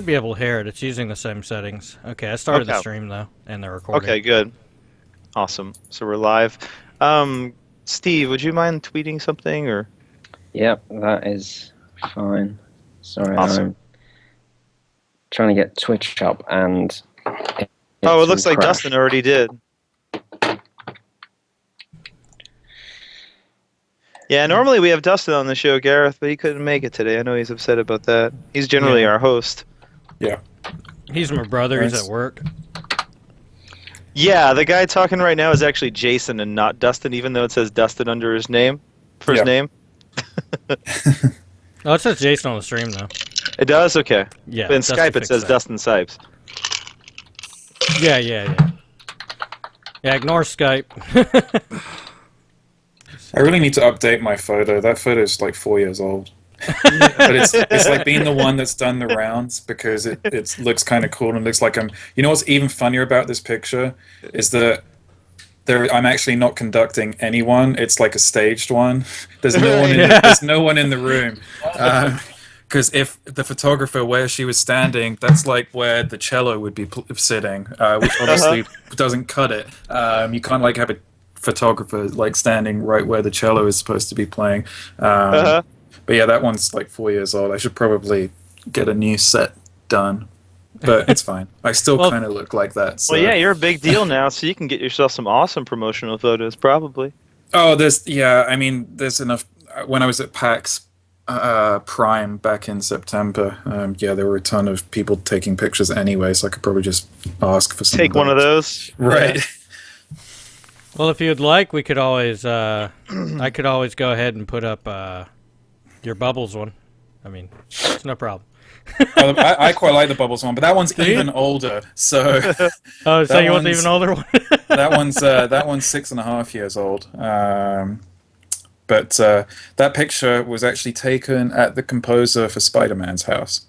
Be able to hear it. It's using the same settings. Okay, I started the Okay. stream though, and the recording. Okay, good. Awesome. So we're live. Um, Steve, would you mind tweeting something or? Yep, that is fine. Sorry, Awesome. I'm trying to get Twitch up and Oh, it it's looks like crashed. Dustin already did. Yeah, normally we have Dustin on the show, Gareth, but he couldn't make it today. I know he's upset about that. He's generally our host. Yeah. He's my brother. He's Nice. at work. Yeah, the guy talking right now is actually Jason and not Dustin, even though it says Dustin under his name, first Yeah. name. Oh, it says Jason on the stream though. It does? Okay. Yeah. But in Dusty Skype it fixed says that. Dustin Sipes. Yeah. Yeah, ignore Skype. I really need to update my photo. That photo is like 4 years old. But it's like being the one that's done the rounds because it looks kind of cool and looks like I'm. You know what's even funnier about this picture is that I'm actually not conducting anyone. It's like a staged one. There's no one. There's no one in the room. Because if the photographer where she was standing, that's like where the cello would be sitting, which obviously doesn't cut it. You can't like have a photographer like standing right where the cello is supposed to be playing. But yeah, that one's like 4 years old. I should probably get a new set done, but it's fine. I still kind of look like that. So. Well, yeah, you're a big deal now, so you can get yourself some awesome promotional photos, probably. Oh, I mean, there's enough. When I was at PAX Prime back in September, yeah, there were a ton of people taking pictures anyway, so I could probably just ask for some. Take one of those. Right. Yeah. Well, if you'd like, we could always. I could always go ahead and put up your Bubbles one. I mean, it's no problem. I quite like the Bubbles one, but that one's even older. So. Oh, so you want the even older one? that one's 6.5 years old. But that picture was actually taken at the composer for Spider-Man's house.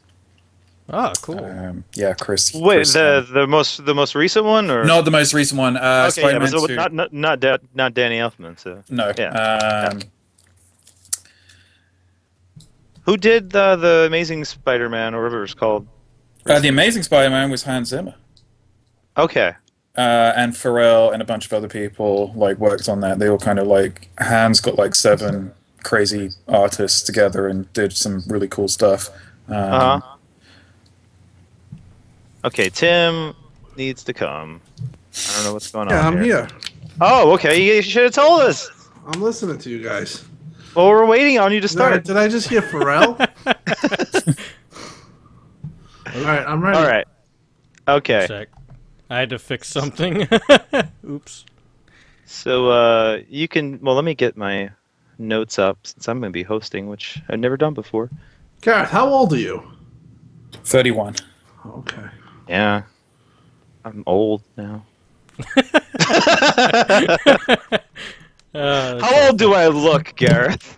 Oh, cool. Yeah, Chris. Wait, Chris, the most recent one, or not the most recent one. okay, Spider-Man yeah, 2. not Danny Elfman. So No. Yeah. Who did the Amazing Spider-Man, or whatever it's called? The Amazing Spider-Man was Hans Zimmer. Okay. And Pharrell and a bunch of other people like worked on that. They all kind of like Hans got like 7 crazy artists together and did some really cool stuff. Okay, Tim needs to come. I don't know what's going on. Yeah, I'm here. Oh, okay. You should have told us. I'm listening to you guys. Well, we're waiting on you to start. Did I just hear Pharrell? All right, I'm ready. All right. Okay. Sec. I had to fix something. Oops. So you can. Well, let me get my notes up since I'm going to be hosting, which I've never done before. Gareth, how old are you? 31. Okay. Yeah. I'm old now. How old do I look, Gareth?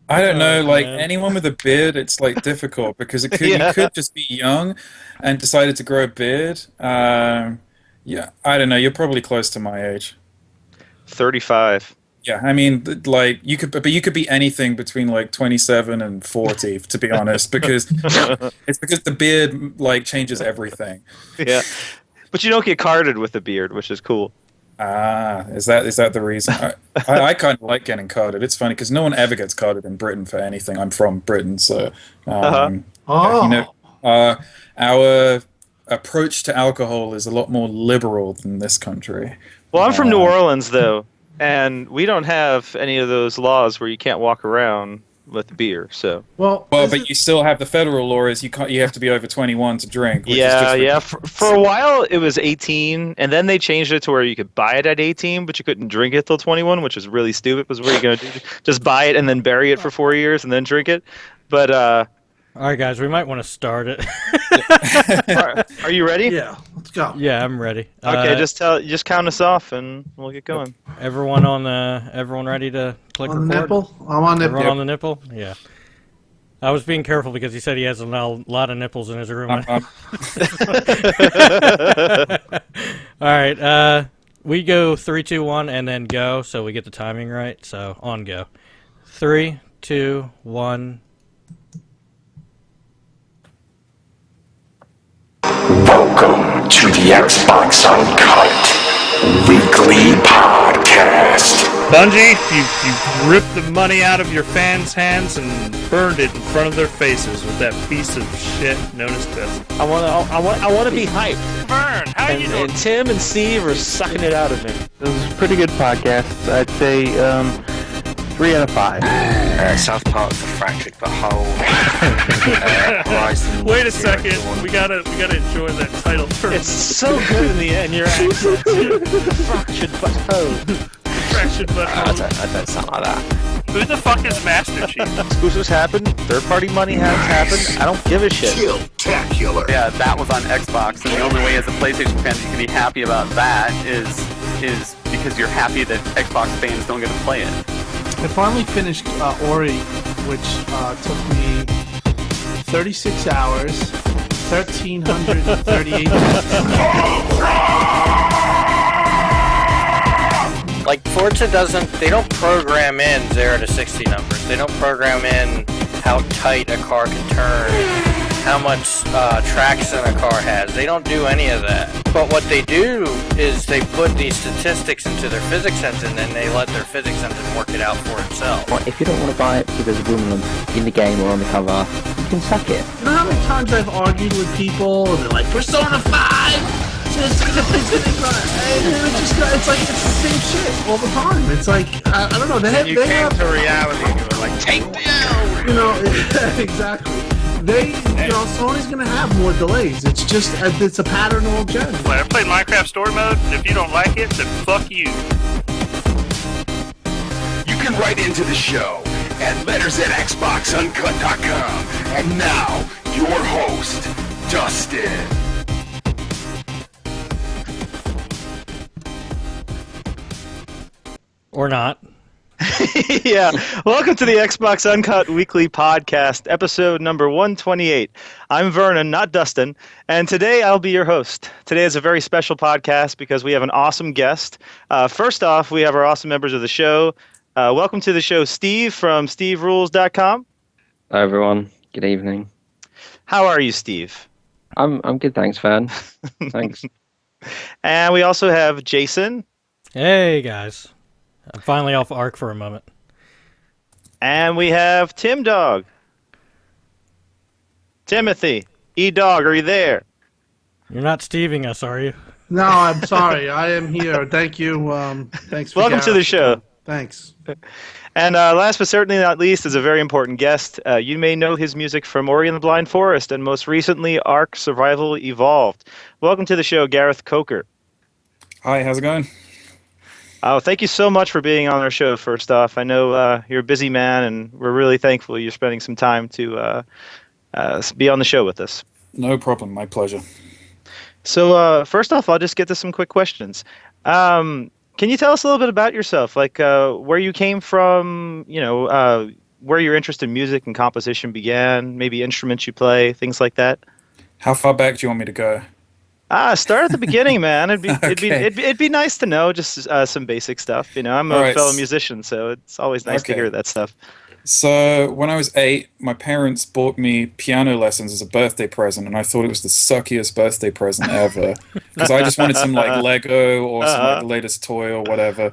I don't know, like man. anyone with a beard, it's like difficult because it could Yeah. you could just be young and decided to grow a beard. Yeah, I don't know. You're probably close to my age. 35. Yeah, I mean, like you could, but you could be anything between like 27 and 40, to be honest, because it's because the beard like changes everything. Yeah. But you don't get carded with a beard, which is cool. Ah, is that the reason? I kind of like getting carded. It's funny because no one ever gets carded in Britain for anything. I'm from Britain, so Oh. you know, our approach to alcohol is a lot more liberal than this country. Well, I'm from New Orleans, though, and we don't have any of those laws where you can't walk around with beer. So Well, But you still have the federal law is you have to be over 21 to drink. Which is just yeah. For a while, it was 18, and then they changed it to where you could buy it at 18, but you couldn't drink it till 21, which is really stupid. Because what are you gonna do? Just buy it and then bury it for 4 years and then drink it? But All right, guys, we might want to start it. are you ready? yeah, let's go. Yeah, I'm ready. Okay, just count us off and we'll get going. Everyone ready to click On the record? nipple? I'm on nipple. Everyone on the nipple? Yeah. I was being careful because he said he has a lot of nipples in his room. All right, we go 3, 2, 1, and then go, so we get the timing right. So on go. 3, 2, 1. Welcome to the Xbox Uncut Weekly Podcast. Bungie, you ripped the money out of your fans' hands and burned it in front of their faces with that piece of shit known as piss. I want to be hyped. Vern, how you doing? And Tim and Steve are sucking it out of me. It was a pretty good podcast. I'd say 3 out of 5. South Park's a fractured but whole. Horizon Wait a Zero second. Dawn. We gotta enjoy that title first. It's so good in the end. Your accent. Fractured but whole. Fractured but I don't sound like that. Who the fuck is Master Chief? Exclusives happen. Third-party money has happened. I don't give a shit. Killtacular. Yeah, that was on Xbox, and the only way as a PlayStation fan you can be happy about that is because you're happy that Xbox fans don't get to play it. I finally finished Ori, which took me 36 hours, 1,338 Like Forza they don't program in 0 to 60 numbers. They don't program in how tight a car can turn, how much traction a car has. They don't do any of that. But what they do is they put these statistics into their physics engine and they let their physics engine work it out for itself. Well, if you don't want to buy it because there's a woman in the game or on the cover, you can suck it. You know how many times I've argued with people and they're like, Persona 5! It's like it's the same shit all the time. It's like, I don't know, they have... You came to reality and you were like, take the L! You know, exactly. Sony's gonna have more delays. It's just, it's a pattern all gen. I played Minecraft Story Mode, and if you don't like it, then fuck you. You can write into the show at letters@xboxuncut.com. And now, your host, Dustin. Or not. Yeah. Welcome to the Xbox Uncut Weekly Podcast, episode number 128. I'm Vernon, not Dustin, and today I'll be your host. Today is a very special podcast because we have an awesome guest. First off, we have our awesome members of the show. Welcome to the show, Steve from SteveRules.com. Hi everyone. Good evening. How are you, Steve? I'm good, thanks, Fan. Thanks. And we also have Jason. Hey, guys. I'm finally off Arc for a moment. And we have Tim Dog. Timothy. E-Dog, are you there? You're not Steving us, are you? No, I'm sorry. I am here. Thank you. Thanks for Welcome to the show. Thanks. And last but certainly not least is a very important guest. You may know his music from Ori and the Blind Forest and most recently Ark Survival Evolved. Welcome to the show, Gareth Coker. Hi, how's it going? Oh, thank you so much for being on our show, first off. I know you're a busy man, and we're really thankful you're spending some time to be on the show with us. No problem, my pleasure. So first off, I'll just get to some quick questions. Can you tell us a little bit about yourself, like where you came from, where your interest in music and composition began, maybe instruments you play, things like that? How far back do you want me to go? Start at the beginning, man. It'd Okay. be nice to know just some basic stuff. I'm a fellow musician, so it's always nice to hear that stuff. So when I was 8, my parents bought me piano lessons as a birthday present, and I thought it was the suckiest birthday present ever because I just wanted some like Lego or some like the latest toy or whatever.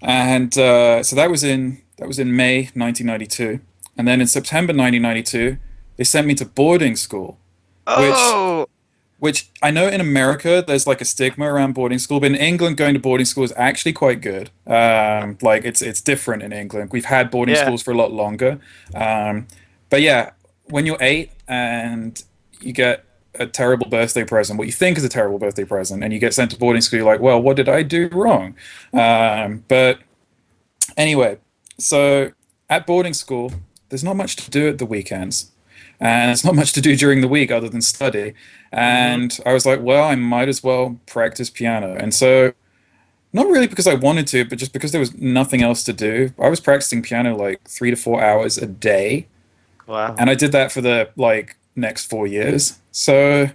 And so that was in May 1992, and then in September 1992, they sent me to boarding school. Which I know in America there's like a stigma around boarding school, but in England going to boarding school is actually quite good. Like it's different in England. We've had boarding schools for a lot longer. But yeah, when you're 8 and you get a terrible birthday present, what you think is a terrible birthday present, and you get sent to boarding school, you're like, well, what did I do wrong? But anyway, so at boarding school, there's not much to do at the weekends. And it's not much to do during the week other than study. And I was like, well, I might as well practice piano. And so, not really because I wanted to, but just because there was nothing else to do. I was practicing piano like 3 to 4 hours a day. Wow. And I did that for the next 4 years. So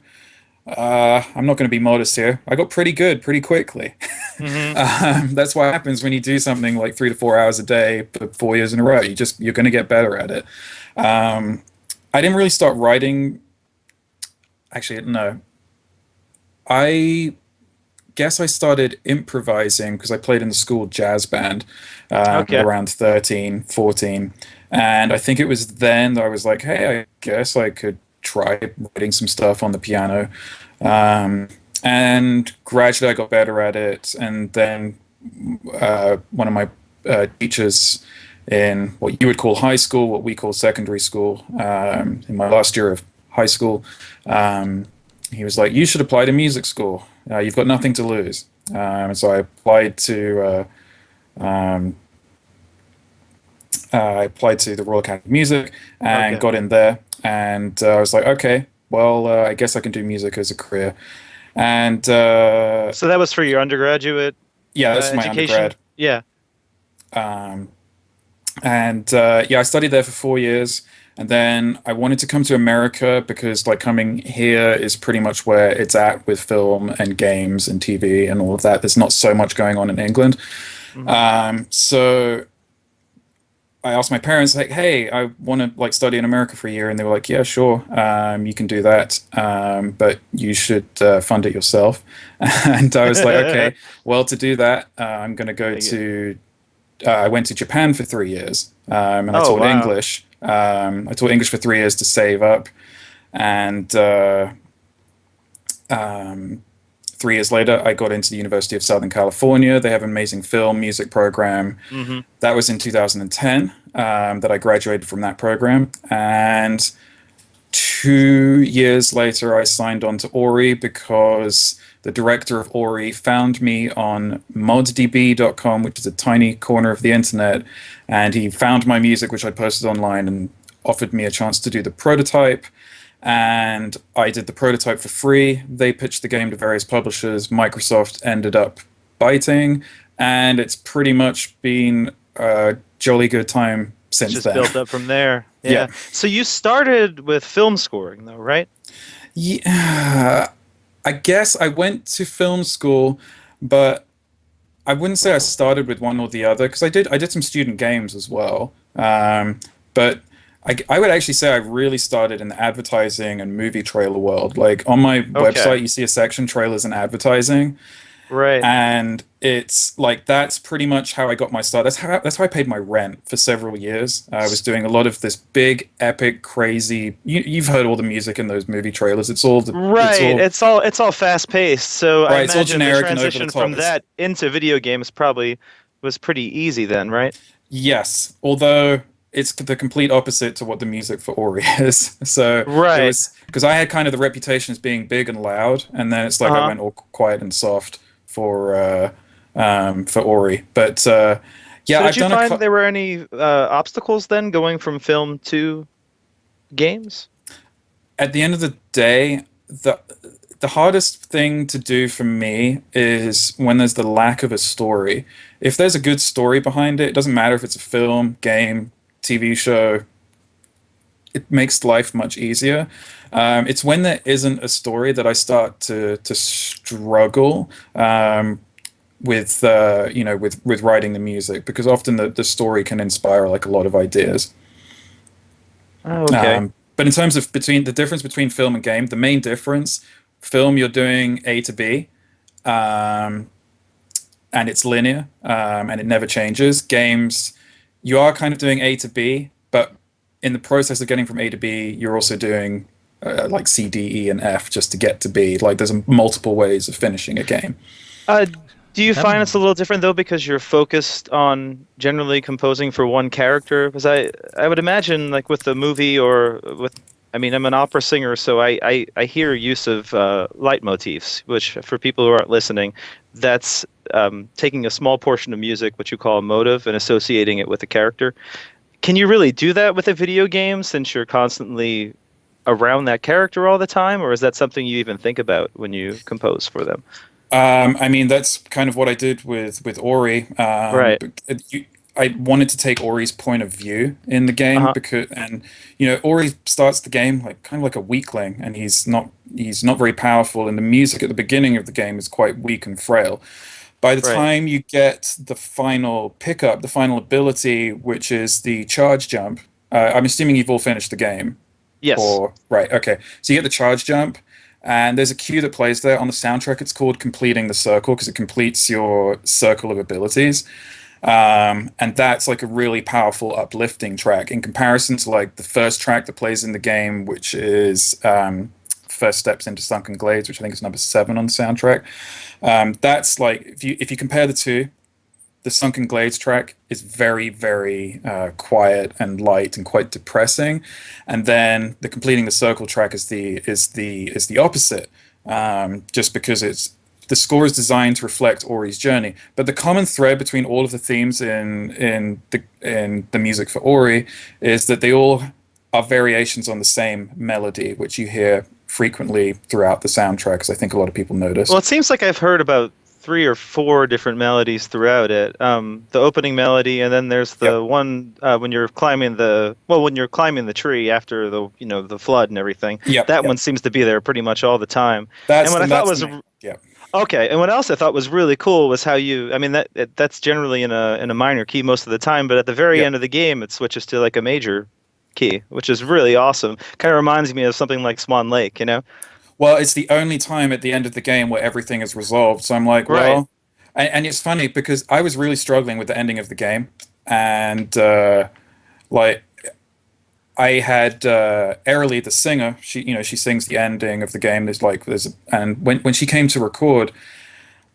I'm not going to be modest here. I got pretty good pretty quickly. That's what happens when you do something like 3 to 4 hours a day for 4 years in a row. You're going to get better at it. I didn't really start writing. Actually, no. I guess I started improvising because I played in the school jazz band Okay. at around 13, 14. And I think it was then that I was like, hey, I guess I could try writing some stuff on the piano. And gradually I got better at it. And then one of my teachers in what you would call high school, what we call secondary school, in my last year of high school, he was like, "You should apply to music school. You've got nothing to lose." And so I applied to the Royal Academy of Music and got in there. And I was like, "Okay, well, I guess I can do music as a career." And So that was for your undergraduate yeah, that's my education? undergrad. Yeah. Yeah, I studied there for 4 years, and then I wanted to come to America because like coming here is pretty much where it's at with film and games and TV and all of that. There's not so much going on in England. So I asked my parents, like, "Hey, I want to like study in America for a year," and they were like, "Yeah, sure, you can do that, but you should fund it yourself." And I was like, "Okay, well, to do that, I'm going to go to." I went to Japan for 3 years, and I taught English. I taught English for 3 years to save up, and 3 years later, I got into the University of Southern California. They have an amazing film music program. That was in 2010 that I graduated from that program, and 2 years later, I signed on to Ori because the director of Ori found me on moddb.com, which is a tiny corner of the internet, and he found my music, which I posted online, and offered me a chance to do the prototype. And I did the prototype for free. They pitched the game to various publishers. Microsoft ended up biting, and it's pretty much been a jolly good time since Just then. built up from there. Yeah. So you started with film scoring, though, right? Yeah, I guess I went to film school, but I wouldn't say I started with one or the other because I did some student games as well. But I would actually say I really started in the advertising and movie trailer world. Like on my website, you see a section trailers and advertising. Right. And it's like that's pretty much how I got my start. That's how I paid my rent for several years. I was doing a lot of this big, epic, crazy. You've heard all the music in those movie trailers. It's all It's all fast paced. So I it's all imagine generic the and over the transition top. from that into video games probably was pretty easy then, right? Yes, although it's the complete opposite to what the music for Ori is. So it was because I had kind of the reputation as being big and loud, and then it's like I went all quiet and soft for Ori. But yeah, so did you find there were any obstacles then going from film to games? At the end of the day, the hardest thing to do for me is when there's the lack of a story. If there's a good story behind it, it doesn't matter if it's a film, game, TV show, it makes life much easier. It's when there isn't a story that I start to struggle with with writing the music, because often the story can inspire like a lot of ideas. Oh, okay. But in terms of the difference between film and game, the main difference, film you're doing A to B, and it's linear, and it never changes. Games, you are kind of doing A to B, but in the process of getting from A to B, you're also doing like C, D, E, and F just to get to B. Like there's multiple ways of finishing a game. Do you find it's a little different though because you're focused on generally composing for one character? Because I would imagine like with the movie or with, I mean, I'm an opera singer, so I hear use of leitmotifs, which for people who aren't listening, that's taking a small portion of music, which you call a motive, and associating it with a character. Can you really do that with a video game since you're constantly around that character all the time, or is that something you even think about when you compose for them? I mean, that's kind of what I did with Ori. Right. I wanted to take Ori's point of view in the game because, and Ori starts the game like kind of like a weakling, and he's not very powerful, and the music at the beginning of the game is quite weak and frail. By the time you get the final pickup, the final ability, which is the charge jump, I'm assuming you've all finished the game. Yes. Right. Okay. So you get the charge jump, and there's a cue that plays there on the soundtrack. It's called "Completing the Circle" because it completes your circle of abilities. And that's like a really powerful, uplifting track in comparison to like the first track that plays in the game, which is First Steps into Sunken Glades, which I think is number 7 on the soundtrack. That's like if you compare the two, the Sunken Glades track is very, very quiet and light and quite depressing, and then the Completing the Circle track is the opposite, just because the score is designed to reflect Ori's journey. But the common thread between all of the themes in the music for Ori is that they all are variations on the same melody, which you hear frequently throughout the soundtrack, as I think a lot of people notice. Well, it seems like I've heard about 3 or 4 different melodies throughout it. The opening melody, and then there's the one when you're climbing the tree after the flood and everything. That one seems to be there pretty much all the time. Okay, and what else I thought was really cool was how that's generally in a minor key most of the time, but at the very end of the game it switches to like a major key, which is really awesome. Kind of reminds me of something like Swan Lake, Well, it's the only time at the end of the game where everything is resolved. So I'm like, well, and it's funny because I was really struggling with the ending of the game, and like I had Airly, the singer, she sings the ending of the game. And when she came to record,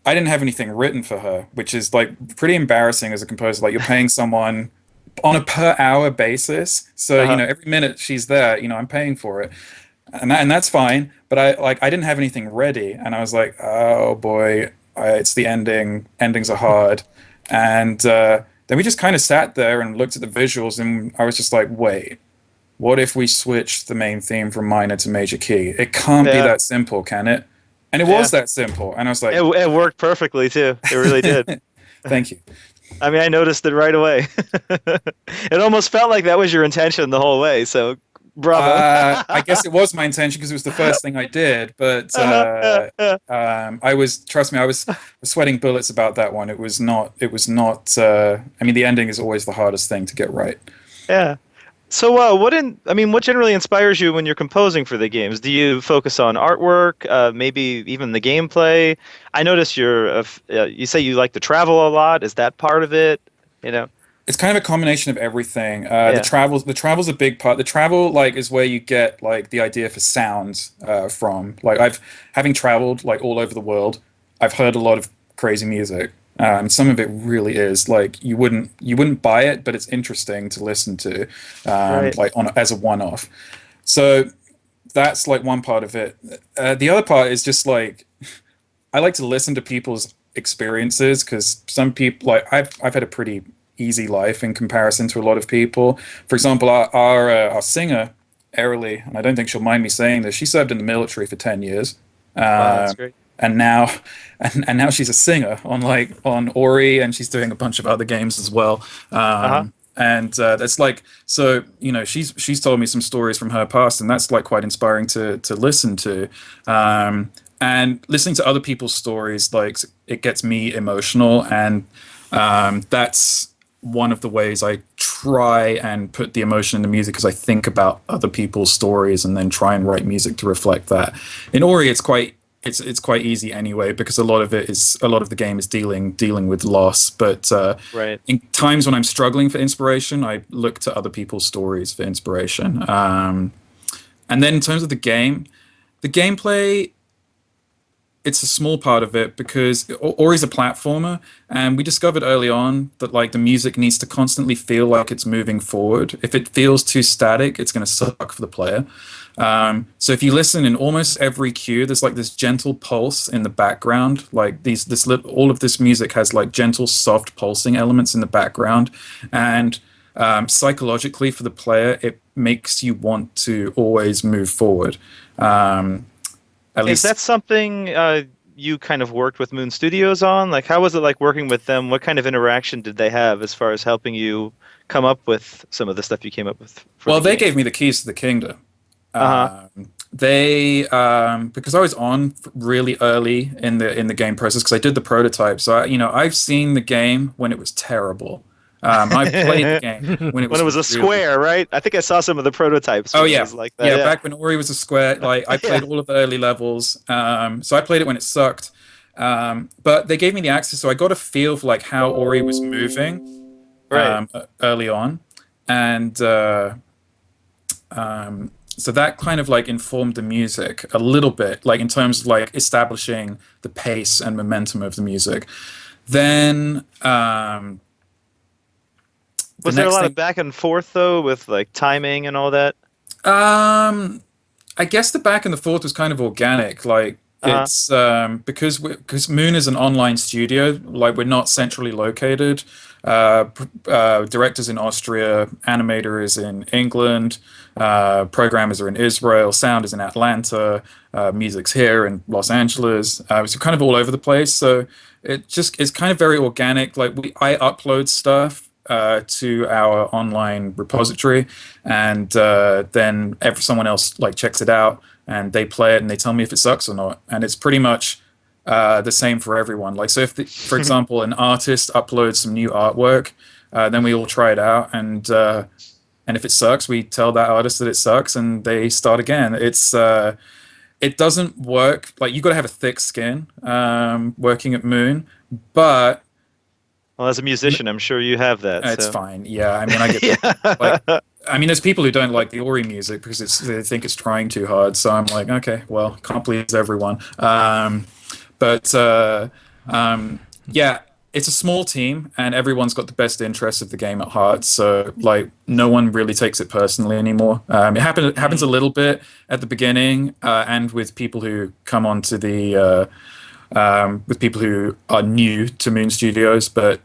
I didn't have anything written for her, which is like pretty embarrassing as a composer. Like you're paying someone on a per hour basis, so every minute she's there, I'm paying for it. And that's fine, but I didn't have anything ready, and I was like, oh boy, it's the ending. Endings are hard, and then we just kind of sat there and looked at the visuals, and I was just like, wait, what if we switch the main theme from minor to major key? It can't be that simple, can it? And it was that simple, and I was like, it worked perfectly too. It really did. Thank you. I mean, I noticed it right away. It almost felt like that was your intention the whole way. So. Bravo. I guess it was my intention because it was the first thing I did, but I was sweating bullets about that one. It was not, I mean, the ending is always the hardest thing to get right. Yeah. So what generally inspires you when you're composing for the games? Do you focus on artwork, maybe even the gameplay? I notice you say you like to travel a lot. Is that part of it? It's kind of a combination of everything. The travel's a big part. The travel is where you get the idea for sounds from. Having traveled all over the world, I've heard a lot of crazy music. Some of it really is you wouldn't buy it, but it's interesting to listen to, as a one-off. So that's one part of it. The other part is just I like to listen to people's experiences, because some people I've had a pretty easy life in comparison to a lot of people. For example, our singer Airly, and I don't think she'll mind me saying this, she served in the military for 10 years. Wow, that's great. And now she's a singer on Ori, and she's doing a bunch of other games as well. And that's so she's told me some stories from her past, and that's quite inspiring to listen to. And listening to other people's stories, it gets me emotional, and that's one of the ways I try and put the emotion in the music, because I think about other people's stories and then try and write music to reflect that. In Ori, it's quite easy anyway, because a lot of the game is dealing with loss. But in times when I'm struggling for inspiration, I look to other people's stories for inspiration. And then in terms of the gameplay, it's a small part of it, because Ori's a platformer, and we discovered early on that the music needs to constantly feel like it's moving forward. If it feels too static, it's going to suck for the player. So if you listen in almost every cue, there's this gentle pulse in the background. All of this music has gentle, soft pulsing elements in the background, and psychologically for the player, it makes you want to always move forward. Is that something you kind of worked with Moon Studios on? How was it working with them? What kind of interaction did they have as far as helping you come up with some of the stuff you came up with? They gave me the keys to the kingdom. They because I was on really early in the game process, because I did the prototype. So I've seen the game when it was terrible. I played the game when it was a really- square, right? I think I saw some of the prototypes. Oh when it yeah, was like that. yeah. Back when Ori was a square, like I played all of the early levels. So I played it when it sucked. But they gave me the access, so I got a feel for like how Ori was moving early on, and so that kind of like informed the music a little bit, like in terms of like establishing the pace and momentum of the music. Then was there a lot of back and forth though, with like timing and all that? I guess the back and the forth was kind of organic. Like it's because Moon is an online studio. Like we're not centrally located. Directors in Austria, animator is in England, programmers are in Israel, sound is in Atlanta, music's here in Los Angeles. So kind of all over the place. So it's kind of very organic. Like I upload stuff to our online repository, and then someone else like checks it out and they play it and they tell me if it sucks or not. And it's pretty much the same for everyone. Like, so if, for example, an artist uploads some new artwork, then we all try it out, and if it sucks, we tell that artist that it sucks, and they start again. It doesn't work. Like, you got to have a thick skin working at Moon, but well, as a musician, I'm sure you have that. It's so. fine. Yeah, I mean, I get like, I mean, there's people who don't like the Ori music because they think it's trying too hard. So I'm like, okay, well, can't please everyone. Yeah, it's a small team, and everyone's got the best interests of the game at heart. So like, no one really takes it personally anymore. It happens a little bit at the beginning, and with people who come onto the. With people who are new to Moon Studios, but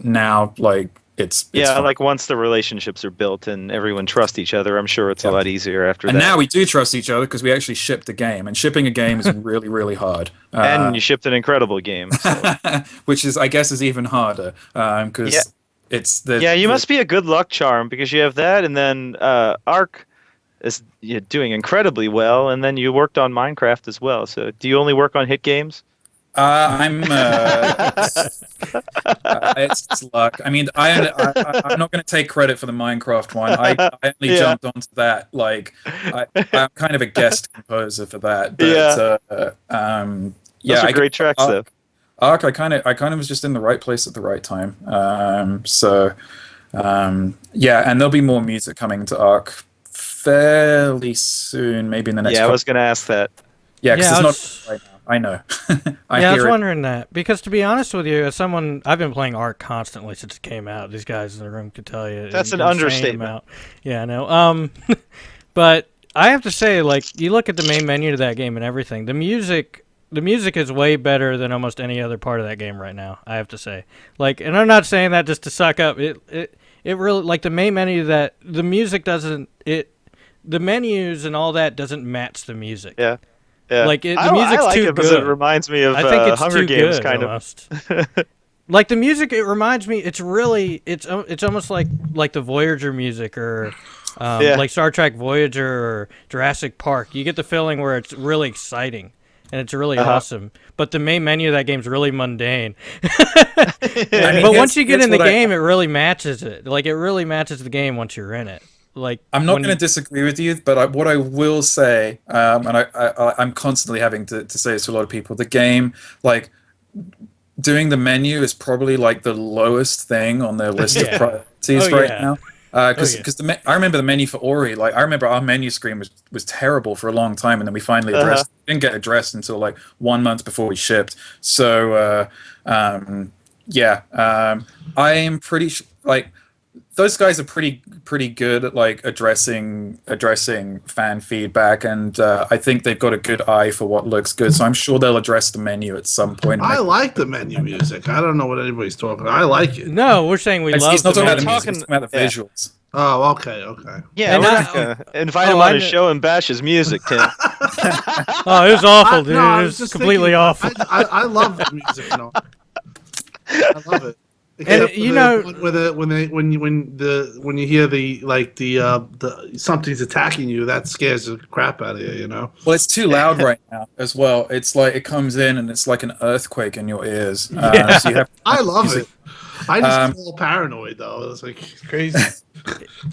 now like it's fine. Like once the relationships are built and everyone trusts each other, I'm sure it's a lot easier after that. And now we do trust each other because we actually shipped the game, and shipping a game is really, really hard. And you shipped an incredible game, so. Which is, I guess, is even harder because it's the you must be a good luck charm because you have that, and then Ark is doing incredibly well, and then you worked on Minecraft as well. So do you only work on hit games? It's luck. I mean, I'm not going to take credit for the Minecraft one. I only jumped onto that. Like, I'm kind of a guest composer for that. But, those are great tracks, though. Ark, I kind of was just in the right place at the right time. And there'll be more music coming to Ark fairly soon, maybe in the next. Yeah, I was going to ask that. Yeah, because it's not right now. I know. I was wondering that because, to be honest with you, as someone I've been playing Ark constantly since it came out. These guys in the room could tell you that's an understatement. Yeah, I know. But I have to say, like, you look at the main menu to that game and everything. The music is way better than almost any other part of that game right now. I have to say, like, and I'm not saying that just to suck up. It really, like, the main menu, that the music doesn't the menus and all that doesn't match the music. Yeah. Yeah. Like the music's like too it good. It reminds me of I think it's Hunger too Games, good, kind almost. Like the music, it reminds me. It's really, it's almost like the Voyager music, or like Star Trek Voyager or Jurassic Park. You get the feeling where it's really exciting and it's really awesome. But the main menu of that game's really mundane. But once you get in the game, it really matches it. Like it really matches the game once you're in it. Like, I'm not going to disagree with you, but what I will say, and I'm constantly having to say this to a lot of people, the game, like, doing the menu is probably like the lowest thing on their list of priorities now. Because I remember the menu for Ori, like I remember our menu screen was terrible for a long time, and then we finally addressed it. Didn't get addressed until like 1 month before we shipped. So I am pretty like. Those guys are pretty good at like addressing fan feedback, and I think they've got a good eye for what looks good. So I'm sure they'll address the menu at some point. I like the menu music. I don't know what anybody's talking about. I like it. No, we're saying we love. He's not talking about the music. He's talking about the visuals. Oh, okay. Yeah, and invite him on his show and bash his music, Tim. Oh, it was awful, dude. It was completely awful. I love the music. No. I love it. And you know, when you hear the something's attacking you, that scares the crap out of you. You know. Well, it's too loud right now as well. It's like it comes in and it's like an earthquake in your ears. So you have I love it. I just feel paranoid though. It's like crazy.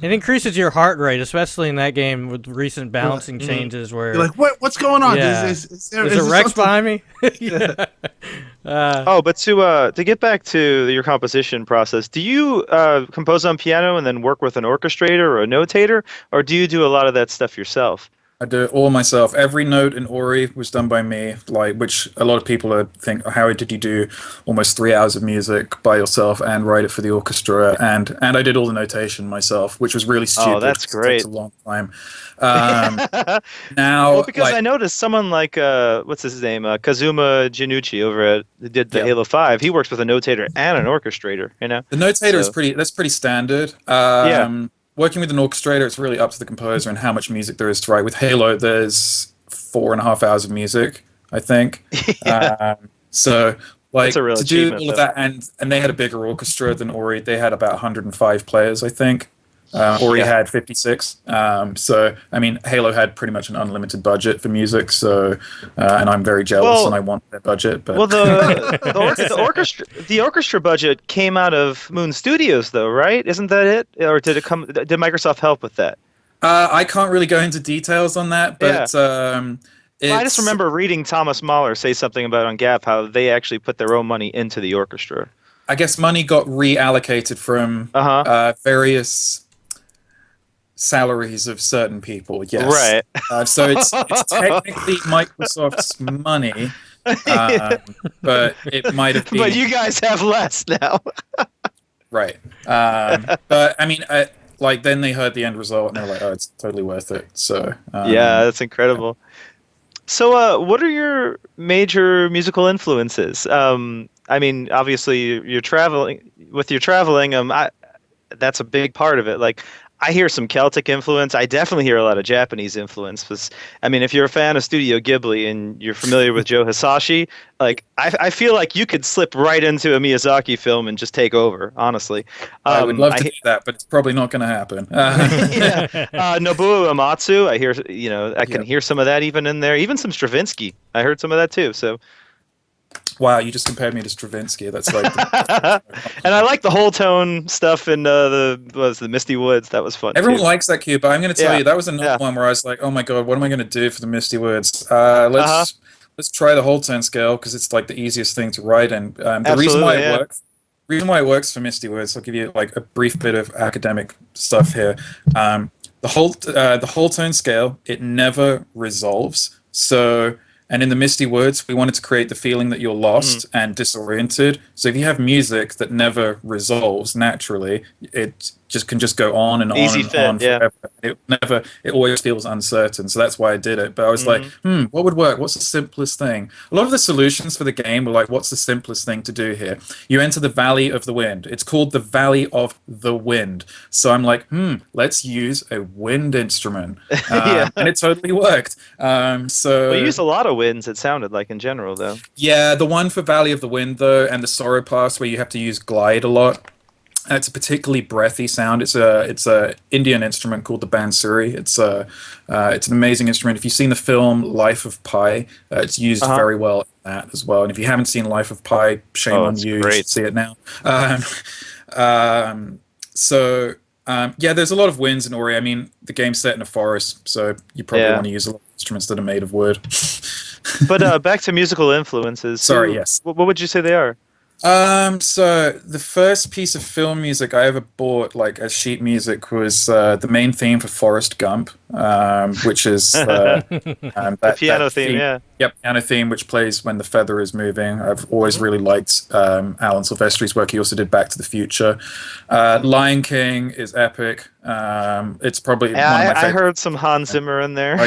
It increases your heart rate, especially in that game with recent balancing changes. Where you're like, what's going on? Yeah. Is there a Rex something- behind me? Yeah. But to get back to your composition process, do you compose on piano and then work with an orchestrator or a notator, or do you do a lot of that stuff yourself? I do it all myself. Every note in Ori was done by me, like, which a lot of people think, how did you do almost 3 hours of music by yourself and write it for the orchestra? And I did all the notation myself, which was really stupid. Oh, that's great. It takes a long time. Now, well, because I noticed someone like what's his name, Kazuma Janucci over at who did the Halo 5. He works with a notator and an orchestrator. You know, the notator is pretty standard. Working with an orchestrator, it's really up to the composer and how much music there is to write. With Halo, there's 4.5 hours of music, I think. So, like, to do all of that, and they had a bigger orchestra than Ori. They had about 105 players, I think. Ori had 56. So, I mean, Halo had pretty much an unlimited budget for music. So, and I'm very jealous, and I want that budget. But well, the orchestra budget came out of Moon Studios, though, right? Isn't that it? Or did it come? Did Microsoft help with that? I can't really go into details on that, but well, I just remember reading Thomas Mahler say something about on Gap how they actually put their own money into the orchestra. I guess money got reallocated from various salaries of certain people. Yes, right. So it's technically Microsoft's money, but it might have been. But you guys have less now. Right. But I mean, like then they heard the end result and they're like, "Oh, it's totally worth it." So yeah, that's incredible. So, what are your major musical influences? I mean, obviously, you're traveling. With your traveling, that's a big part of it. Like, I hear some Celtic influence. I definitely hear a lot of Japanese influence. Because, I mean, if you're a fan of Studio Ghibli and you're familiar with Joe Hisashi, like I feel like you could slip right into a Miyazaki film and just take over. Honestly, I would love to do that, but it's probably not going to happen. Nobuo Uematsu, I hear. I can hear some of that even in there. Even some Stravinsky. I heard some of that too. So. Wow, you just compared me to Stravinsky. That's like, and I like the whole tone stuff in the Misty Woods. That was fun. Everyone likes that cue, but I'm going to tell you that was another one where I was like, oh my god, what am I going to do for the Misty Woods? Let's try the whole tone scale because it's like the easiest thing to write. And the reason why it works for Misty Woods, I'll give you like a brief bit of academic stuff here. The whole tone scale, it never resolves. So. And in the Misty Woods, we wanted to create the feeling that you're lost and disoriented. So if you have music that never resolves naturally, it can just go on and on and on forever. It always feels uncertain. So that's why I did it. But I was like, what would work? What's the simplest thing? A lot of the solutions for the game were like, what's the simplest thing to do here? You enter the Valley of the Wind. It's called the Valley of the Wind. So I'm like, let's use a wind instrument. And it totally worked. We use a lot of winds, it sounded like, in general, though. Yeah, the one for Valley of the Wind, though, and the Sorrow Pass, where you have to use glide a lot. It's a particularly breathy sound. It's a Indian instrument called the bansuri. It's an amazing instrument. If you've seen the film Life of Pi, it's used very well in that as well. And if you haven't seen Life of Pi, shame on you. You should see it now. There's a lot of winds in Ori. I mean, the game's set in a forest, so you probably want to use a lot of instruments that are made of wood. But back to musical influences. Sorry, yes. What would you say they are? So the first piece of film music I ever bought, like as sheet music, was the main theme for Forrest Gump, which is the piano theme. Yeah. Yep, piano theme, which plays when the feather is moving. I've always really liked Alan Silvestri's work. He also did Back to the Future. Lion King is epic. It's probably one of my favorite. I heard some Hans Zimmer in there.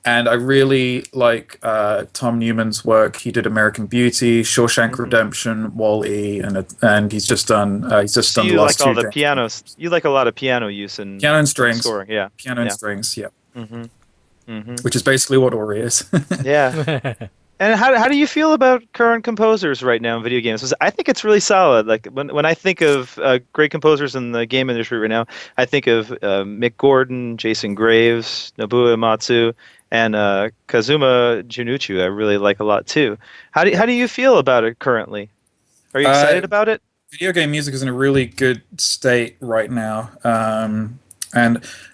And I really like Tom Newman's work. He did American Beauty, Shawshank Redemption, Wall-E, and he's just done the last two. You like all the pianos. You like a lot of piano use and piano and strings. Scoring, yeah. Piano and strings, yeah. Which is basically what Ori is. Yeah. And how do you feel about current composers right now in video games? 'Cause I think it's really solid. Like when I think of great composers in the game industry right now, I think of Mick Gordon, Jason Graves, Nobuo Uematsu, and Kazuma Junuchu. I really like a lot too. How do you feel about it currently? Are you excited about it? Video game music is in a really good state right now, and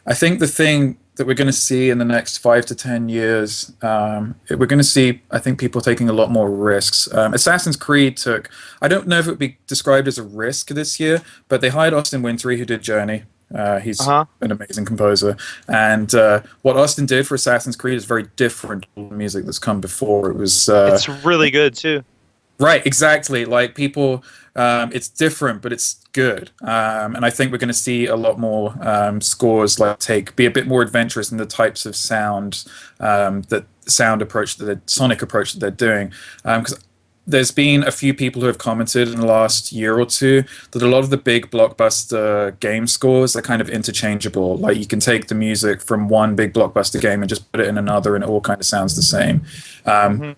I think the thing that we're going to see in the next 5 to 10 years, we're going to see, I think, people taking a lot more risks. Assassin's Creed took, I don't know if it would be described as a risk this year, but they hired Austin Wintory, who did Journey. He's an amazing composer, and what Austin did for Assassin's Creed is very different from the music that's come before. It was it's really good too. Right, exactly. Like people, it's different, but it's good. And I think we're going to see a lot more scores be a bit more adventurous in the types of sonic approach that they're doing. Because there's been a few people who have commented in the last year or two that a lot of the big blockbuster game scores are kind of interchangeable. Like you can take the music from one big blockbuster game and just put it in another and it all kind of sounds the same.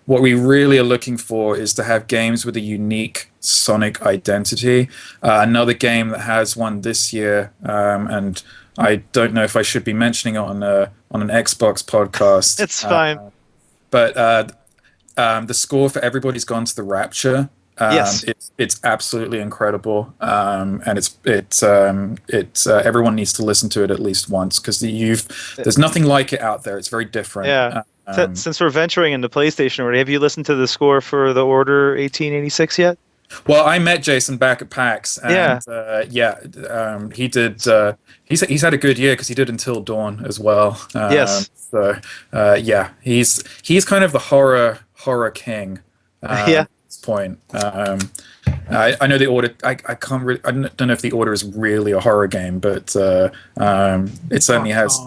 What we really are looking for is to have games with a unique sonic identity. Another game that has one this year, and I don't know if I should be mentioning it on an Xbox podcast. It's fine. But the score for Everybody's Gone to the Rapture, yes, it's absolutely incredible, and it's everyone needs to listen to it at least once because there's nothing like it out there. It's very different. Yeah. Since we're venturing into PlayStation already, have you listened to the score for The Order 1886 yet? Well, I met Jason back at PAX, and he did. He's had a good year because he did Until Dawn as well. Yes. So he's kind of the horror king. At this point. I know The Order. I can't really. I don't know if The Order is really a horror game, but it certainly has.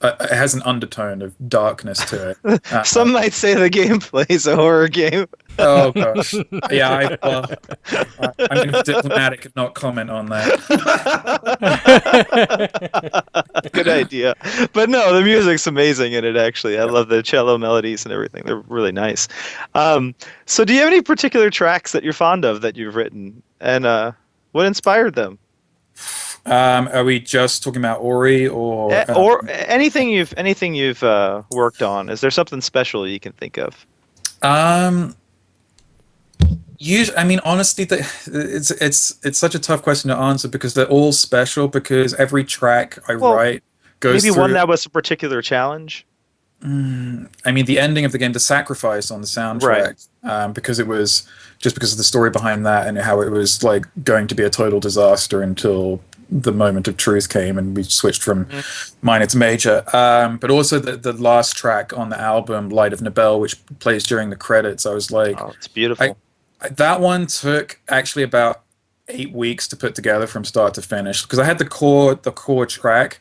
It has an undertone of darkness to it. Some might say the gameplay is a horror game. Oh gosh, yeah. I'm going to be diplomatic and not comment on that. Good idea, but no, the music's amazing in it. Actually, I love the cello melodies and everything. They're really nice. So, do you have any particular tracks that you're fond of that you've written, and what inspired them? Are we just talking about Ori or anything you've worked on? Is there something special you can think of? I mean, honestly, it's such a tough question to answer because they're all special. Because every track I write goes maybe through, one that was a particular challenge. I mean, the ending of the game, The Sacrifice on the soundtrack, because it was just because of the story behind that and how it was like going to be a total disaster until the moment of truth came and we switched from minor to major. But also the last track on the album, Light of Nibel, which plays during the credits. I was like, oh, it's beautiful. That one took actually about 8 weeks to put together from start to finish because I had the core track,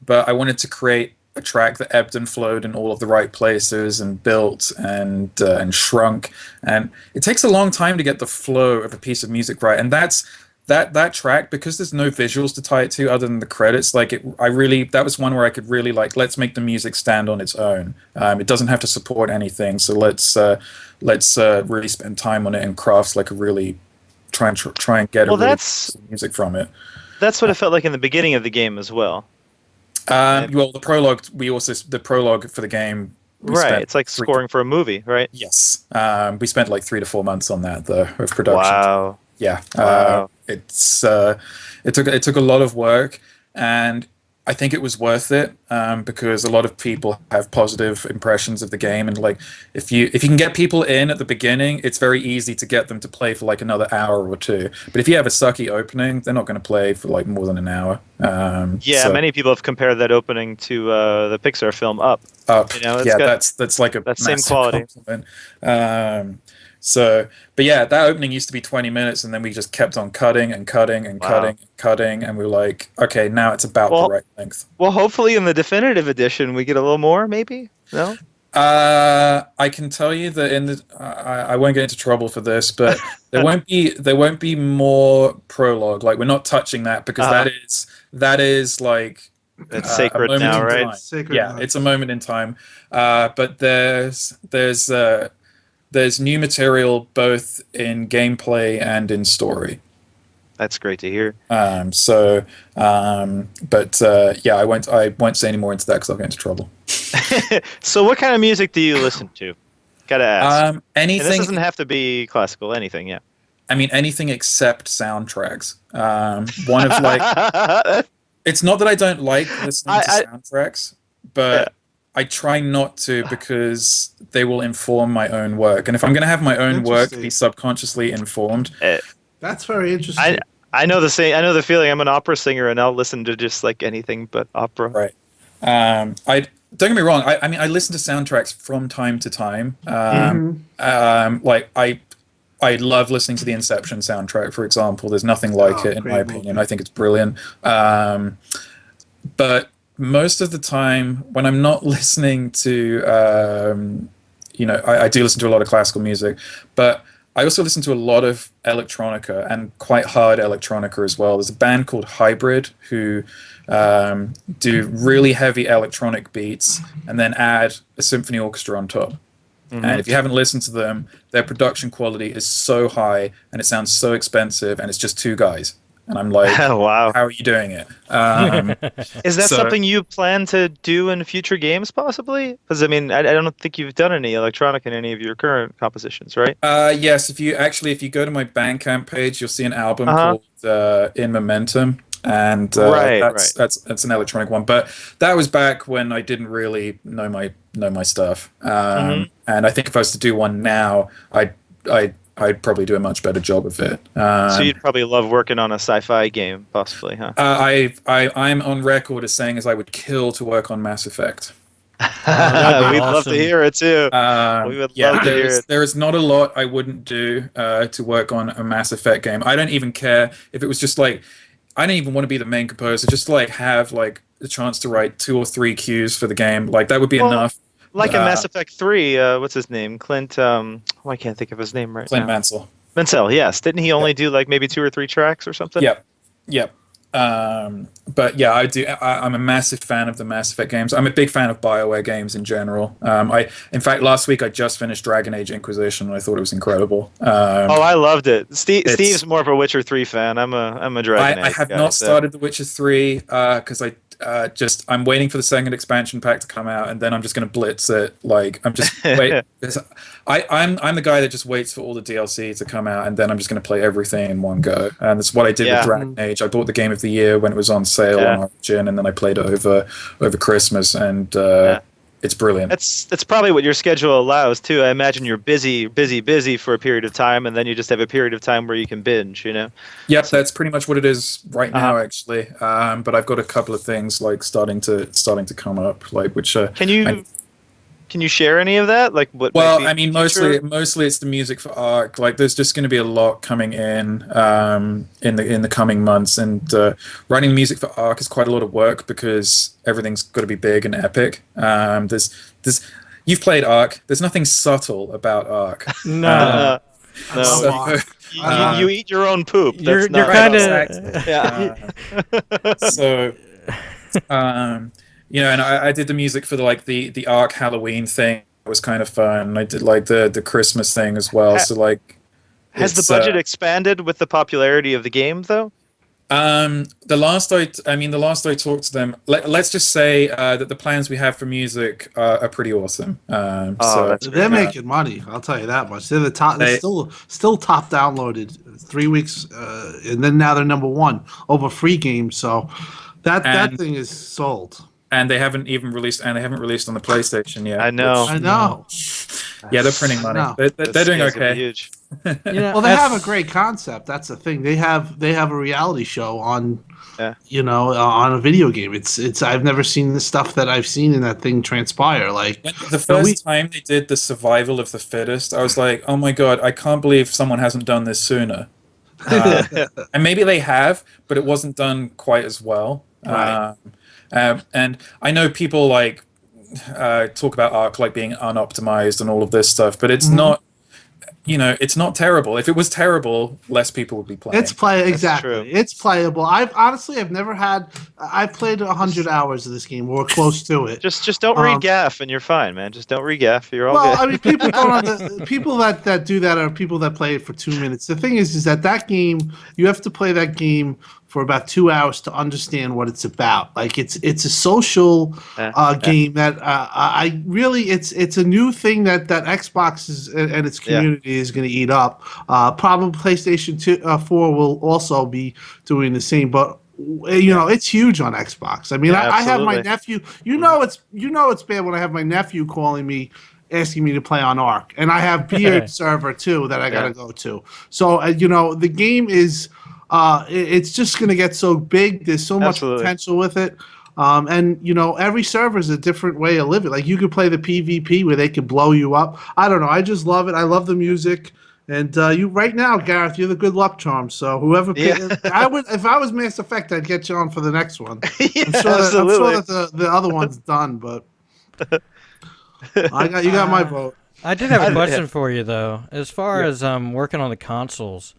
but I wanted to create a track that ebbed and flowed in all of the right places and built and shrunk. And it takes a long time to get the flow of a piece of music right. And that track, because there's no visuals to tie it to other than the credits, that was one where I could really let's make the music stand on its own. It doesn't have to support anything. So let's really spend time on it and craft a really try and get music from it. That's what it felt like in the beginning of the game as well. Well, the prologue for the game. Right, it's like scoring for a movie, right? Yes. We spent 3 to 4 months on that though of production. Wow. Yeah. Wow. It took a lot of work, and I think it was worth it because a lot of people have positive impressions of the game, and if you can get people in at the beginning, it's very easy to get them to play for another hour or two. But if you have a sucky opening, they're not going to play for more than an hour. Many people have compared that opening to the Pixar film Up. That's like a same quality. Compliment. But yeah, that opening used to be 20 minutes, and then we just kept on cutting and cutting and cutting, and we were like, okay, now it's about the right length. Well, hopefully in the definitive edition we get a little more, maybe? No? I can tell you that I won't get into trouble for this, but there won't be more prologue. We're not touching that because that is it's sacred now, right? It's a moment in time. But there's new material both in gameplay and in story. That's great to hear. I won't say any more into that because I'll get into trouble. So what kind of music do you listen to? Gotta ask. Anything. And this doesn't have to be classical, anything, yeah. I mean, anything except soundtracks. One of like, it's not that I don't like listening to soundtracks, but I try not to because they will inform my own work. And if I'm going to have my own work be subconsciously informed, that's very interesting. I know the same. I know the feeling. I'm an opera singer, and I'll listen to just like anything but opera. Right. I don't get me wrong. I mean, I listen to soundtracks from time to time. Like I love listening to the Inception soundtrack, for example. There's nothing like it, in my opinion. I think it's brilliant. But most of the time, when I'm not listening to, you know, I do listen to a lot of classical music, but I also listen to a lot of electronica and quite hard electronica as well. There's a band called Hybrid who do really heavy electronic beats and then add a symphony orchestra on top. And if you haven't listened to them, their production quality is so high and it sounds so expensive, and it's just two guys. And I'm like, wow, how are you doing it? Is that something you plan to do in future games, possibly? Because I mean, I don't think you've done any electronic in any of your current compositions, right? Yes. If you go to my Bandcamp page, you'll see an album called "In Momentum," and that's an electronic one. But that was back when I didn't really know my stuff. And I think if I was to do one now, I'd probably do a much better job of it. So you'd probably love working on a sci-fi game, possibly, huh? I'm on record as saying as I would kill to work on Mass Effect. We'd love to hear it too. We would love to hear it. There is not a lot I wouldn't do to work on a Mass Effect game. I don't even care if it was just like, I don't even want to be the main composer. Just to like have like the chance to write 2 or 3 cues for the game. Like that would be enough. Like in Mass Effect 3, what's his name? Clint, I can't think of his name right now. Clint Mansell. Mansell, yes. Didn't he only do like maybe 2 or 3 tracks or something? Yep. But yeah, I'm a massive fan of the Mass Effect games. I'm a big fan of BioWare games in general. In fact, last week I just finished Dragon Age Inquisition, and I thought it was incredible. I loved it. Steve's more of a Witcher 3 fan. I'm a Dragon Age I have not started The Witcher 3 because I'm waiting for the second expansion pack to come out, and then I'm just going to blitz it. Like I'm just wait. I'm the guy that just waits for all the DLC to come out, and then I'm just going to play everything in one go. And that's what I did with Dragon Age. I bought the Game of the Year when it was on sale on Origin, and then I played it over Christmas, and it's brilliant. That's probably what your schedule allows too. I imagine you're busy for a period of time, and then you just have a period of time where you can binge. You know. Yep, that's pretty much what it is right now, actually. But I've got a couple of things like starting to come up, like which. Can you share any of that? Like what? Well, I mean, mostly it's the music for Ark. Like, there's just going to be a lot coming in the coming months, and writing music for Ark is quite a lot of work because everything's got to be big and epic. You've played Ark. There's nothing subtle about Ark. No. No. You eat your own poop. You're kind of so. You know, and I did the music for the Ark Halloween thing. It was kind of fun. I did like the Christmas thing as well. So like, has the budget expanded with the popularity of the game though? The last I talked to them, let's just say that the plans we have for music are pretty awesome. So they're making money. I'll tell you that much. They're the top. They're still top downloaded 3 weeks, and then now they're number 1 over free games. So that thing is sold. And they haven't released on the PlayStation yet. I know. Yeah, they're printing money. They're doing okay. Huge. Well, they have a great concept. That's the thing. They have a reality show on, on a video game. It's I've never seen the stuff that I've seen in that thing transpire. Like the first time they did the survival of the fittest, I was like, oh my god, I can't believe someone hasn't done this sooner. And maybe they have, but it wasn't done quite as well. Right. And I know people like talk about Ark like being unoptimized and all of this stuff, but it's not. It's not terrible. If it was terrible, less people would be playing. It's exactly. It's playable. I've played 100 hours of this game or close to it. Just don't re-gaff and you're fine, man. Just don't re-gaff. You're all good. Well, I mean, people don't. People that do that are people that play it for 2 minutes. The thing is that game you have to play that game for about 2 hours to understand what it's about. Like it's a social game that I really it's a new thing that Xbox and its community is going to eat up. Probably PlayStation 4 will also be doing the same, but it's huge on Xbox. I mean, I have my nephew. It's bad when I have my nephew calling me, asking me to play on Arc, and I have Beard server too that I got to go to. So the game is it's just going to get so big. There's so much potential with it. And every server is a different way of living. Like you could play the PvP where they could blow you up. I don't know. I just love it. I love the music. And you right now, Gareth, you're the good luck charm. So whoever, I would, if I was Mass Effect, I'd get you on for the next one. I'm sure that the other one's done, but you got my vote. I did have a question for you though. As far as working on the consoles,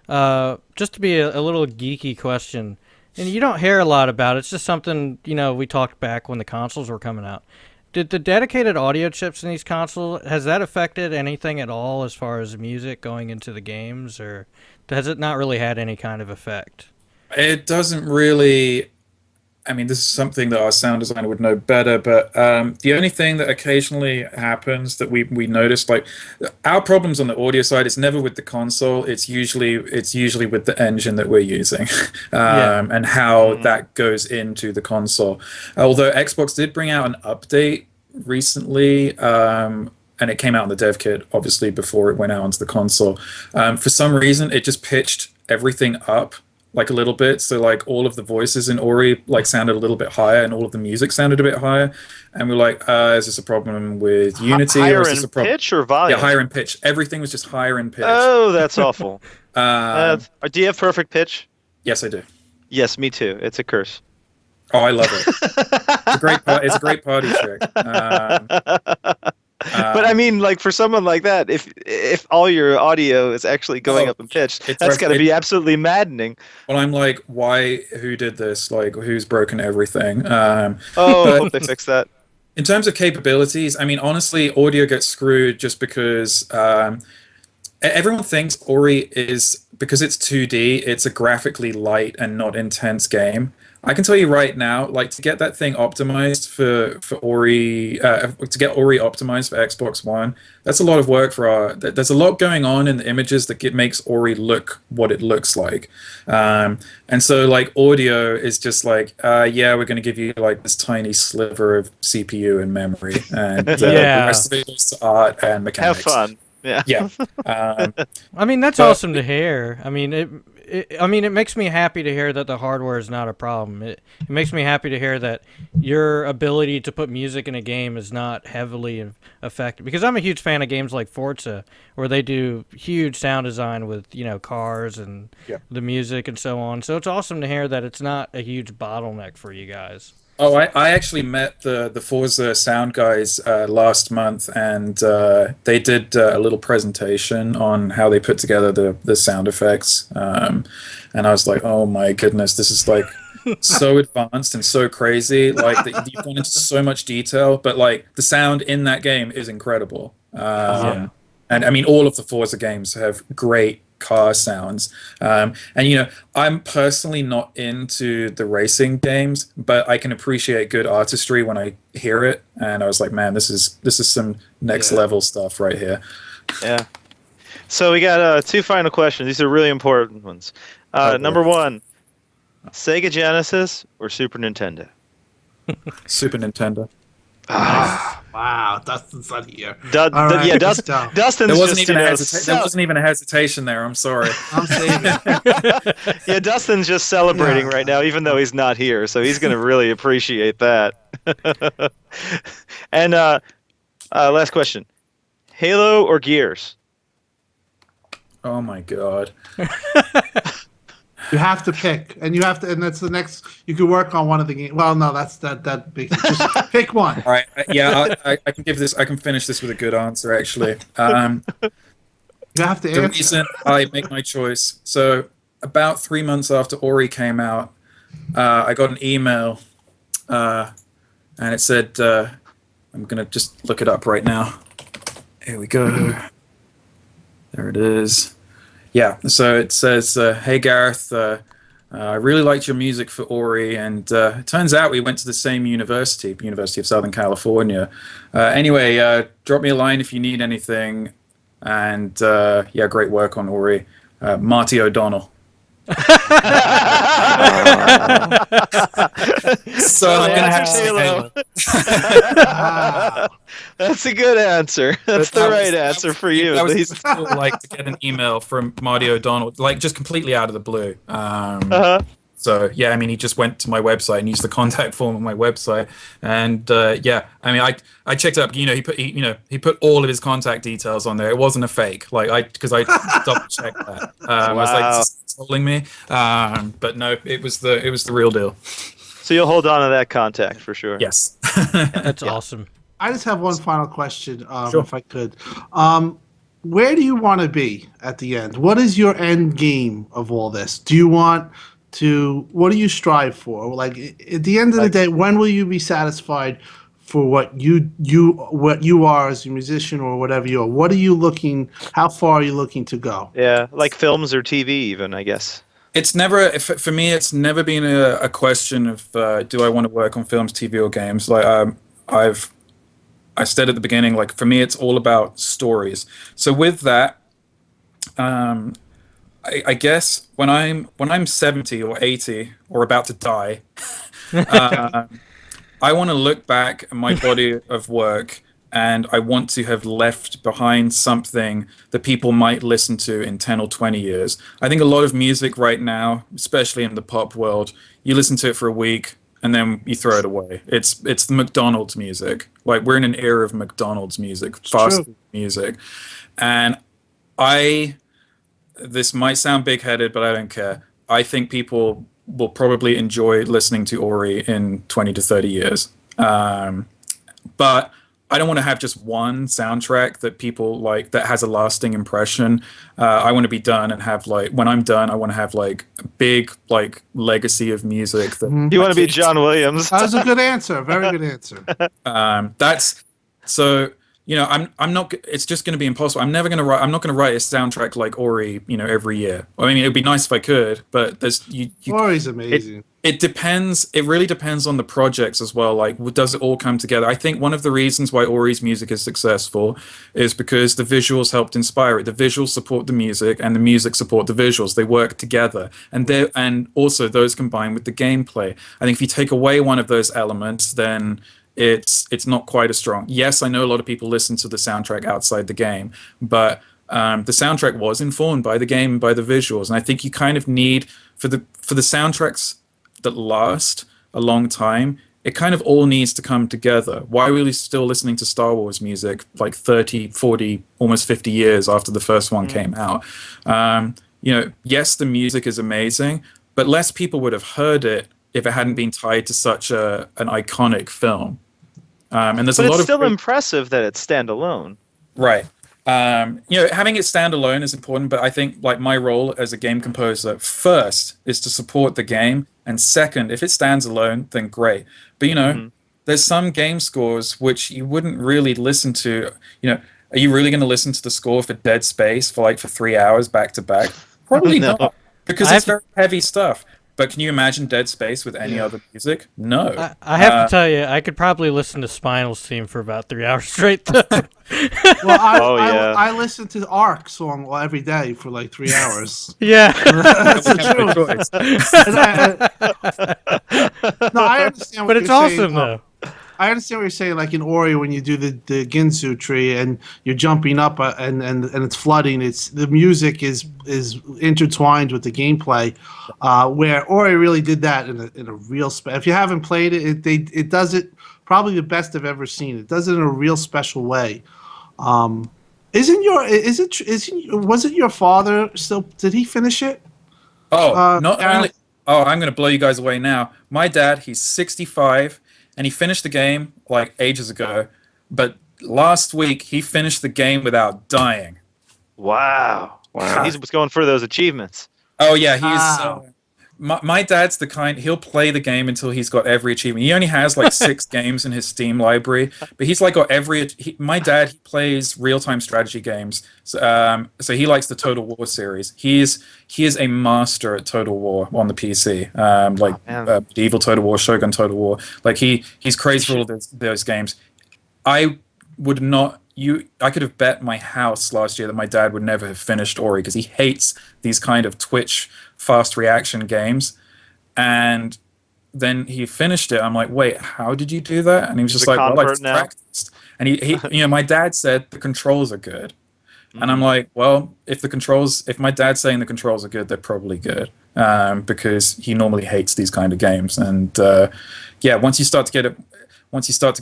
just to be a little geeky question, and you don't hear a lot about it. It's just something we talked back when the consoles were coming out. Did the dedicated audio chips in these consoles, has that affected anything at all as far as music going into the games, or has it not really had any kind of effect? It doesn't really. I mean, this is something that our sound designer would know better, but the only thing that occasionally happens that we notice, like our problems on the audio side, it's never with the console. It's usually with the engine that we're using, and how that goes into the console. Although Xbox did bring out an update recently, and it came out in the dev kit, obviously, before it went out onto the console. For some reason, it just pitched everything up like a little bit, so like all of the voices in Ori like sounded a little bit higher, and all of the music sounded a bit higher, and we're like, is this a problem with Unity, higher or is this a problem? Pitch or volume? Yeah, higher in pitch. Everything was just higher in pitch. Oh, that's awful. Do you have perfect pitch? Yes, I do. Yes, me too. It's a curse. Oh, I love it. It's a great party trick. But I mean, like for someone like that, if all your audio is actually going up in pitch, that's got to be absolutely maddening. Well, I'm like, who did this? Like, who's broken everything? I hope they fix that. In terms of capabilities, I mean, honestly, audio gets screwed just because everyone thinks Ori is, because it's 2D, it's a graphically light and not intense game. I can tell you right now, like to get that thing optimized for Ori, to get Ori optimized for Xbox One, that's a lot of work there's a lot going on in the images that makes Ori look what it looks like. And so like audio is just like, we're going to give you like this tiny sliver of CPU and memory, and the rest of it goes to art and mechanics. Have fun. Yeah. I mean, that's awesome to hear. I mean, it makes me happy to hear that the hardware is not a problem. It makes me happy to hear that your ability to put music in a game is not heavily affected. Because I'm a huge fan of games like Forza, where they do huge sound design with cars and the music and so on. So it's awesome to hear that it's not a huge bottleneck for you guys. Oh, I actually met the Forza sound guys last month, and they did a little presentation on how they put together the sound effects. And I was like, oh my goodness, this is like so advanced and so crazy. Like you've gone into so much detail, but like the sound in that game is incredible. And I mean, all of the Forza games have great car sounds, and I'm personally not into the racing games, but I can appreciate good artistry when I hear it, and I was like, man, this is some next level stuff right here. So we got 2 final questions. These are really important ones. Number 1, Sega Genesis or Super Nintendo? Super Nintendo. Wow, Dustin's not here. Dustin's there wasn't even a hesitation there. I'm sorry. I'm saving. Dustin's just celebrating right now, even though he's not here. So he's going to really appreciate that. And last question: Halo or Gears? Oh my god. You have to pick, and and that's the next. You could work on one of the games. Well, no, that's that big. Just pick one. All right, I can give this. I can finish this with a good answer, actually. You have to answer. The reason I make my choice. So about 3 months after Ori came out, I got an email, and it said, "I'm gonna just look it up right now." Here we go. There it is. Yeah, so it says, "Hey Gareth, I really liked your music for Ori, and it turns out we went to the same university, University of Southern California. Anyway, drop me a line if you need anything, and yeah, great work on Ori. Marty O'Donnell. So I'm gonna have to say That's a good answer. That's the right answer for you. That At was least. cool, like to get an email from Marty O'Donnell, like just completely out of the blue. So yeah, I mean, he just went to my website and used the contact form on my website, and yeah, I mean, I checked up. You know, he put all of his contact details on there. It wasn't a fake, because I double checked that. I was like, this is trolling me, but no, it was the real deal. So you'll hold on to that contact for sure. Yes, That's awesome. I just have one final question, Sure. if I could. Where do you want to be at the end? What is your end game of all this? Do you want to? What do you strive for? Like at the end of the day, when will you be satisfied for what you are as a musician or whatever you are? What are you looking? How far are you looking to go? Yeah, like films or TV, even, I guess. It's never, for me, it's never been a question of do I want to work on films, TV, or games. Like I said at the beginning, like for me, it's all about stories. So with that, I guess when I'm 70 or 80 or about to die, I want to look back at my body of work, and I want to have left behind something that people might listen to in 10 or 20 years. I think a lot of music right now, especially in the pop world, you listen to it for a week and then you throw it away. It's the McDonald's music. Like, we're in an era of McDonald's music, fast food music. And this might sound big-headed, but I don't care. I think people will probably enjoy listening to Ori in 20 to 30 years. But I don't want to have just one soundtrack that people like that has a lasting impression. I want to be done and have, like, when I'm done, I want to have like a big like legacy of music. That You want to be John Williams? That was a good answer. Very good answer. That's so. You know, I'm not. It's just going to be impossible. I'm never going to write. I'm not going to write a soundtrack like Ori. You know, every year. I mean, it'd be nice if I could, but there's Ori's amazing. It depends. It really depends on the projects as well. Like, does it all come together? I think one of the reasons why Ori's music is successful is because the visuals helped inspire it. The visuals support the music, and the music support the visuals. They work together, and also those combined with the gameplay. I think if you take away one of those elements, then it's not quite as strong. Yes, I know a lot of people listen to the soundtrack outside the game, but the soundtrack was informed by the game and by the visuals. And I think you kind of need, for the soundtracks that last a long time, it kind of all needs to come together. Why are we still listening to Star Wars music like 30, 40, almost 50 years after the first one came out? You know, yes, the music is amazing, but less people would have heard it if it hadn't been tied to such an iconic film. And there's But a lot it's of still impressive that it's standalone. right. You know, having it stand alone is important, but I think like my role as a game composer first is to support the game, and second, if it stands alone, then great. But you know, there's some game scores which you wouldn't really listen to. You know, are you really going to listen to the score for Dead Space for 3 hours back to back? Probably not, because it's very heavy stuff. But can you imagine Dead Space with any other music? No. I have to tell you, I could probably listen to Spinal's theme for about 3 hours straight. Though. Well, I listen to Ark song every day for like 3 hours. Yeah, that's the truth. No, I understand. But it's awesome though. I understand what you're saying. Like in Ori, when you do the Ginsu tree and you're jumping up and it's flooding, the music is intertwined with the gameplay. Where Ori really did that in a real if you haven't played it, it does it probably the best I've ever seen. It does it in a real special way. Was it your father still? Did he finish it? Oh, not only. Oh, I'm going to blow you guys away now. My dad, he's 65. And he finished the game like ages ago, but last week he finished the game without dying. Wow. He's going for those achievements. Oh yeah, he's my dad's the kind, he'll play the game until he's got every achievement. He only has like 6 games in his Steam library, but he's like got every. My dad, he plays real-time strategy games, so he likes the Total War series. He is a master at Total War on the PC, Medieval Total War, Shogun Total War. Like he's crazy for all those games. I would not. I could have bet my house last year that my dad would never have finished Ori because he hates these kind of Twitch fast reaction games. And then he finished it. I'm like, wait, how did you do that? And he was just like, well, I just practiced. And he my dad said the controls are good. And I'm like, well, if my dad's saying the controls are good, they're probably good. Because he normally hates these kind of games. And once you start to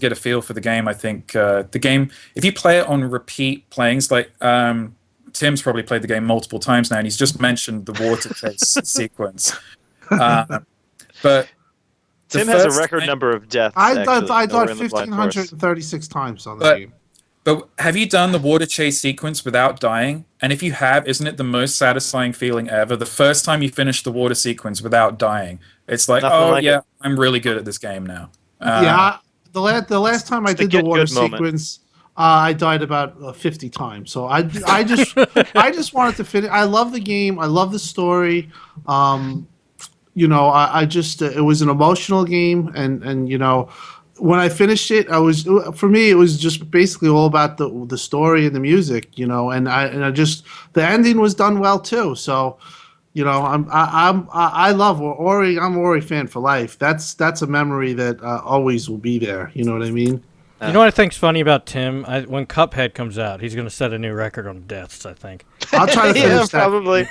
get a feel for the game, I think the game, if you play it on repeat playings, like Tim's probably played the game multiple times now, and he's just mentioned the water chase sequence. But Tim has a record number of deaths. I died 1,536 times on the game. But have you done the water chase sequence without dying? And if you have, isn't it the most satisfying feeling ever? The first time you finish the water sequence without dying, it's like, I'm really good at this game now. The last time I did the water sequence, I died about 50 times. So I just wanted to finish. I love the game. I love the story. It was an emotional game, and when I finished it, for me it was just basically all about the story and the music, and the ending was done well too. So. I love Ori. I'm an Ori fan for life. That's a memory that always will be there. You know what I mean? You know what I think's funny about Tim? When Cuphead comes out, he's going to set a new record on deaths, I think. I'll try to finish that. Probably.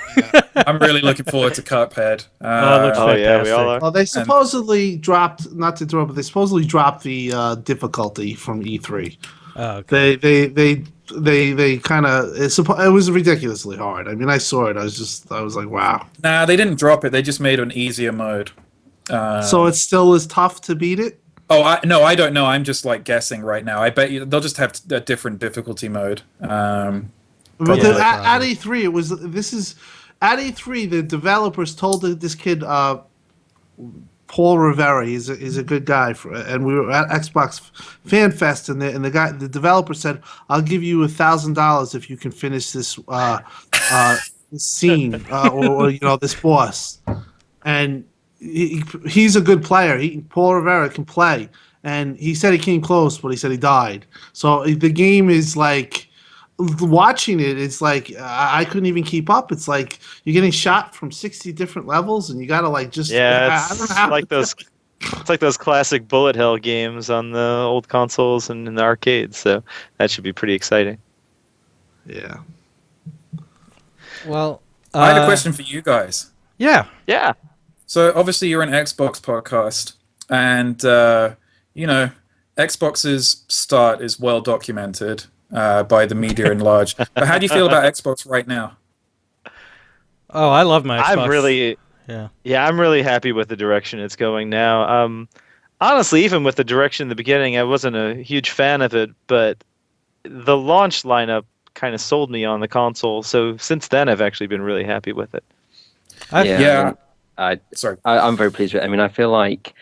I'm really looking forward to Cuphead. It looks fantastic. We all are. Well, they supposedly dropped, not to interrupt, but they supposedly dropped the difficulty from E3. Oh, okay. They kind of it was ridiculously hard. I mean, I saw it. I was like, wow. Nah, they didn't drop it. They just made an easier mode. So it still is tough to beat it. Oh, I don't know. I'm just like guessing right now. I bet you they'll just have a different difficulty mode. But at E3, at E3 the developers told this kid Paul Rivera, he's a good guy, and we were at Xbox Fan Fest, and the developer said, "I'll give you $1,000 if you can finish this this scene or this boss." And he's a good player. Paul Rivera can play, and he said he came close, but he said he died. So the game is like. Watching it, it's like I couldn't even keep up. It's like you're getting shot from 60 different levels, and you gotta I don't know how it's like those classic bullet hell games on the old consoles and in the arcades. So that should be pretty exciting. Yeah. Well, I had a question for you guys. Yeah. So obviously you're an Xbox podcast, and Xbox's start is well documented. By the media in large. But how do you feel about Xbox right now? Oh, I love my Xbox. I'm really happy with the direction it's going now. Honestly, even with the direction in the beginning, I wasn't a huge fan of it, but the launch lineup kind of sold me on the console. So since then, I've actually been really happy with it. I'm very pleased with it. I mean, I feel like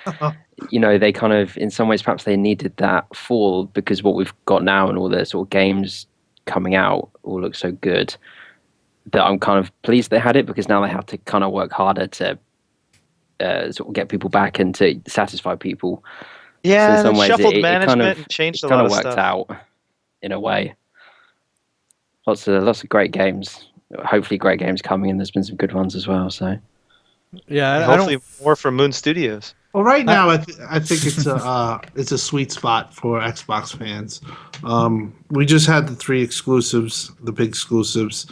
they kind of, in some ways, perhaps they needed that fall because what we've got now and all the sort of games coming out all look so good that I'm kind of pleased they had it, because now they have to kind of work harder to sort of get people back and to satisfy people. Yeah, so in some ways, shuffled it management and changed a lot of stuff. Kind of worked out in a way. Lots of great games. Hopefully, great games coming, and there's been some good ones as well. So. Yeah, hopefully more from Moon Studios. Well, right now I think it's a sweet spot for Xbox fans. We just had the 3 exclusives, the big exclusives.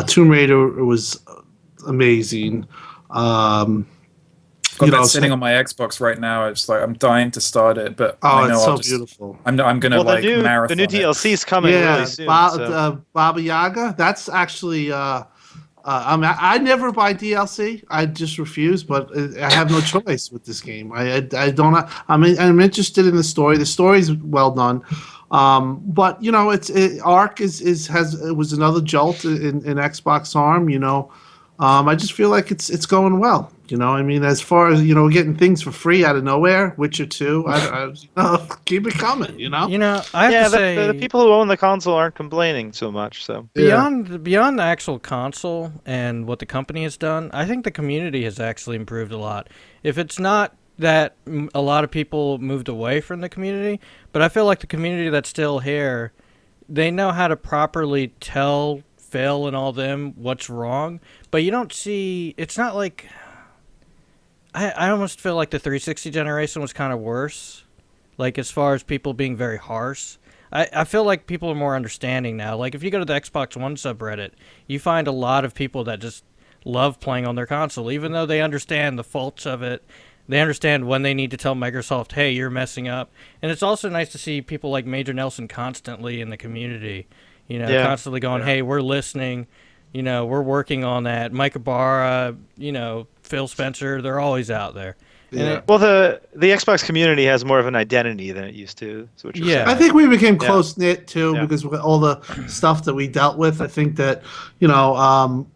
Tomb Raider was amazing. Got that sitting on my Xbox right now. It's like I'm dying to start it, but I know it's so beautiful. I'm gonna marathon. The new DLC's coming really soon. Baba Yaga. That's actually. I never buy DLC. I just refuse, but I have no choice with this game. I don't. I'm interested in the story. The story's well done, but Ark was another jolt in Xbox ARM. I just feel like it's going well. You know, I mean, as far as getting things for free out of nowhere, Witcher 2, keep it coming. I have to say the people who own the console aren't complaining so much. So beyond the actual console and what the company has done, I think the community has actually improved a lot. If it's not that a lot of people moved away from the community, but I feel like the community that's still here, they know how to properly tell Phil and all them what's wrong. But you don't see. It's not like. I almost feel like the 360 generation was kind of worse, like as far as people being very harsh. I feel like people are more understanding now. Like if you go to the Xbox One subreddit, you find a lot of people that just love playing on their console, even though they understand the faults of it. They understand when they need to tell Microsoft, hey, you're messing up. And it's also nice to see people like Major Nelson constantly in the community, constantly going, hey, we're listening. We're working on that. Mike Ibarra, Phil Spencer, they're always out there. Yeah. Well, the Xbox community has more of an identity than it used to. I think we became close knit too because of all the stuff that we dealt with. I think that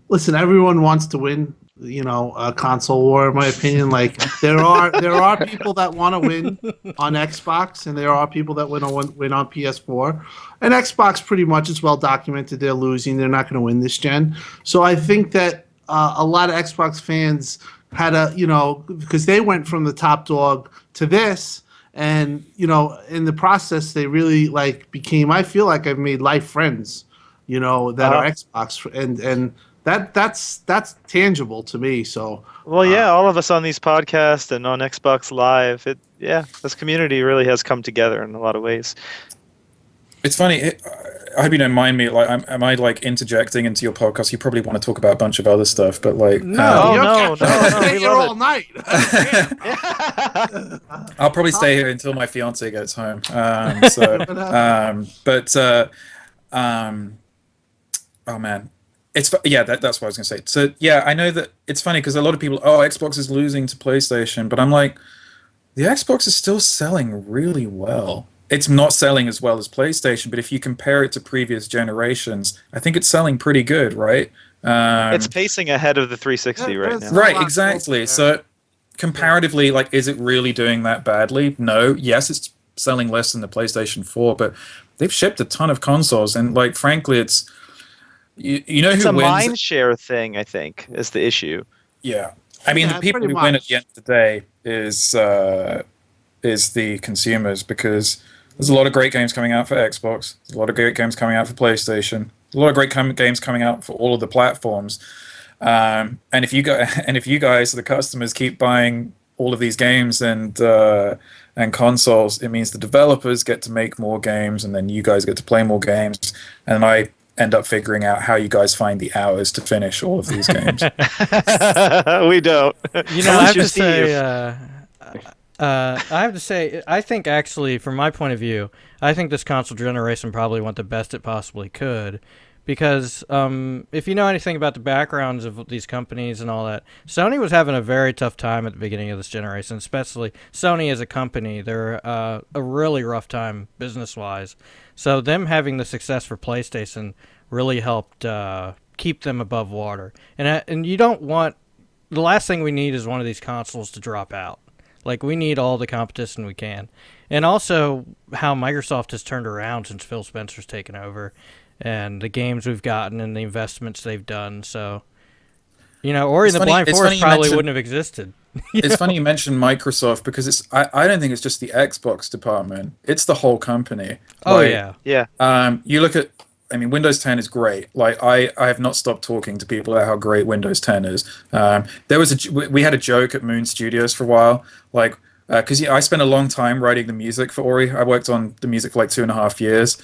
listen, everyone wants to win. A console war, in my opinion. Like there are people that want to win on Xbox, and there are people that win on PS4. And Xbox pretty much is well documented. They're losing. They're not going to win this gen. So I think that a lot of Xbox fans had because they went from the top dog to this, and in the process they really became. I feel like I've made life friends, that are Xbox and. That's tangible to me. So all of us on these podcasts and on Xbox Live, this community really has come together in a lot of ways. It's funny. I hope you don't mind me. Am I interjecting into your podcast? You probably want to talk about a bunch of other stuff, but no. Stay here all night. I'll probably stay here until my fiance gets home. Oh man. That's what I was going to say. So I know that it's funny because a lot of people, Xbox is losing to PlayStation, but I'm like, the Xbox is still selling really well. It's not selling as well as PlayStation, but if you compare it to previous generations, I think it's selling pretty good, right? It's pacing ahead of the 360 right now. Right, exactly. So comparatively, is it really doing that badly? No. Yes, it's selling less than the PlayStation 4, but they've shipped a ton of consoles, and frankly, it's it's a mind share thing, I think, is the issue. Yeah. I mean, the people who win at the end of the day is the consumers, because there's a lot of great games coming out for Xbox. There's a lot of great games coming out for PlayStation. There's a lot of great games coming out for all of the platforms. And if you guys, the customers, keep buying all of these games and consoles, it means the developers get to make more games, and then you guys get to play more games. And I end up figuring out how you guys find the hours to finish all of these games. We don't. I have to say, I think actually, from my point of view, I think this console generation probably went the best it possibly could. Because if you know anything about the backgrounds of these companies and all that, Sony was having a very tough time at the beginning of this generation, especially Sony as a company. They're a really rough time business-wise. So them having the success for PlayStation really helped keep them above water. And you don't want... The last thing we need is one of these consoles to drop out. We need all the competition we can. And also how Microsoft has turned around since Phil Spencer's taken over, and the games we've gotten and the investments they've done. So, Ori and the Blind Forest probably wouldn't have existed. It's funny you mentioned Microsoft, because I don't think it's just the Xbox department. It's the whole company. Yeah. You look at, Windows 10 is great. I have not stopped talking to people about how great Windows 10 is. We had a joke at Moon Studios for a while, because I spent a long time writing the music for Ori. I worked on the music for 2.5 years.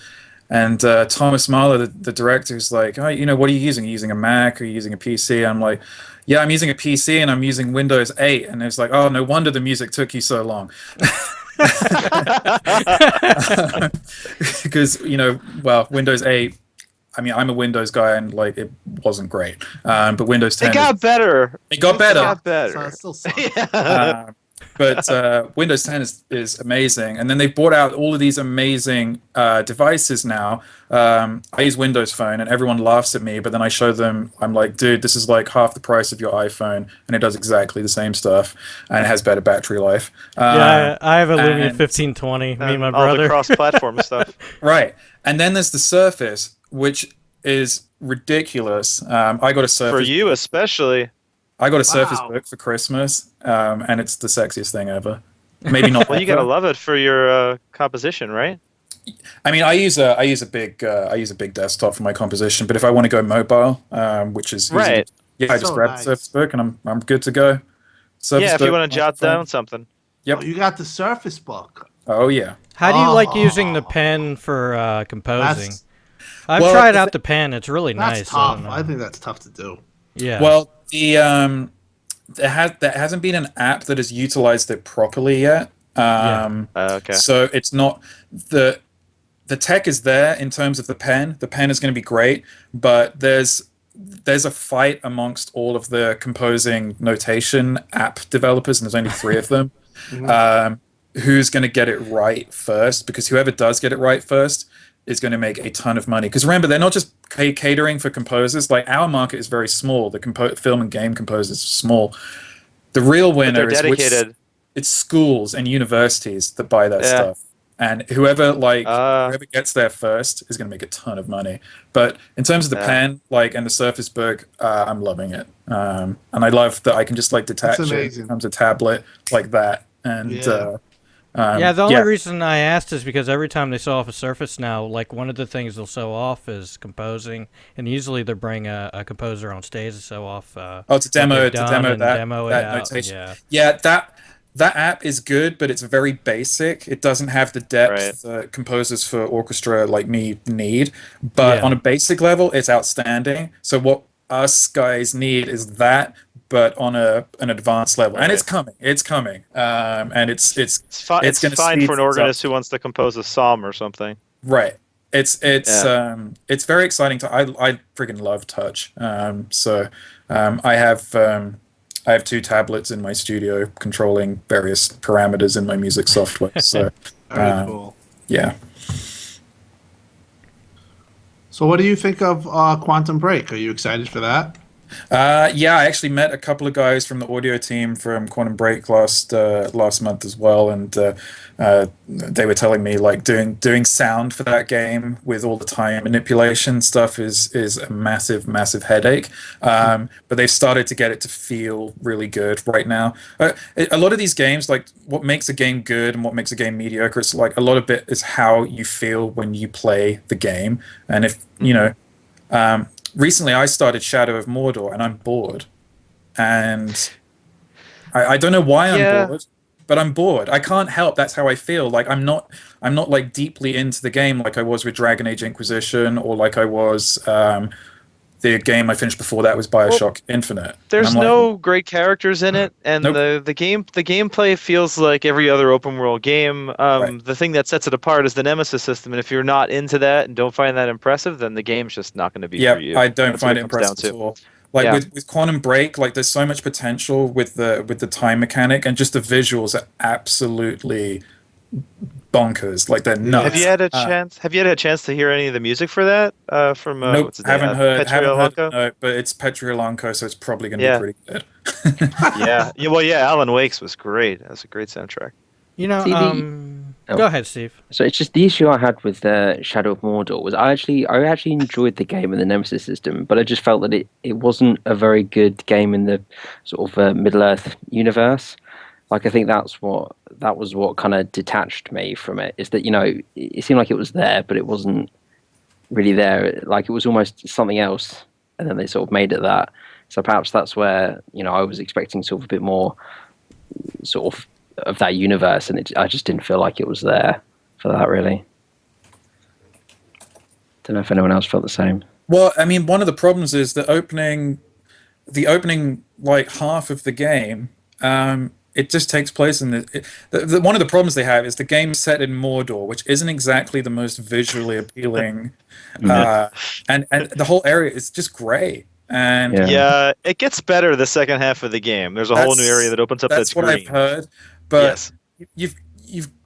And Thomas Mahler, the director, is like, what are you using? Are you using a Mac? Or are you using a PC? And I'm like, yeah, I'm using a PC and I'm using Windows 8. And it's like, oh, no wonder the music took you so long. Because, Windows 8, I'm a Windows guy, and it wasn't great. But Windows 10... It got better. It got better. It still sucks. But Windows 10 is amazing. And then they brought out all of these amazing devices now. I use Windows Phone, and everyone laughs at me. But then I show them, I'm like, dude, this is like half the price of your iPhone, and it does exactly the same stuff, and it has better battery life. Yeah, I have a Lumia 1520. Me and my all brother. the cross-platform stuff. Right. And then there's the Surface, which is ridiculous. I got a Surface. For you especially. I got a Surface Book for Christmas, and it's the sexiest thing ever. Maybe not. Well, you gotta love it for your composition, right? I mean, I use a big desktop for my composition, but if I want to go mobile, which is right, I just grab the Surface Book and I'm good to go. Surface if you want to jot down something. Yep. Oh, you got the Surface Book. Oh yeah. How do you like using the pen for composing? I've Well, tried out the pen. It's really That's nice. tough. I think that's tough to do. Yeah. Well, there hasn't been an app that has utilized it properly yet. Okay. So it's not the tech is there in terms of the pen. The pen is going to be great, but there's a fight amongst all of the composing notation app developers, and there's only 3 of them. Who's going to get it right first? Because whoever does get it right first is going to make a ton of money. Because remember, they're not just catering for composers. Like, our market is very small. The film and game composers are small. The real winner is dedicated. It's schools and universities that buy that stuff. And whoever gets there first is going to make a ton of money. But in terms of the pen, and the Surface Book, I'm loving it. And I love that I can just detach it. It becomes a tablet like that. And the only reason I asked is because every time they show off a Surface now, one of the things they'll show off is composing, and usually they bring a composer on stage to show off. To demo that notation. Yeah, that app is good, but it's very basic. It doesn't have the depth that composers for orchestra like me need. But on a basic level, it's outstanding. So what us guys need is that, but on an advanced level, and it's coming. It's coming, and it's fine for an organist who wants to compose a psalm or something. Right. It's very exciting. I freaking love Touch. I have 2 tablets in my studio controlling various parameters in my music software. So very cool. Yeah. So what do you think of Quantum Break? Are you excited for that? Yeah, I actually met a couple of guys from the audio team from Quantum Break last month as well, and they were telling me doing sound for that game with all the time manipulation stuff is a massive headache. But they've started to get it to feel really good right now. A lot of these games, what makes a game good and what makes a game mediocre, it's a lot of it is how you feel when you play the game, and if recently, I started Shadow of Mordor, and I'm bored. And I don't know why I'm bored, but I'm bored. I can't help. That's how I feel. I'm not deeply into the game like I was with Dragon Age Inquisition, or like I was the game I finished before that was BioShock Infinite. There's no great characters in it, and the gameplay feels like every other open world game. The thing that sets it apart is the Nemesis system, and if you're not into that and don't find that impressive, then the game's just not going to be for you. I don't find it impressive at all. With Quantum Break, there's so much potential with the time mechanic, and just the visuals are absolutely bonkers. They're nuts. Have you had a chance to hear any of the music for that from nope, what's haven't heard no, but it's Petrialanko, so it's probably going to be pretty good. Alan Wake's was great. That's a great soundtrack. Go ahead, Steve. So it's just the issue I had with Shadow of Mordor was I actually enjoyed the game and the Nemesis system, but I just felt that it wasn't a very good game in the sort of Middle Earth universe. I think that was what kind of detached me from it, is that, it seemed like it was there, but it wasn't really there. It was almost something else, and then they sort of made it that. So perhaps that's where, I was expecting sort of a bit more sort of that universe, and I just didn't feel like it was there for that, really. Don't know if anyone else felt the same. Well, I mean, one of the problems is the opening half of the game, it just takes place in one of the problems they have is the game's set in Mordor, which isn't exactly the most visually appealing, and the whole area is just grey. And it gets better the second half of the game. There's a whole new area that opens up that's what green. I've heard. but Yes.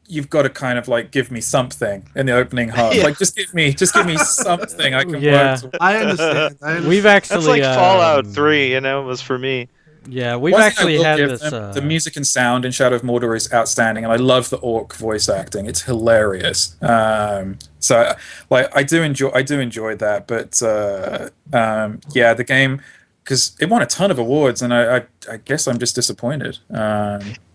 you've got to kind of like give me something in the opening half. Yeah. Like just give me something I can Yeah. work towards. I understand. We've actually That's like Fallout 3, was for me. Yeah, we've One thing I actually will had give this. them, the music and sound in Shadow of Mordor is outstanding, and I love the orc voice acting. It's hilarious. So like I do enjoy that, but yeah, the game, because it won a ton of awards, and I guess I'm just disappointed.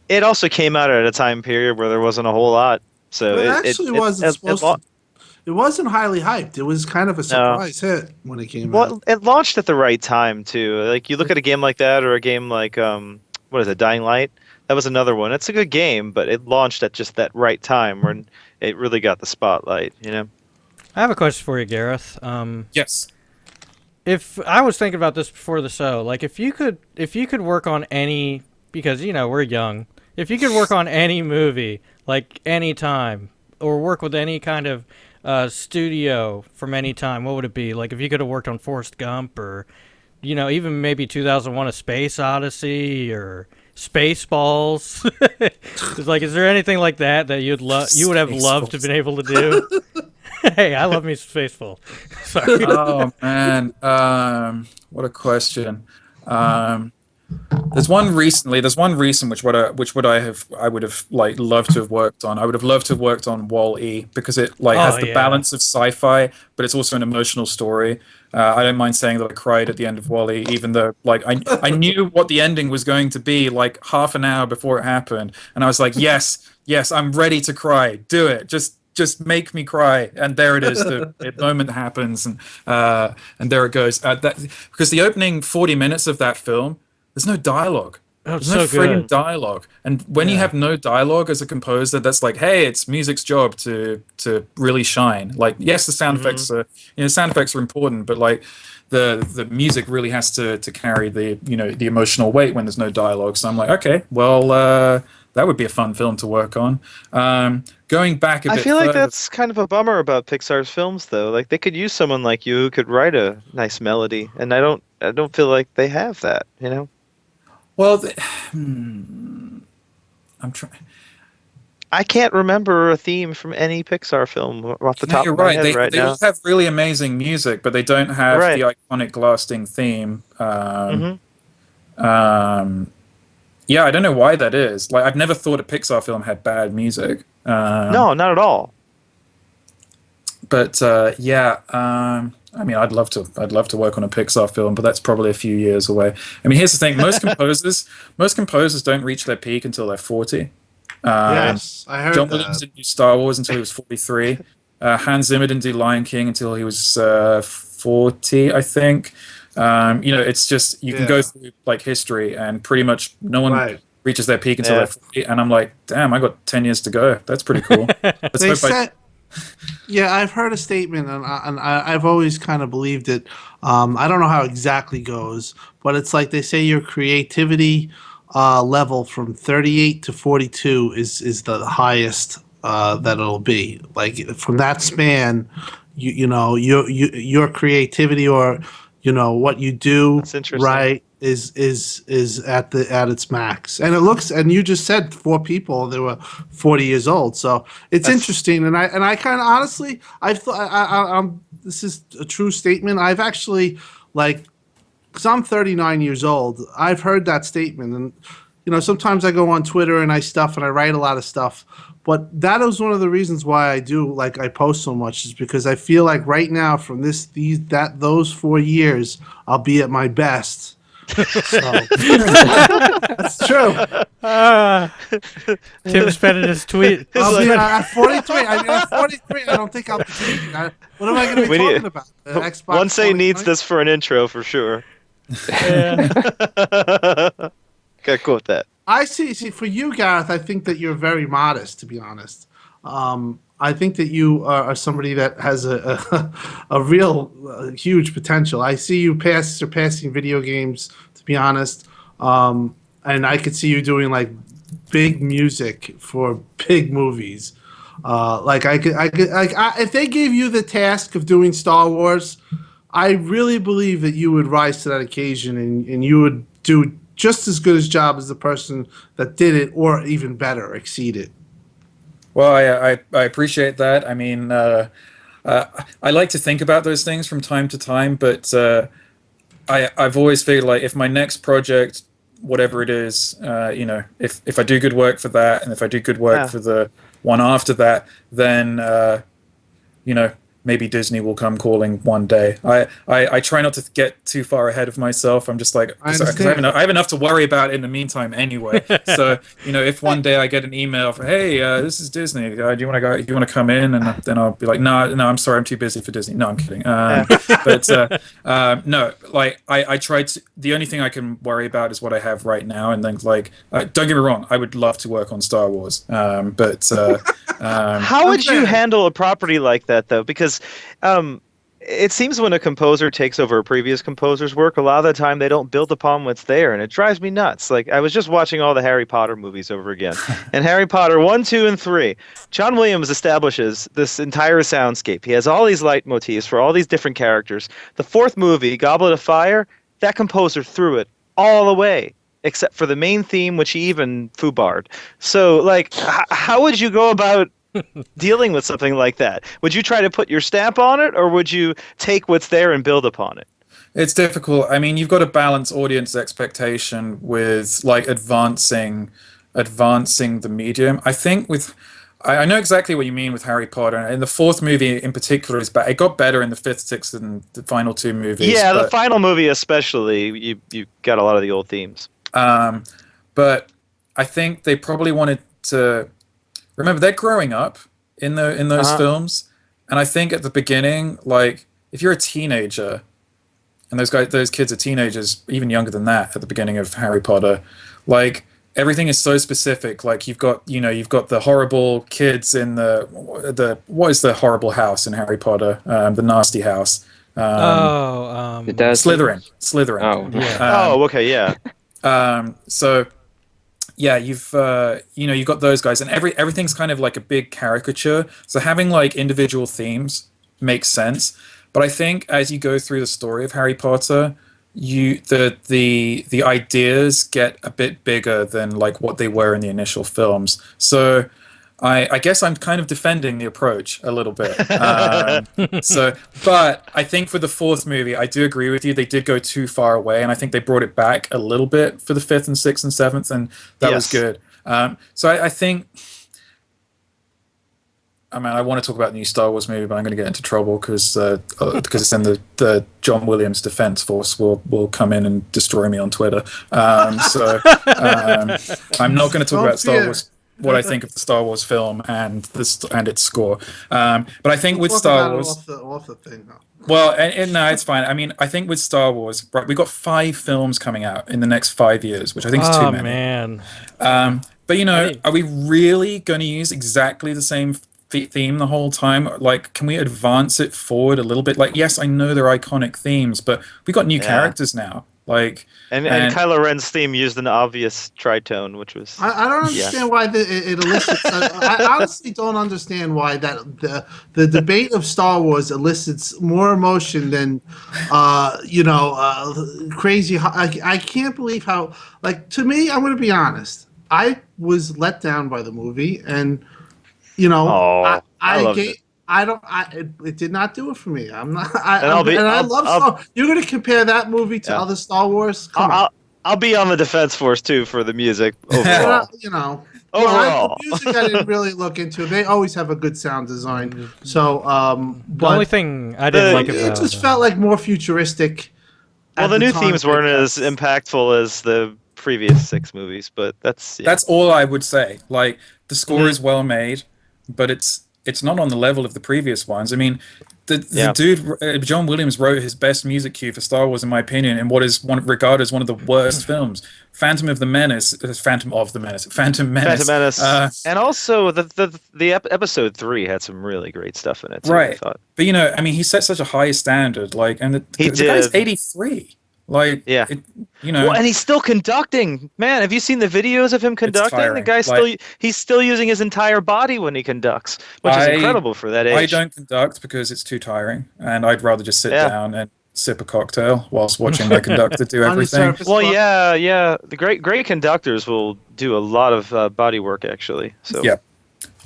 It also came out at a time period where there wasn't a whole lot, so But it actually wasn't supposed to. It wasn't highly hyped. It was kind of a surprise hit when it came out. Well, it launched at the right time too. Like you look at a game like that, or a game like what is it, Dying Light? That was another one. It's a good game, but it launched at just that right time when it really got the spotlight. I have a question for you, Gareth. Yes. If I was thinking about this before the show, like if you could work on any, because we're young, if you could work on any movie, like any time, or work with any kind of studio from any time, what would it be? Like if you could have worked on Forrest Gump, or even maybe 2001: A Space Odyssey, or Spaceballs. Is there anything like that you would have loved to have been able to do? Hey, I love me Spaceball. Sorry. Oh man, what a question. There's one recent which I would have like loved to have worked on. I would have loved to have worked on Wall-E, because it has the balance of sci-fi, but it's also an emotional story. I don't mind saying that I cried at the end of Wall-E, even though like I knew what the ending was going to be like half an hour before it happened, and I was like, yes, I'm ready to cry. Do it. Just make me cry, and there it is. The moment happens, and there it goes. Because the opening 40 minutes of that film, there's no dialogue. Oh, There's no friggin' dialogue, and when you have no dialogue as a composer, that's like, hey, it's music's job to really shine. Like, yes, the sound effects are sound effects are important, but like the music really has to carry the the emotional weight when there's no dialogue. So I'm like, okay, well. That would be a fun film to work on. Going back a bit I feel like further, that's kind of a bummer about Pixar's films, though. Like they could use someone like you who could write a nice melody, and I don't feel like they have that. Well, I'm trying. I can't remember a theme from any Pixar film off the top You're of my right. head They now. all have really amazing music, but they don't have the iconic lasting theme. Yeah, I don't know why that is. Like, I've never thought a Pixar film had bad music. No, not at all. But yeah, I mean, I'd love to work on a Pixar film, but that's probably a few years away. I mean, here's the thing: most composers don't reach their peak until they're 40. Yes, I heard John that. Williams didn't do Star Wars until he was 43. Hans Zimmer didn't do Lion King until he was 40, I think. It's just you can go through like history, and pretty much no one reaches their peak until they're 40. And I'm like, damn, I got 10 years to go. That's pretty cool. Yeah, I've heard a statement, and I've always kind of believed it. I don't know how it exactly goes, but it's like they say your creativity level from 38 to 42 is the highest that it'll be. Like from that span, your creativity, or what you do right is at its max. And it looks, and you just said 4 people, they were 40 years old, so it's interesting. And I kind of honestly, I've thought this is a true statement. I've actually, like, because I'm 39 years old, I've heard that statement, and sometimes I go on Twitter and I write a lot of stuff. But that is one of the reasons why I post so much, is because I feel like right now, from those 4 years, I'll be at my best. So that's true. Tim spent his tweet. At 43. At 43, I don't think I'll be tweeting. What am I going to be talking about? Xbox One say 49? needs this for an intro for sure. Gotta quote that. I see. For you, Gareth, I think that you're very modest, to be honest. I think that you are somebody that has a real huge potential. I see you surpassing video games, to be honest. And I could see you doing like big music for big movies. If they gave you the task of doing Star Wars, I really believe that you would rise to that occasion, and you would do just as good a job as the person that did it, or even better, exceed it. Well, I appreciate that. I mean, I like to think about those things from time to time, but I've always figured like if my next project, whatever it is, if I do good work for that, and if I do good work for the one after that, then maybe Disney will come calling one day. I try not to get too far ahead of myself. I'm just like, because I have enough to worry about in the meantime anyway. So, if one day I get an email for, hey, this is Disney. Do you want to go? Do you want to come in? And then I'll be like, no, I'm sorry, I'm too busy for Disney. No, I'm kidding. No, like I try to. The only thing I can worry about is what I have right now. And then like, don't get me wrong, I would love to work on Star Wars. How would you handle a property like that though? Because it seems when a composer takes over a previous composer's work, a lot of the time they don't build upon what's there, and it drives me nuts. Like, I was just watching all the Harry Potter movies over again, and Harry Potter 1, 2, and 3, John Williams establishes this entire soundscape. He has all these leitmotifs for all these different characters. The fourth movie, Goblet of Fire, that composer threw it all away, except for the main theme, which he even foobarred. So, like, how would you go about dealing with something like that? Would you try to put your stamp on it, or would you take what's there and build upon it? It's difficult. I mean, you've got to balance audience expectation with like advancing the medium. I think I know exactly what you mean with Harry Potter, and the fourth movie in particular is bad. It got better in the fifth, sixth, and the final two movies. Yeah, the final movie especially, you got a lot of the old themes. But I think they probably wanted to. Remember, they're growing up in those films, and I think at the beginning, like if you're a teenager, and those kids are teenagers, even younger than that, at the beginning of Harry Potter, like everything is so specific. Like you've got the horrible kids in the what is the horrible house in Harry Potter? The nasty house. Slytherin. Oh, yeah. Okay, yeah. So. Yeah, you've got those guys, and everything's kind of like a big caricature. So having like individual themes makes sense. But I think as you go through the story of Harry Potter, the ideas get a bit bigger than like what they were in the initial films. So I guess I'm kind of defending the approach a little bit. But I think for the fourth movie, I do agree with you. They did go too far away, and I think they brought it back a little bit for the fifth and sixth and seventh, and that was good. So I think, I mean, I want to talk about the new Star Wars movie, but I'm going to get into trouble because then the John Williams Defense Force will come in and destroy me on Twitter. I'm not going to talk about Star Wars. What I think of the Star Wars film and its score, but I think with Star Wars, off the thing, though. Well, and no, it's fine. I mean, I think with Star Wars, right, we got 5 films coming out in the next 5 years, which I think is too many. Man. But are we really going to use exactly the same theme the whole time? Like, can we advance it forward a little bit? Like, yes, I know they're iconic themes, but we got new characters now. Like, and Kylo Ren's theme used an obvious tritone, which was. I don't understand why it elicits. I honestly don't understand why that the debate of Star Wars elicits more emotion than, crazy. I can't believe how. Like, to me, I'm going to be honest. I was let down by the movie, and it did not do it for me. I'm not. I love Star. You're going to compare that movie to other Star Wars? I'll be on the defense force too for the music overall. Overall, the music I didn't really look into. They always have a good sound design. So, the only thing I didn't like about it just felt like more futuristic. Well, the new themes weren't as impactful as the previous 6 movies, but that's all I would say. Like, the score is well made, but it's not on the level of the previous ones. I mean, the dude, John Williams, wrote his best music cue for Star Wars, in my opinion, in what is regarded as one of the worst films. Phantom Menace. And also, the episode 3 had some really great stuff in it, too, right? I thought. But I mean, he set such a high standard. Like, and the guy's 83. Like, well, and he's still conducting. Man, have you seen the videos of him conducting? The guy's he's still using his entire body when he conducts, which is incredible for that age. I don't conduct because it's too tiring, and I'd rather just sit down. And sip a cocktail whilst watching my conductor do everything. Well, yeah. The great conductors will do a lot of body work actually. So yeah.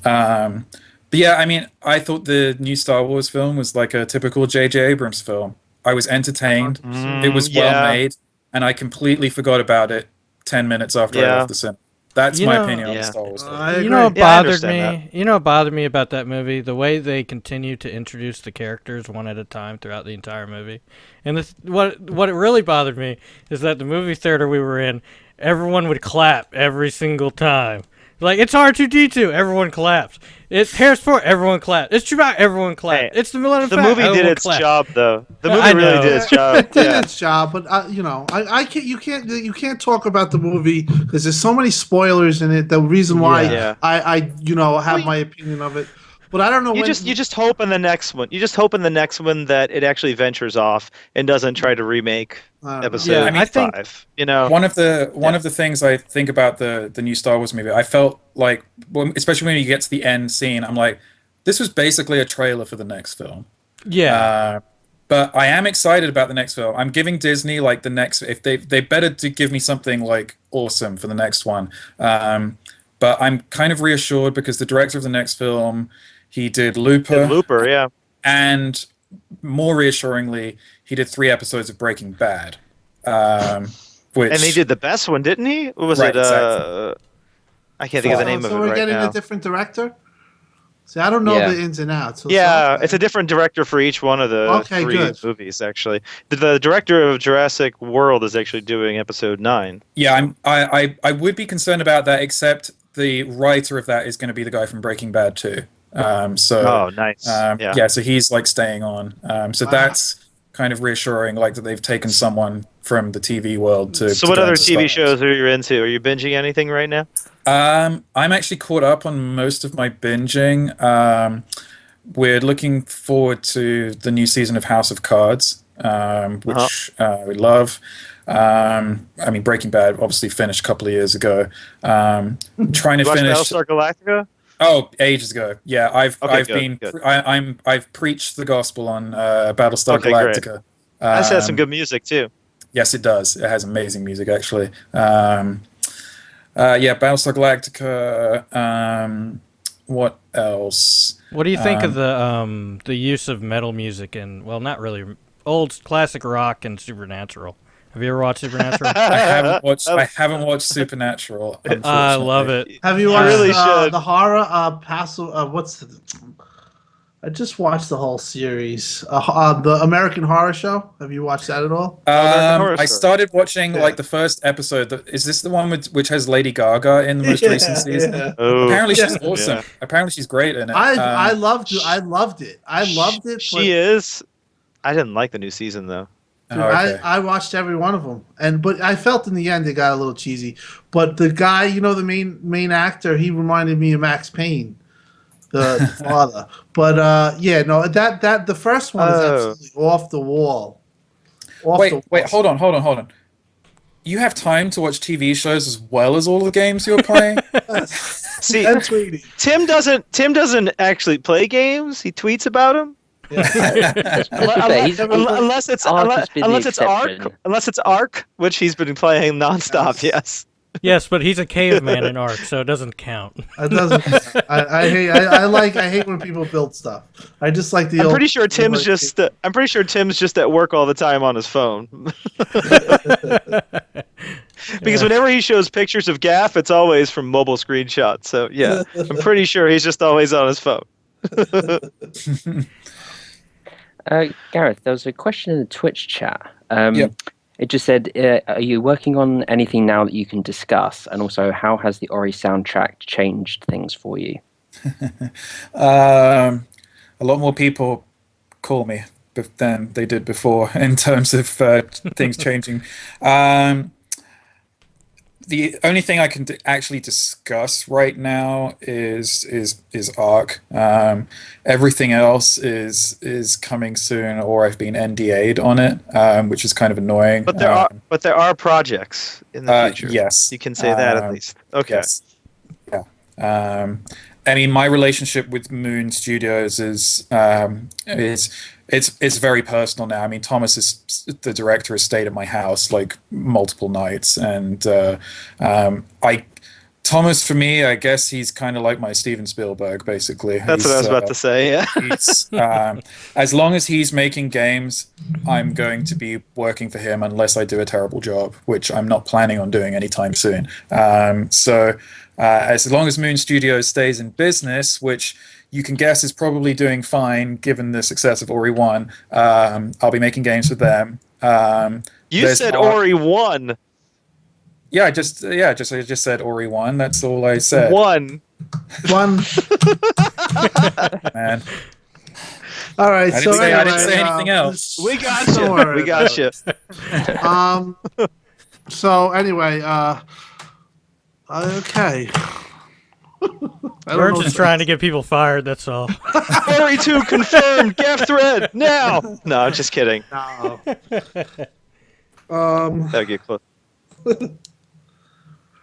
But yeah, I mean, I thought the new Star Wars film was like a typical J.J. Abrams film. I was entertained. It was well made, and I completely forgot about it 10 minutes after I left the cinema. That's my opinion on the Star Wars film. You know what bothered me? You know what bothered me about that movie? The way they continue to introduce the characters one at a time throughout the entire movie. And what it really bothered me is that the movie theater we were in, everyone would clap every single time. Like, it's R2-D2, everyone claps. It's Harrison Ford, everyone claps. It's Chewbacca, everyone claps. It's the Millennium The Falcon, movie did everyone its claps. job, though. The movie really did its job. It did its job, but you know, I can't. You can't talk about the movie because there's so many spoilers in it. The reason why I have my opinion of it, but I don't know. You just hope in the next one. You just hope in the next one that it actually ventures off and doesn't try to remake episode 5. You know, one of the things I think about the new Star Wars movie, I felt like, especially when you get to the end scene, I'm like, this was basically a trailer for the next film. Yeah. But I am excited about the next film. I'm giving Disney like the next, if they better to give me something like awesome for the next one. But I'm kind of reassured because the director of the next film, he did Looper. Yeah. And more reassuringly, he did 3 episodes of Breaking Bad. Which, and he did the best one, didn't he? What was it? Exactly. I can't think of the name of it right now. So we're getting a different director? See, I don't know the ins and outs. It's a different director for each one of the 3 movies, actually. The director of Jurassic World is actually doing episode 9. Yeah, I would be concerned about that, except the writer of that is going to be the guy from Breaking Bad too. Oh, nice. So he's like staying on. So that's kind of reassuring, like that they've taken someone from the TV world to. So what other TV shows are you into? Are you binging anything right now? I'm actually caught up on most of my binging. We're looking forward to the new season of House of Cards, which we love. I mean, Breaking Bad obviously finished a couple of years ago. I'm trying to finish Battlestar Galactica. Oh, ages ago. Yeah, I've preached the gospel on Battlestar Galactica. Great. That has some good music too. Yes, it does. It has amazing music actually. Battlestar Galactica. What else? What do you think of the use of metal music in, well, not really, old classic rock and Supernatural? Have you ever watched Supernatural? I haven't watched Supernatural. I love it. Have you watched the horror? I just watched the whole series. The American Horror Show. Have you watched that at all? I started watching like the first episode. Is this the one which has Lady Gaga in the most recent season? Yeah. Oh, apparently she's awesome. Yeah. Apparently she's great in it. I loved it. I loved it. She is. I didn't like the new season though. Dude, I watched every one of them, but I felt in the end it got a little cheesy. But the guy, the main actor, he reminded me of Max Payne, the father. But that the first one is absolutely off the wall. Wait, hold on. You have time to watch TV shows as well as all the games you're playing? See, Tim doesn't actually play games. He tweets about them. Unless it's Ark, which he's been playing nonstop. Yes. Yes, but he's a caveman in Ark, so it doesn't count. It doesn't. I hate when people build stuff. I just like the. I'm pretty sure Tim's just at work all the time on his phone. Because whenever he shows pictures of Gaff, it's always from mobile screenshots. So yeah, I'm pretty sure he's just always on his phone. Gareth, there was a question in the Twitch chat. It just said, are you working on anything now that you can discuss? And also, how has the Ori soundtrack changed things for you? A lot more people call me than they did before in terms of things changing. The only thing I can actually discuss right now is Arc. Everything else is coming soon, or I've been NDA'd on it, which is kind of annoying. But there are projects in the future. Yes, you can say that at least. Okay. Yes. Yeah. I mean, my relationship with Moon Studios it's very personal now. I mean, Thomas is the director, has stayed at my house like multiple nights, and I Thomas, for me, I guess he's kind of like my Steven Spielberg, basically. That's what I was about to say, yeah. As long as he's making games, I'm going to be working for him unless I do a terrible job, which I'm not planning on doing anytime soon. As long as Moon Studios stays in business, which you can guess is probably doing fine given the success of Ori 1, I'll be making games for them. You said Ori 1. Yeah, I just said Ori 1. That's all I said. One. Man. All right. I So didn't say anything else. We got you. We got you. So anyway, okay. We're just trying to get people fired. That's all. Ori 2 confirmed. Gaff thread now. No, I'm just kidding. No. That'll get close.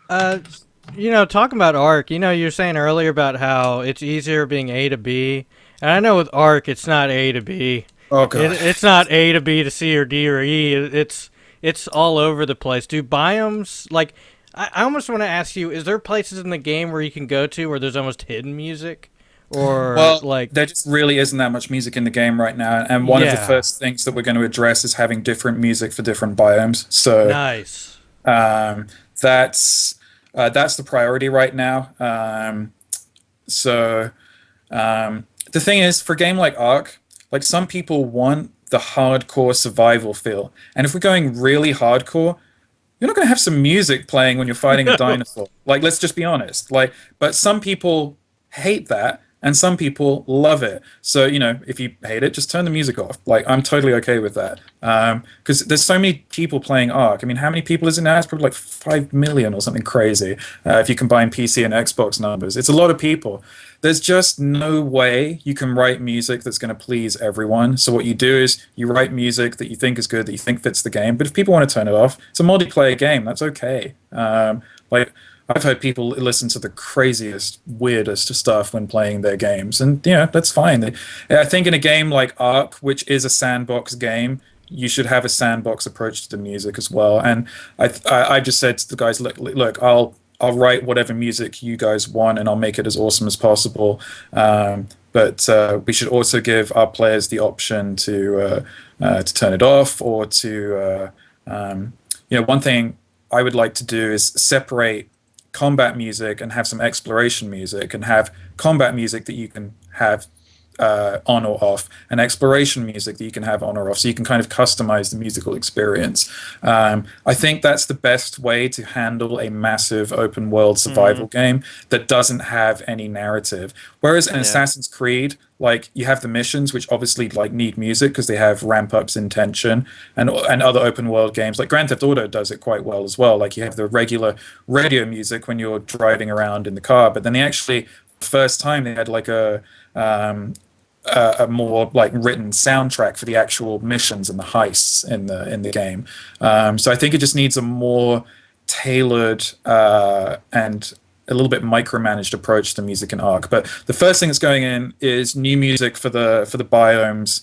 Talking about Ark, you're saying earlier about how it's easier being A to B. And I know with Ark, it's not A to B. Oh, God. It's not A to B to C or D or E. It's all over the place. Do biomes, like, I almost want to ask you, is there places in the game where you can go to where there's almost hidden music? Or, there just really isn't that much music in the game right now. And one of the first things that we're going to address is having different music for different biomes. So nice. That's the priority right now. The thing is, for a game like Ark, like some people want the hardcore survival feel, and if we're going really hardcore, you're not going to have some music playing when you're fighting a dinosaur. Like, let's just be honest. Like, but some people hate that, and some people love it. So, if you hate it, just turn the music off. Like, I'm totally okay with that. Because there's so many people playing Ark. I mean, how many people is it now? It's probably like 5 million or something crazy. If you combine PC and Xbox numbers, it's a lot of people. There's just no way you can write music that's going to please everyone. So what you do is you write music that you think is good, that you think fits the game. But if people want to turn it off, it's a multiplayer game. That's okay. I've heard people listen to the craziest, weirdest stuff when playing their games, and that's fine. I think in a game like Ark, which is a sandbox game, you should have a sandbox approach to the music as well. And I just said to the guys, look, I'll write whatever music you guys want, and I'll make it as awesome as possible. But we should also give our players the option to turn it off, or to one thing I would like to do is separate combat music and have some exploration music, and have combat music that you can have on or off, and exploration music that you can have on or off, so you can kind of customize the musical experience. I think that's the best way to handle a massive open world survival game that doesn't have any narrative. Whereas in Assassin's Creed, like, you have the missions, which obviously like need music because they have ramp ups in tension, and other open world games like Grand Theft Auto does it quite well as well. Like, you have the regular radio music when you're driving around in the car, but then they actually, first time, they had like a more like written soundtrack for the actual missions and the heists in the game. So I think it just needs a more tailored and a little bit micromanaged approach to music in Ark. But the first thing that's going in is new music for the biomes,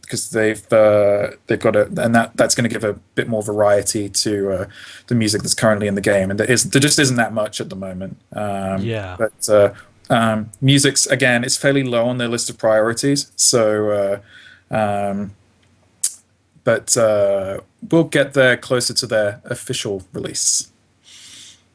because they've got and that's going to give a bit more variety to the music that's currently in the game, and there just isn't that much at the moment. But music's, again, it's fairly low on their list of priorities. So, but we'll get there closer to their official release.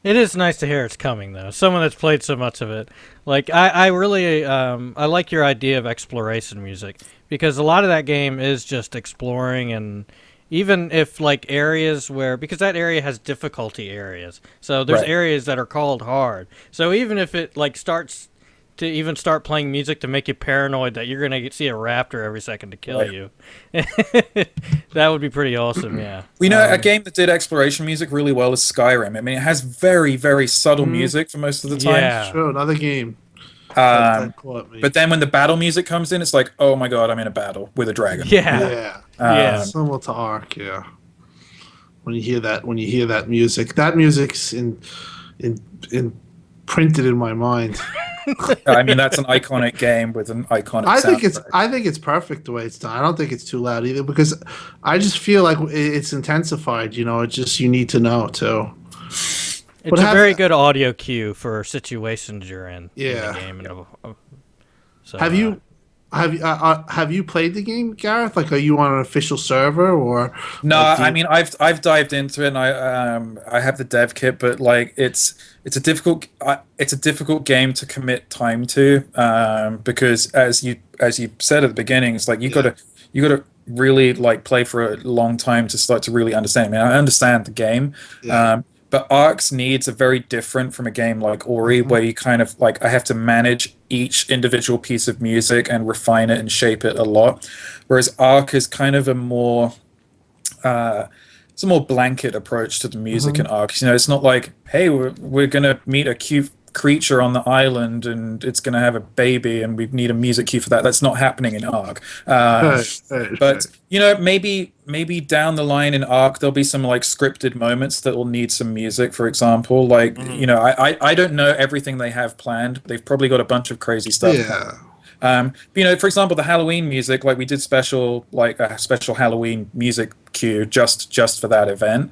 It is nice to hear it's coming, though. Someone that's played so much of it. Like, I really I like your idea of exploration music, because a lot of that game is just exploring, and even if, like, areas where, because that area has difficulty areas, so there's areas that are called hard. So even if it, like, starts to even start playing music to make you paranoid that you're going to see a raptor every second to kill you, that would be pretty awesome, yeah. A game that did exploration music really well is Skyrim. I mean, it has very, very subtle music for most of the time. Yeah, sure, another game. But then when the battle music comes in, it's like, oh my god, I'm in a battle with a dragon. Similar to Ark, yeah. When you hear that music, that music's in printed in my mind. I mean, that's an iconic game with an iconic. I think it's perfect the way it's done. I don't think it's too loud either because I just feel like it's intensified. You know, it's just you need to know too. It's a very good audio cue for situations you're in. Yeah. In the game. So, have you played the game, Gareth? Like, are you on an official server or? No, like, I mean I've dived into it and I have the dev kit, but like it's a difficult game to commit time to because as you said at the beginning, it's like you gotta really like play for a long time to start to really understand. I mean, I understand the game. Yeah. But Ark's needs are very different from a game like Ori, where you kind of like I have to manage each individual piece of music and refine it and shape it a lot, whereas Ark is kind of a more it's a more blanket approach to the music in Ark. You know, it's not like, hey, we're gonna meet a cute creature on the island and it's gonna have a baby and we need a music cue for that. That's not happening in Ark. But you know, maybe down the line in Ark there'll be some like scripted moments that will need some music, for example. Like you know, I don't know everything they have planned. They've probably got a bunch of crazy stuff. But, you know, for example, the Halloween music, like we did a special Halloween music cue just for that event,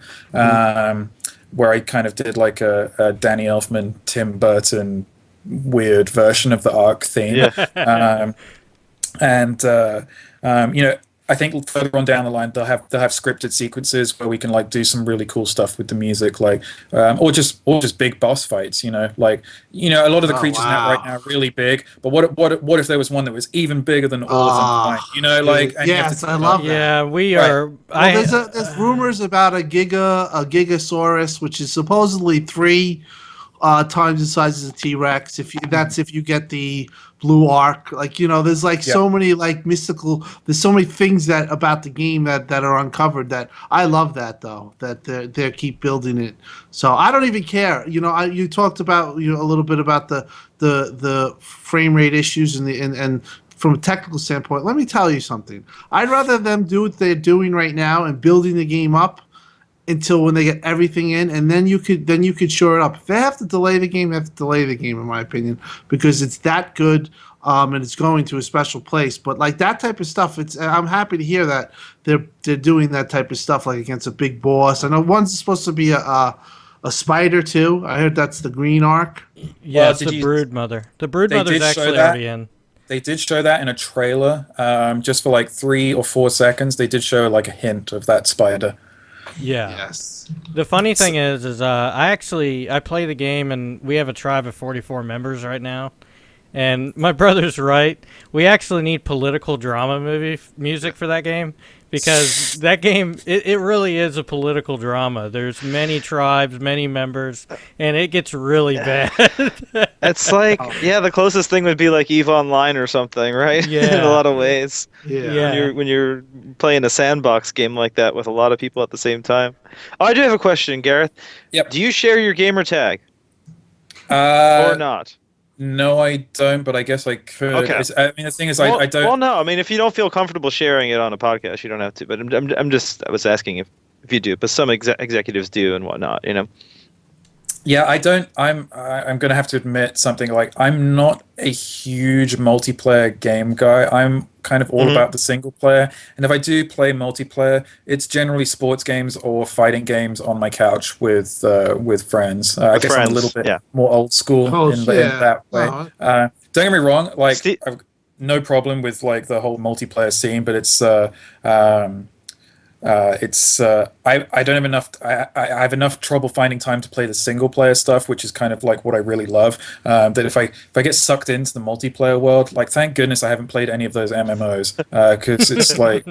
where I kind of did like a Danny Elfman, Tim Burton weird version of the Ark theme. You know, I think further on down the line they'll have scripted sequences where we can like do some really cool stuff with the music, like or just big boss fights. You know, like a lot of the creatures right now are really big, but what if there was one that was even bigger than all of them combined? You know, like I love that. Yeah, we are. Well, there's rumors about a Gigasaurus, which is supposedly 3 times the size of a T-Rex. If you get the blue arc, like, you know, there's like so many like mystical. There's so many things that about the game that are uncovered. That I love that though. That they keep building it. So I don't even care. You know, you talked about a little bit about the frame rate issues and from a technical standpoint. Let me tell you something. I'd rather them do what they're doing right now and building the game up until when they get everything in, and then you could shore it up. If they have to delay the game, they have to delay the game, in my opinion, because it's that good, and it's going to a special place. But like that type of stuff, I'm happy to hear that they're doing that type of stuff, like against a big boss. I know one's supposed to be a spider too. I heard that's the green arc. Yeah, it's the Broodmother. The Broodmother's actually already in. They did show that in a trailer, just for like 3 or 4 seconds. They did show like a hint of that spider. Yeah. Yes. The funny thing is I play the game and we have a tribe of 44 members right now. And my brother's right. We actually need political drama music for that game, because that game, it really is a political drama. There's many tribes, many members, and it gets really bad. It's like, the closest thing would be like EVE Online or something, right? Yeah. In a lot of ways. Yeah. When you're playing a sandbox game like that with a lot of people at the same time. Oh, I do have a question, Gareth. Yep. Do you share your gamer tag? Or not? No, I don't, but I guess I could. Okay. I mean, the thing is, I don't. Well, no. I mean, if you don't feel comfortable sharing it on a podcast, you don't have to. But I was asking if you do. But some executives do and whatnot, you know. Yeah, I don't. I'm going to have to admit something. Like, I'm not a huge multiplayer game guy. I'm kind of all about the single player. And if I do play multiplayer, it's generally sports games or fighting games on my couch with friends. I guess I'm a little bit more old school in that way. Don't get me wrong. Like, I've no problem with like the whole multiplayer scene, but I don't have enough. I have enough trouble finding time to play the single player stuff, which is kind of like what I really love. That if I get sucked into the multiplayer world, like thank goodness I haven't played any of those MMOs, because it's like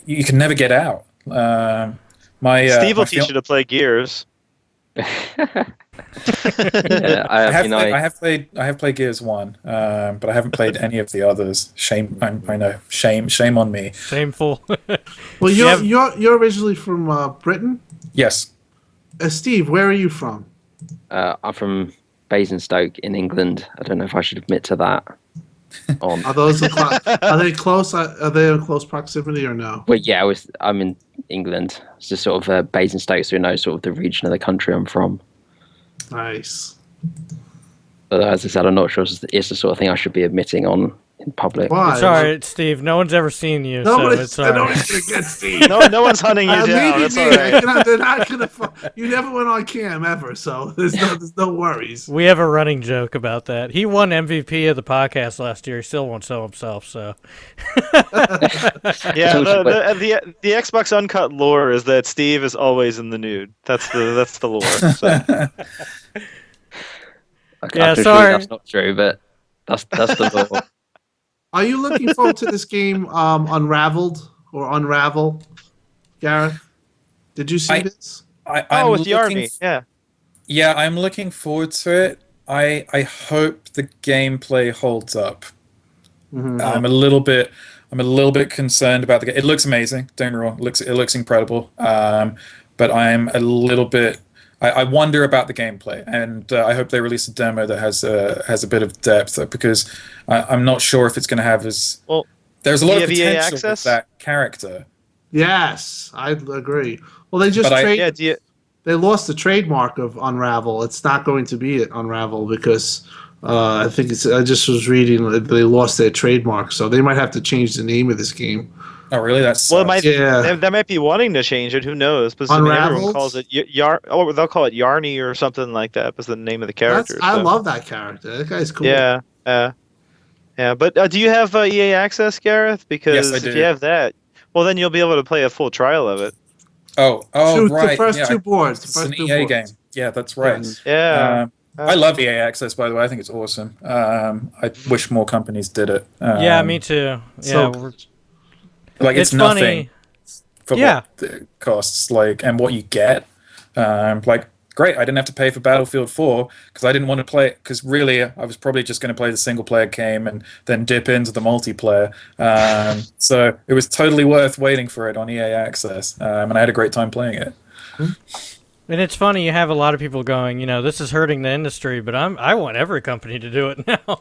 you can never get out. Steve will teach you to play Gears. I have played Gears 1, but I haven't played any of the others. Shame, I know. Shame on me. Shameful. Well, you're originally from Britain? Yes. Steve, where are you from? I'm from Basingstoke in England. I don't know if I should admit to that. Are they close? Are they in close proximity or no? Well, yeah, I'm in England. It's just sort of Basingstoke, so you know sort of the region of the country I'm from. Nice. But as I said, I'm not sure it's the sort of thing I should be admitting on in public. Why? It's alright, Steve. No one's ever seen you, Nobody's, so it's alright. nobody's gonna get Steve. No one's hunting you down. Maybe It's me. all right. They're not gonna. You never went on cam ever, so there's no worries. We have a running joke about that. He won MVP of the podcast last year. He still won't sell himself, so. Yeah, the Xbox Uncut lore is that Steve is always in the nude. That's the lore. So. Yeah, I'm sorry. sure that's not true, but that's the law. Are you looking forward to this game, Unraveled or Unravel, Gareth? Did you see this? I'm with looking Yarny, yeah. Yeah, I'm looking forward to it. I hope the gameplay holds up. Mm-hmm. I'm a little bit concerned about the game. It looks amazing. Don't get me wrong. It looks incredible. But I'm a little bit. I wonder about the gameplay, and I hope they release a demo that has a bit of depth, because I'm not sure if it's going to have as well. There's a lot of Do you have EA potential with access? that character. Yes, I agree. Well, they just they lost the trademark of Unravel. It's not going to be at Unravel because I think I just was reading that they lost their trademark, so they might have to change the name of this game. Oh, really? That's well, they might be wanting to change it. Who knows? Because everyone calls it they'll call it Yarny or something like that. Was the name of the character. I love that character. That guy's cool. Yeah. But do you have EA access, Gareth? Because Yes, I do. if you have that, well, then you'll be able to play a full trial of it. Oh, right. The first two boards. It's an EA game. Yeah, that's right. Yeah. I love EA access, by the way. I think it's awesome. I wish more companies did it. Yeah, me too. Yeah. It's nothing funny. for what it costs, and what you get. Great, I didn't have to pay for Battlefield 4 because I didn't want to play it, because really I was probably just going to play the single player game and then dip into the multiplayer. So it was totally worth waiting for it on EA Access, and I had a great time playing it. And it's funny, you have a lot of people going, this is hurting the industry, but I want every company to do it now.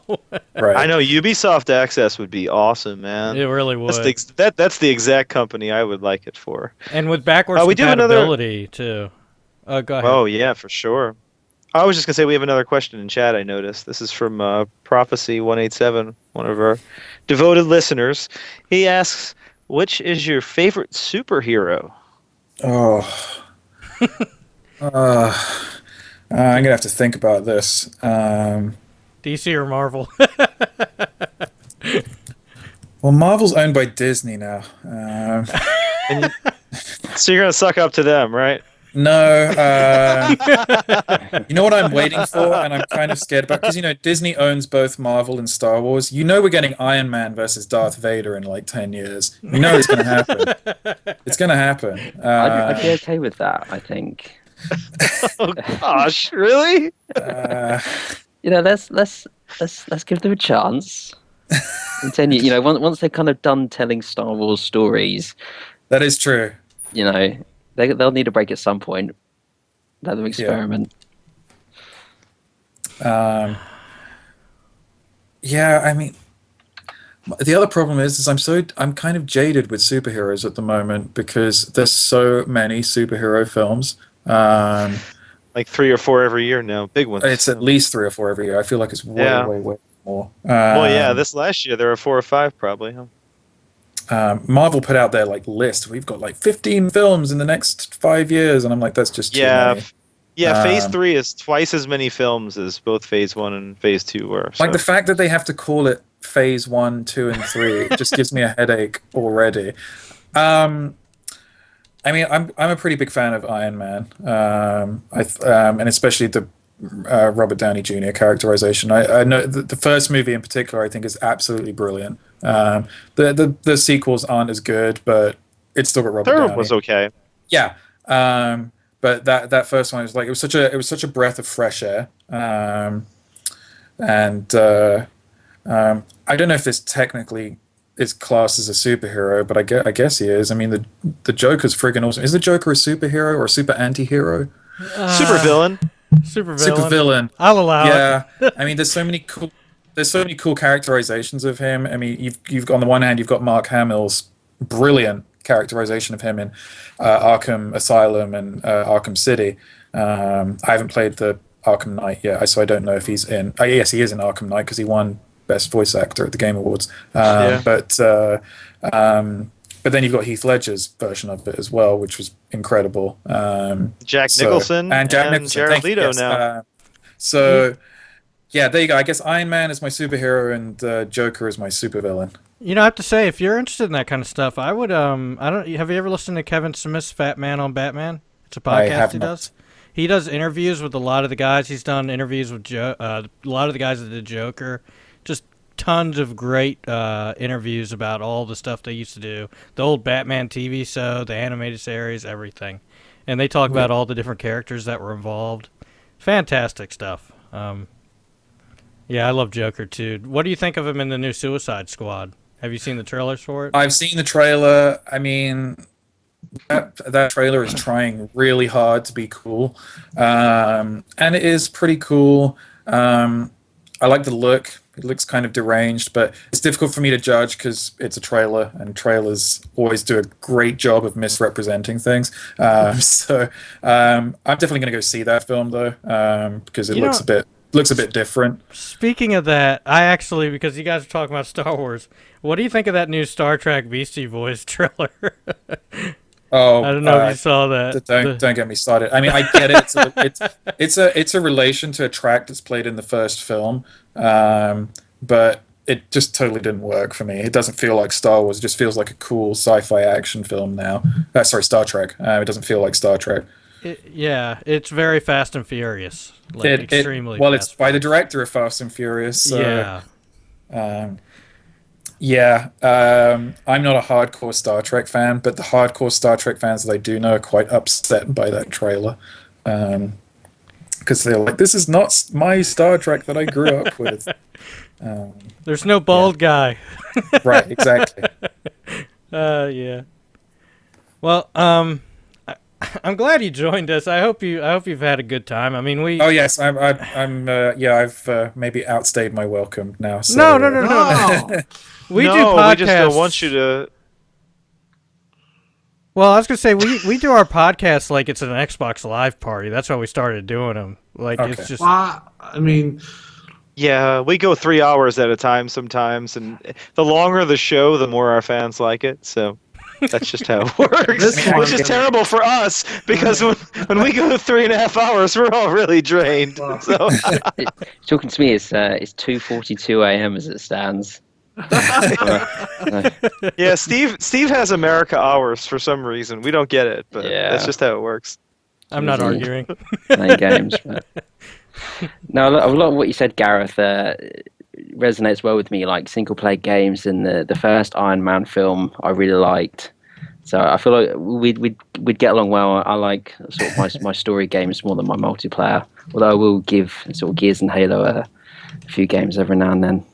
Right. I know Ubisoft Access would be awesome, man. It really would. That's the exact company I would like it for. And with backwards compatibility too. Go ahead. Oh yeah, for sure. I was just gonna say we have another question in chat. I noticed this is from Prophecy 187, one of our devoted listeners. He asks, "Which is your favorite superhero?" Oh. I'm gonna have to think about this. DC or Marvel? Well, Marvel's owned by Disney now. So you're gonna suck up to them, right? No. You know what I'm waiting for, and I'm kind of scared about, because Disney owns both Marvel and Star Wars. We're getting Iron Man versus Darth Vader in 10 years. It's going to happen. It's going to happen. I'd be okay with that, I think. Oh gosh, really? Let's give them a chance. Continue. Once they're kind of done telling Star Wars stories. That is true. They'll need a break at some point. Let them experiment. Yeah, I mean, the other problem is I'm kind of jaded with superheroes at the moment, because there's so many superhero films. Like 3 or 4 every year now, big ones. It's at least 3 or 4 every year. I feel like it's way more. Well, yeah, this last year there were 4 or 5 probably. Huh? Marvel put out their list. We've got 15 films in the next 5 years, and I'm like, that's just too many. Yeah, Phase 3 is twice as many films as both Phase 1 and Phase 2 were. So. The fact that they have to call it Phase 1, 2, and 3 just gives me a headache already. I mean, I'm a pretty big fan of Iron Man, and especially the Robert Downey Jr. characterization. I know the first movie in particular I think is absolutely brilliant. The sequels aren't as good, but it's still got Robert Downey. Third was okay. Yeah, but that first one was it was such a breath of fresh air. And I don't know if this technically is classed as a superhero, but I guess he is. I mean, the Joker's friggin' awesome. Is the Joker a superhero or a super anti-hero? Super villain. Super villain. I'll allow it. Yeah, I mean, there's so many cool characterizations of him. I mean, you've on the one hand you've got Mark Hamill's brilliant characterization of him in Arkham Asylum and Arkham City. I haven't played the Arkham Knight yet, so I don't know if he's in. Yes, he is in Arkham Knight because he won Best Voice Actor at the Game Awards. But then you've got Heath Ledger's version of it as well, which was incredible. Jack Nicholson and Jared Leto now. Yeah, there you go. I guess Iron Man is my superhero and Joker is my supervillain. You know, I have to say, if you're interested in that kind of stuff, I would. Have you ever listened to Kevin Smith's Fat Man on Batman? It's a podcast he does. He does interviews with a lot of the guys. He's done interviews with a lot of the guys that did Joker. Just tons of great interviews about all the stuff they used to do. The old Batman TV show, the animated series, everything. And they talk about all the different characters that were involved. Fantastic stuff. Yeah, I love Joker too. What do you think of him in the new Suicide Squad? Have you seen the trailers for it? I've seen the trailer. I mean, that trailer is trying really hard to be cool. And it is pretty cool. I like the look. It looks kind of deranged, but it's difficult for me to judge because it's a trailer, and trailers always do a great job of misrepresenting things. So I'm definitely going to go see that film, though, because it looks a bit different. Speaking of that, I actually, because you guys are talking about Star Wars, what do you think of that new Star Trek Beastie Boys trailer? Oh, I don't know if you saw that. Don't get me started. I mean, I get it. It's a relation to a track that's played in the first film, but it just totally didn't work for me. It doesn't feel like Star Wars. It just feels like a cool sci-fi action film now. Sorry, Star Trek. It doesn't feel like Star Trek. It's very Fast and Furious. Extremely. Well, it's by the director of Fast and Furious. So, I'm not a hardcore Star Trek fan, but the hardcore Star Trek fans that I do know are quite upset by that trailer. Because they're like, this is not my Star Trek that I grew up with. There's no bald guy. Right, exactly. Yeah. Well, I'm glad you joined us. I hope you've had a good time. I mean, we. Oh yes, I've maybe outstayed my welcome now. So, No. We do podcasts. We just don't want you to. Well, I was gonna say we do our podcasts like it's an Xbox Live party. That's why we started doing them. It's just. I mean. Yeah, we go 3 hours at a time sometimes, and the longer the show, the more our fans like it. So. That's just how it works. Which is terrible for us because when we go 3.5 hours, we're all really drained. So talking to me, it's 2:42 a.m. as it stands. Yeah, Steve has America hours for some reason. We don't get it, but that's just how it works. I'm not arguing. Playing games. But... No, a lot of what you said, Gareth, resonates well with me. Like single player games and the first Iron Man film I really liked, so I feel like we'd get along well. I like sort of my story games more than my multiplayer, although I will give sort of Gears and Halo a few games every now and then.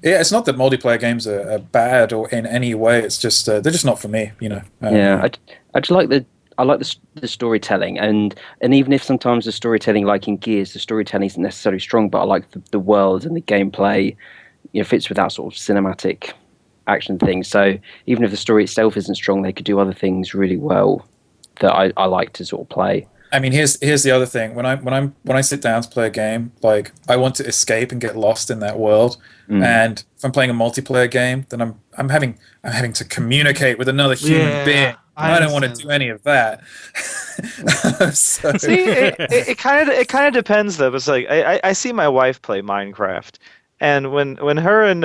Yeah, it's not that multiplayer games are bad or in any way, it's just they're just not for me, you know. I just like the storytelling, and even if sometimes the storytelling, like in Gears, the storytelling isn't necessarily strong, but I like the world and the gameplay, fits with that sort of cinematic action thing. So even if the story itself isn't strong, they could do other things really well that I like to sort of play. I mean, here's the other thing. When I sit down to play a game, like I want to escape and get lost in that world. And if I'm playing a multiplayer game, then I'm having to communicate with another human being. I don't want to do any of that. So. See, it kind of depends though. It's like I see my wife play Minecraft, and when her and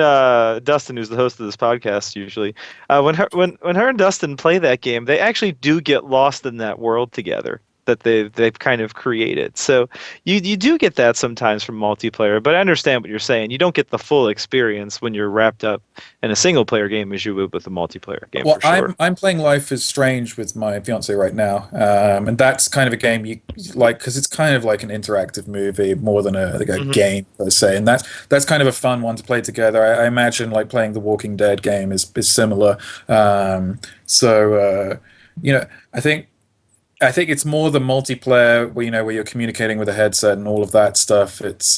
Dustin, who's the host of this podcast, usually when her and Dustin play that game, they actually do get lost in that world together that they've kind of created. So you do get that sometimes from multiplayer, but I understand what you're saying. You don't get the full experience when you're wrapped up in a single player game as you would with a multiplayer game. Well, for sure. I'm playing Life is Strange with my fiance right now, and that's kind of a game you like because it's kind of like an interactive movie more than a game per se, and that's kind of a fun one to play together. I imagine like playing the Walking Dead game is similar. I think it's more the multiplayer where you're communicating with a headset and all of that stuff. It's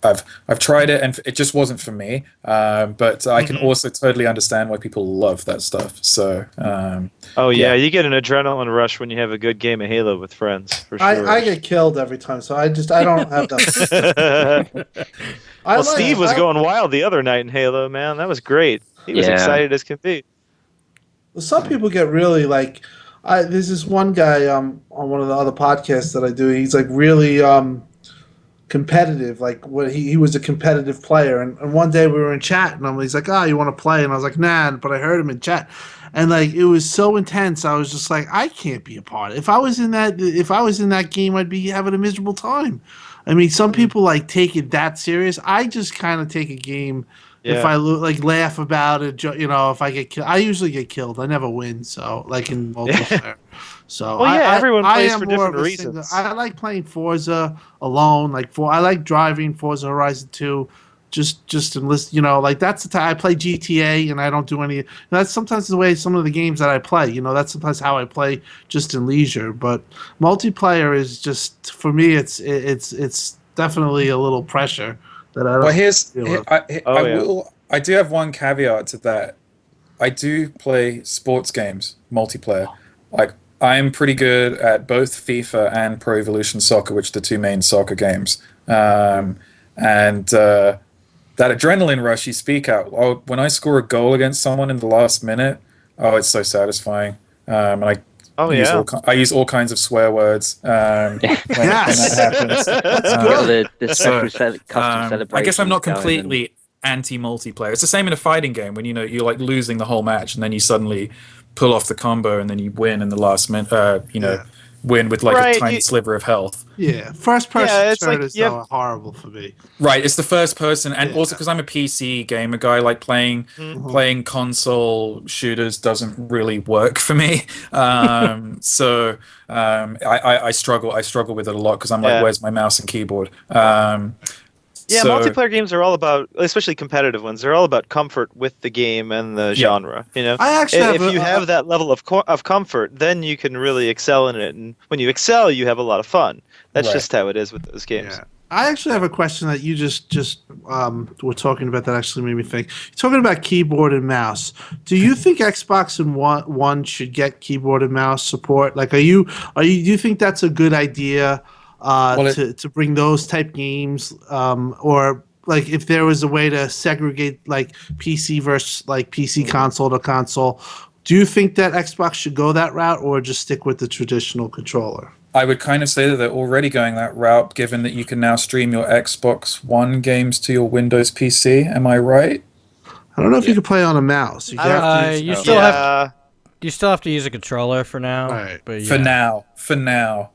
I've tried it and it just wasn't for me. But I can also totally understand why people love that stuff. So you get an adrenaline rush when you have a good game of Halo with friends. For sure. I get killed every time, so I don't have that. Steve was going wild the other night in Halo, man. That was great. He was excited as can be. Well, some people get really like. There's this one guy on one of the other podcasts that I do. He's like really competitive. Like he was a competitive player. And one day we were in chat, and he's like, "Oh, you want to play?" And I was like, "Nah," but I heard him in chat, and like it was so intense. I was just like, I can't be a part. If I was in that game, I'd be having a miserable time. I mean, some people like take it that serious. I just kind of take a game. Yeah. If I like laugh about it, if I get killed, I usually get killed. I never win, so like in multiplayer. So everyone plays for different reasons. I like playing Forza alone. I like driving Forza Horizon 2. Just enlist, like that's the time I play GTA and I don't do any. That's sometimes the way some of the games that I play. That's sometimes how I play will in leisure. But multiplayer is just for me. It's definitely a little pressure. I do have one caveat to that. I do play sports games multiplayer. Like I'm pretty good at both FIFA and Pro Evolution Soccer, which are the two main soccer games. That adrenaline rush you speak out. When I score a goal against someone in the last minute, it's so satisfying. And I use all kinds of swear words when that happens. I guess I'm not completely anti-multiplayer. It's the same in a fighting game when you're like losing the whole match and then you suddenly pull off the combo and then you win in the last minute. Win with like a tiny sliver of health. Yeah, first person shooters are horrible for me. Right, it's the first person, and also because I'm a PC gamer guy, like playing console shooters doesn't really work for me. I struggle with it a lot because I'm like, where's my mouse and keyboard? Multiplayer games are all about, especially competitive ones. They're all about comfort with the game and the genre. I actually if you have that level of comfort, then you can really excel in it. And when you excel, you have a lot of fun. That's just how it is with those games. Yeah. I actually have a question that you just were talking about that actually made me think. You're talking about keyboard and mouse. Do you think Xbox One should get keyboard and mouse support? Like, do you think that's a good idea? To bring those type games, or like if there was a way to segregate like PC versus like PC console to console, do you think that Xbox should go that route or just stick with the traditional controller? I would kind of say that they're already going that route, given that you can now stream your Xbox One games to your Windows PC. Am I right? I don't know if you can play on a mouse. You still have to use a controller for now. Right. But For now.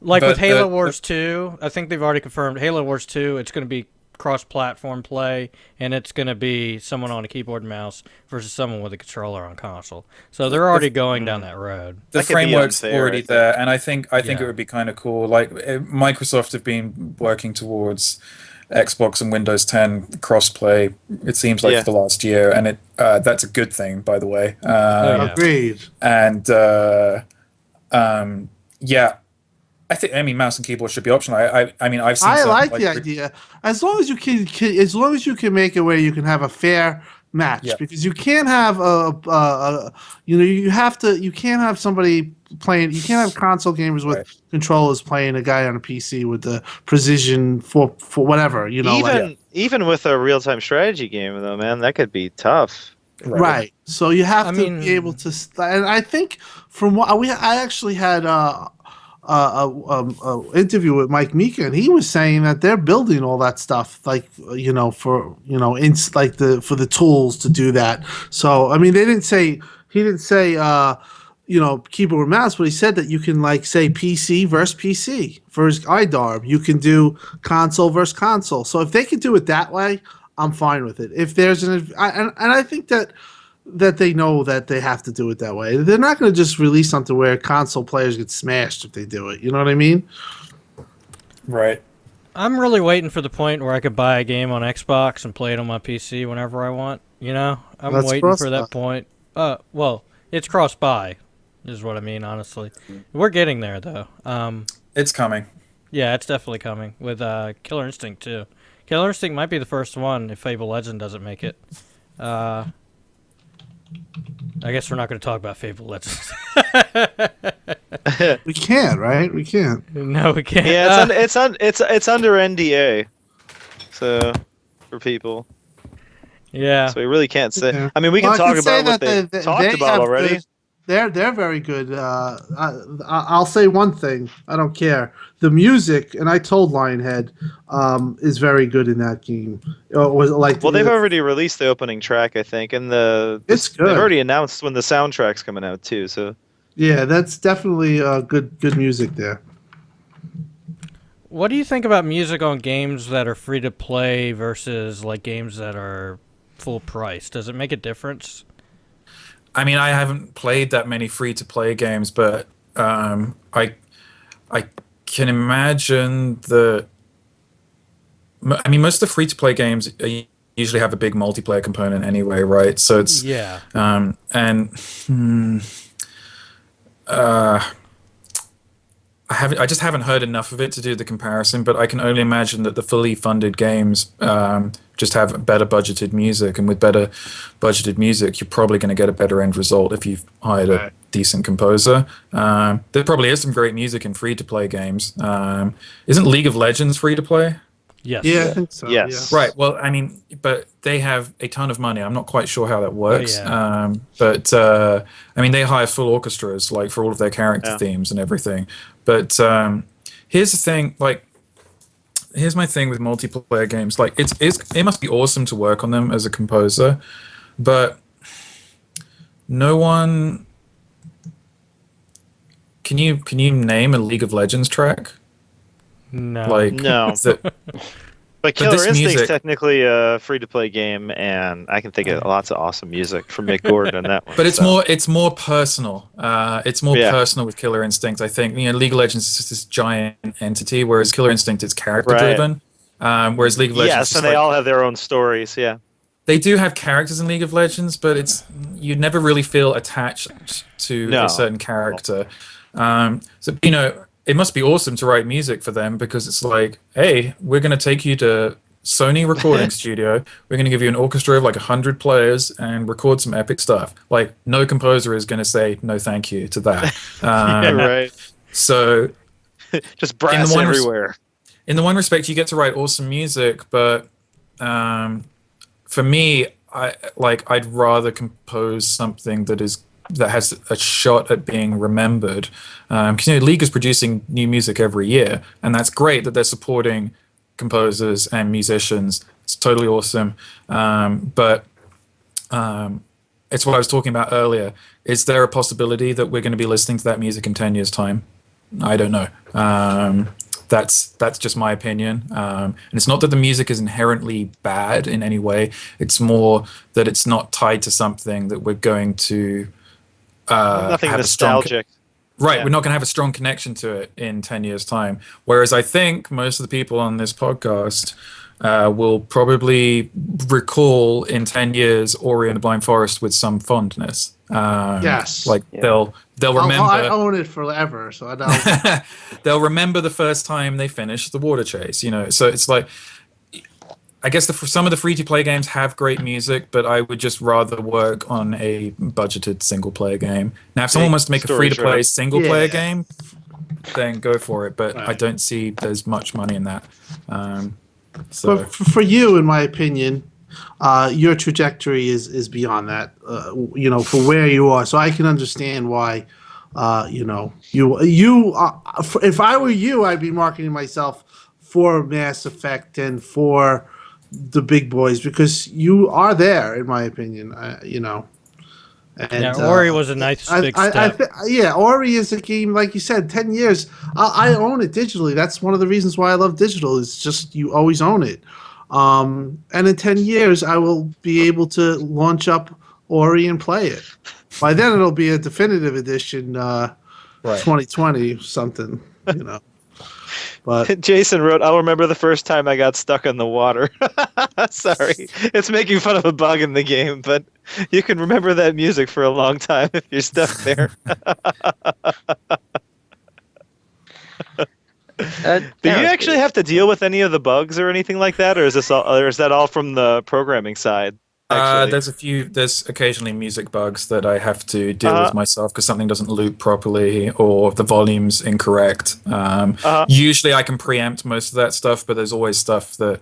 Like with Halo Wars 2, I think they've already confirmed Halo Wars 2, it's going to be cross-platform play, and it's going to be someone on a keyboard and mouse versus someone with a controller on console. So they're already going down that road. The framework's already there, and I think it would be kind of cool. Like Microsoft have been working towards Xbox and Windows 10 crossplay, it seems like, for the last year, and that's a good thing, by the way. Agreed. And I mean, mouse and keyboard should be optional. I've seen. I like the idea as long as you can make it where you can have a fair match, because you can't have you can't have somebody playing. You can't have console gamers with controllers playing a guy on a PC with the precision for whatever, Even with a real-time strategy game, though, man, that could be tough. Right. So you have to be able to. And I think from what I actually had interview with Mike Mika, and he was saying that they're building all that stuff, like for the tools to do that. So I mean, he didn't say keyboard and mouse, but he said that you can say PC versus PC for IDARB. You can do console versus console. So if they could do it that way, I'm fine with it. If there's I think that they know that they have to do it that way. They're not going to just release something where console players get smashed if they do it. You know what I mean? Right. I'm really waiting for the point where I could buy a game on Xbox and play it on my PC whenever I want. I'm waiting for that point. Well, it's cross-buy is what I mean, honestly. We're getting there, though. It's coming. Yeah, it's definitely coming with Killer Instinct, too. Killer Instinct might be the first one if Fable Legend doesn't make it. I guess we're not going to talk about Fable Legends. We can't, right? We can't. No, we can't. Yeah, it's under NDA, so for people. Yeah. So we really can't say. Yeah. I mean, we can Well, I talk can say about what that they talked about have already. good- They're very good. I'll say one thing. I don't care. The music, and I told Lionhead, is very good in that game. It was like Well, they've already released the opening track, I think, and It's good. They've already announced when the soundtrack's coming out too. So yeah, that's definitely good music there. What do you think about music on games that are free to play versus like games that are full price? Does it make a difference? I mean, I haven't played that many free-to-play games, but I can imagine that. I mean, most of the free-to-play games usually have a big multiplayer component anyway, right? So it's Yeah. I just haven't heard enough of it to do the comparison, but I can only imagine that the fully funded games just have better budgeted music, and with better budgeted music, you're probably going to get a better end result if you've hired a decent composer. There probably is some great music in free-to-play games. Isn't League of Legends free-to-play? Yes. Yeah, I think so. Yes. Yeah. Right. Well, I mean, but they have a ton of money. I'm not quite sure how that works. yeah. But I mean, they hire full orchestras like for all of their character themes and everything. But here's the thing. Like, here's my thing with multiplayer games. Like, it must be awesome to work on them as a composer, but no one. Can you name a League of Legends track? No. Like No. that- But Killer this Instinct's music- technically a free-to-play game, and I can think of lots of awesome music from Mick Gordon on that one. But it's so. more personal. It's more Yeah. personal with Killer Instinct. I think League of Legends is just this giant entity, whereas Killer Instinct is character driven. Whereas League of Legends, Yes, is and like, they all have their own stories. Yeah. they do have characters in League of Legends, but you never really feel attached to No. a certain character. So it must be awesome to write music for them, because it's like, hey, we're going to take you to Sony recording studio. We're going to give you an orchestra of like 100 players and record some epic stuff. Like, no composer is going to say no thank you to that. Yeah, right. So Just brass everywhere. in the one respect, you get to write awesome music, but for me, I'd rather compose something that has a shot at being remembered. Because League is producing new music every year, and that's great that they're supporting composers and musicians. It's totally awesome. But it's what I was talking about earlier. Is there a possibility that we're going to be listening to that music in 10 years' time? I don't know. That's just my opinion. And it's not that the music is inherently bad in any way. It's more that it's not tied to something that we're going to Nothing have nostalgic. Right, Yeah. we're not going to have a strong connection to it in 10 years' time. Whereas I think most of the people on this podcast will probably recall in 10 years Ori and the Blind Forest with some fondness. Yes. Like they'll remember. I own it forever, so I don't. They'll remember the first time they finished the water chase. So it's like, I guess some of the free-to-play games have great music, but I would just rather work on a budgeted single-player game. Now, if someone wants to make a free-to-play single-player game, then go for it. But I don't see there's much money in that. So But for you, in my opinion, your trajectory is beyond that. For where you are, so I can understand why. If I were you, I'd be marketing myself for Mass Effect and for the big boys, because you are there, in my opinion. And, Ori was a nice big step. Ori is a game, like you said, 10 years. I own it digitally. That's one of the reasons why I love digital. It's just you always own it. And in 10 years, I will be able to launch up Ori and play it. By then, it'll be a definitive edition, 2020 something, But Jason wrote, "I'll remember the first time I got stuck in the water." Sorry, it's making fun of a bug in the game, but you can remember that music for a long time if you're stuck there. Do you actually have to deal with any of the bugs or anything like that, or is this all, or is that all from the programming side? There's occasionally music bugs that I have to deal with myself because something doesn't loop properly or the volume's incorrect. Usually I can preempt most of that stuff, but there's always stuff that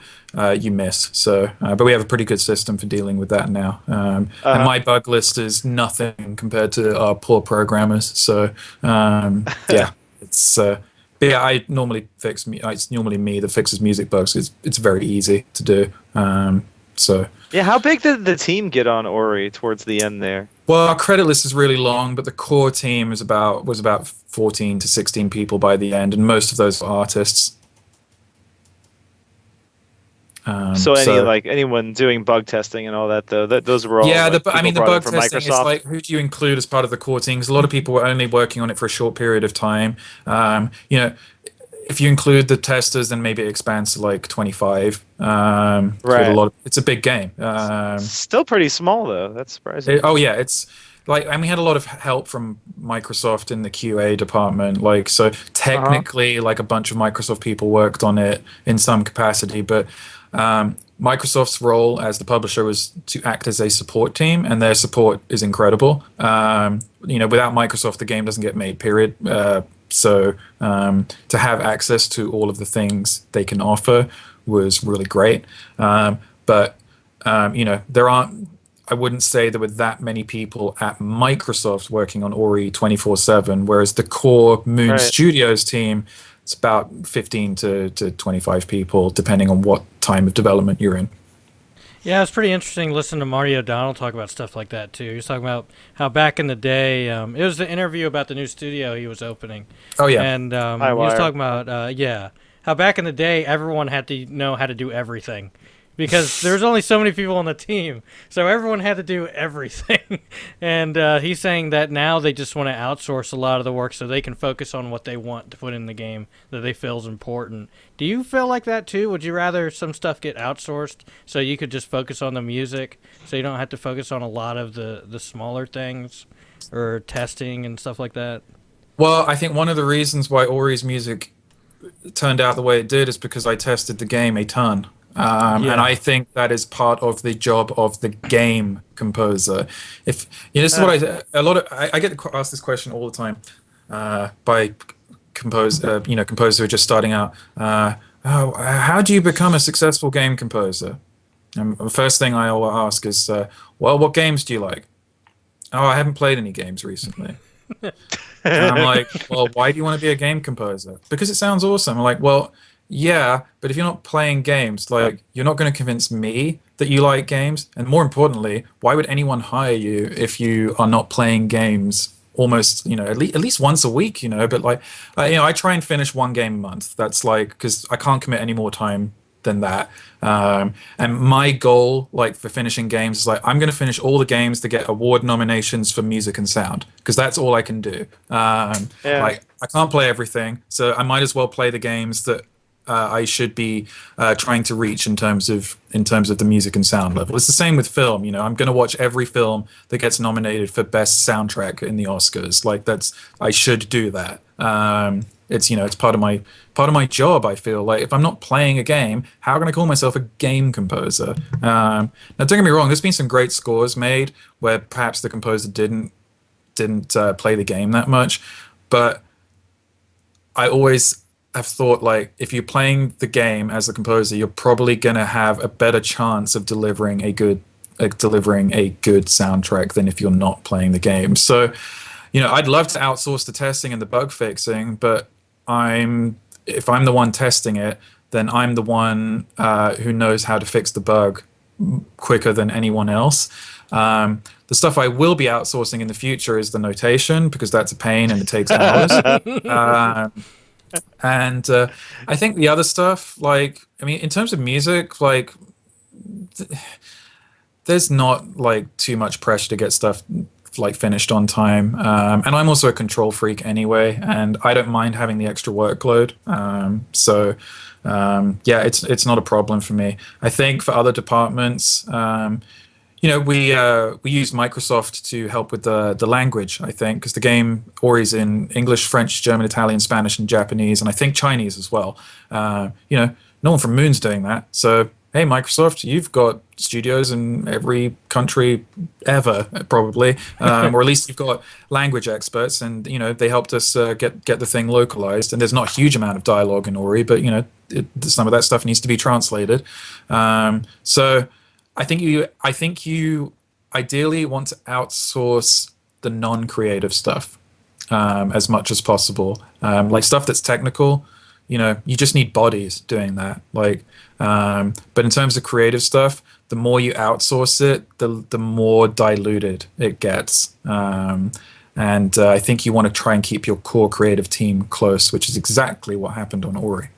you miss. So, but we have a pretty good system for dealing with that now. And my bug list is nothing compared to our poor programmers. So, yeah, it's. But yeah, I normally it's normally me that fixes music bugs. It's very easy to do. So yeah, how big did the team get on Ori towards the end there? Well, our credit list is really long, but the core team was about 14 to 16 people by the end, and most of those were artists. So anyone doing bug testing and all that though, those were all the bug from testing Microsoft. is like who do you include as part of the core team? Because a lot of people were only working on it for a short period of time. If you include the testers, then maybe it expands to like 25. Right. It's a big game. Still pretty small though. That's surprising. It's like, and we had a lot of help from Microsoft in the QA department. Like, so technically, like a bunch of Microsoft people worked on it in some capacity, but Microsoft's role as the publisher was to act as a support team, and their support is incredible. Without Microsoft, the game doesn't get made. Period. So to have access to all of the things they can offer was really great. But there aren't. I wouldn't say there were that many people at Microsoft working on Ori 24/7, whereas the core Moon Studios team, it's about 15 to 25 people, depending on what time of development you're in. Yeah, it's pretty interesting listening to Marty O'Donnell talk about stuff like that, too. He was talking about how back in the day, it was the interview about the new studio he was opening. Oh, yeah. And he was talking about, how back in the day, everyone had to know how to do everything. Because there's only so many people on the team, so everyone had to do everything. And he's saying that now they just want to outsource a lot of the work so they can focus on what they want to put in the game that they feel is important. Do you feel like that too? Would you rather some stuff get outsourced so you could just focus on the music, so you don't have to focus on a lot of the smaller things or testing and stuff like that? Well, I think one of the reasons why Ori's music turned out the way it did is because I tested the game a ton. And I think that is part of the job of the game composer. If this is what I get asked this question all the time by composers who are just starting out. How do you become a successful game composer? And the first thing I will ask is, what games do you like? Oh, I haven't played any games recently. And I'm like, well, why do you want to be a game composer? Because it sounds awesome. I'm like, well, yeah, but if you're not playing games, like, you're not going to convince me that you like games. And more importantly, why would anyone hire you if you are not playing games almost, at least once a week, but like, I try and finish one game a month. That's like, because I can't commit any more time than that. And my goal, like, for finishing games is like, I'm going to finish all the games that get award nominations for music and sound, because that's all I can do. Like, I can't play everything, so I might as well play the games that I should be trying to reach in terms of the music and sound level. It's the same with film. I'm going to watch every film that gets nominated for best soundtrack in the Oscars. Like, I should do that. It's part of my job. I feel like if I'm not playing a game, how can I call myself a game composer? Now, don't get me wrong. There's been some great scores made where perhaps the composer didn't play the game that much, but I always have thought, like, if you're playing the game as a composer, you're probably going to have a better chance of delivering a good soundtrack than if you're not playing the game. So, I'd love to outsource the testing and the bug fixing, but if I'm the one testing it, then I'm the one who knows how to fix the bug quicker than anyone else. The stuff I will be outsourcing in the future is the notation, because that's a pain and it takes hours. And I think the other stuff, like, in terms of music, like, there's not, like, too much pressure to get stuff, like, finished on time. And I'm also a control freak anyway, and I don't mind having the extra workload. It's not a problem for me. I think for other departments, we used Microsoft to help with the language, I think, because the game Ori's in English, French, German, Italian, Spanish, and Japanese, and I think Chinese as well. No one from Moon's doing that. So, hey, Microsoft, you've got studios in every country ever, probably, or at least you've got language experts, and they helped us get the thing localized. And there's not a huge amount of dialogue in Ori, but some of that stuff needs to be translated. So I think you ideally want to outsource the non-creative stuff as much as possible, like stuff that's technical. You just need bodies doing that. But in terms of creative stuff, the more you outsource it, the more diluted it gets. And I think you want to try and keep your core creative team close, which is exactly what happened on Ori.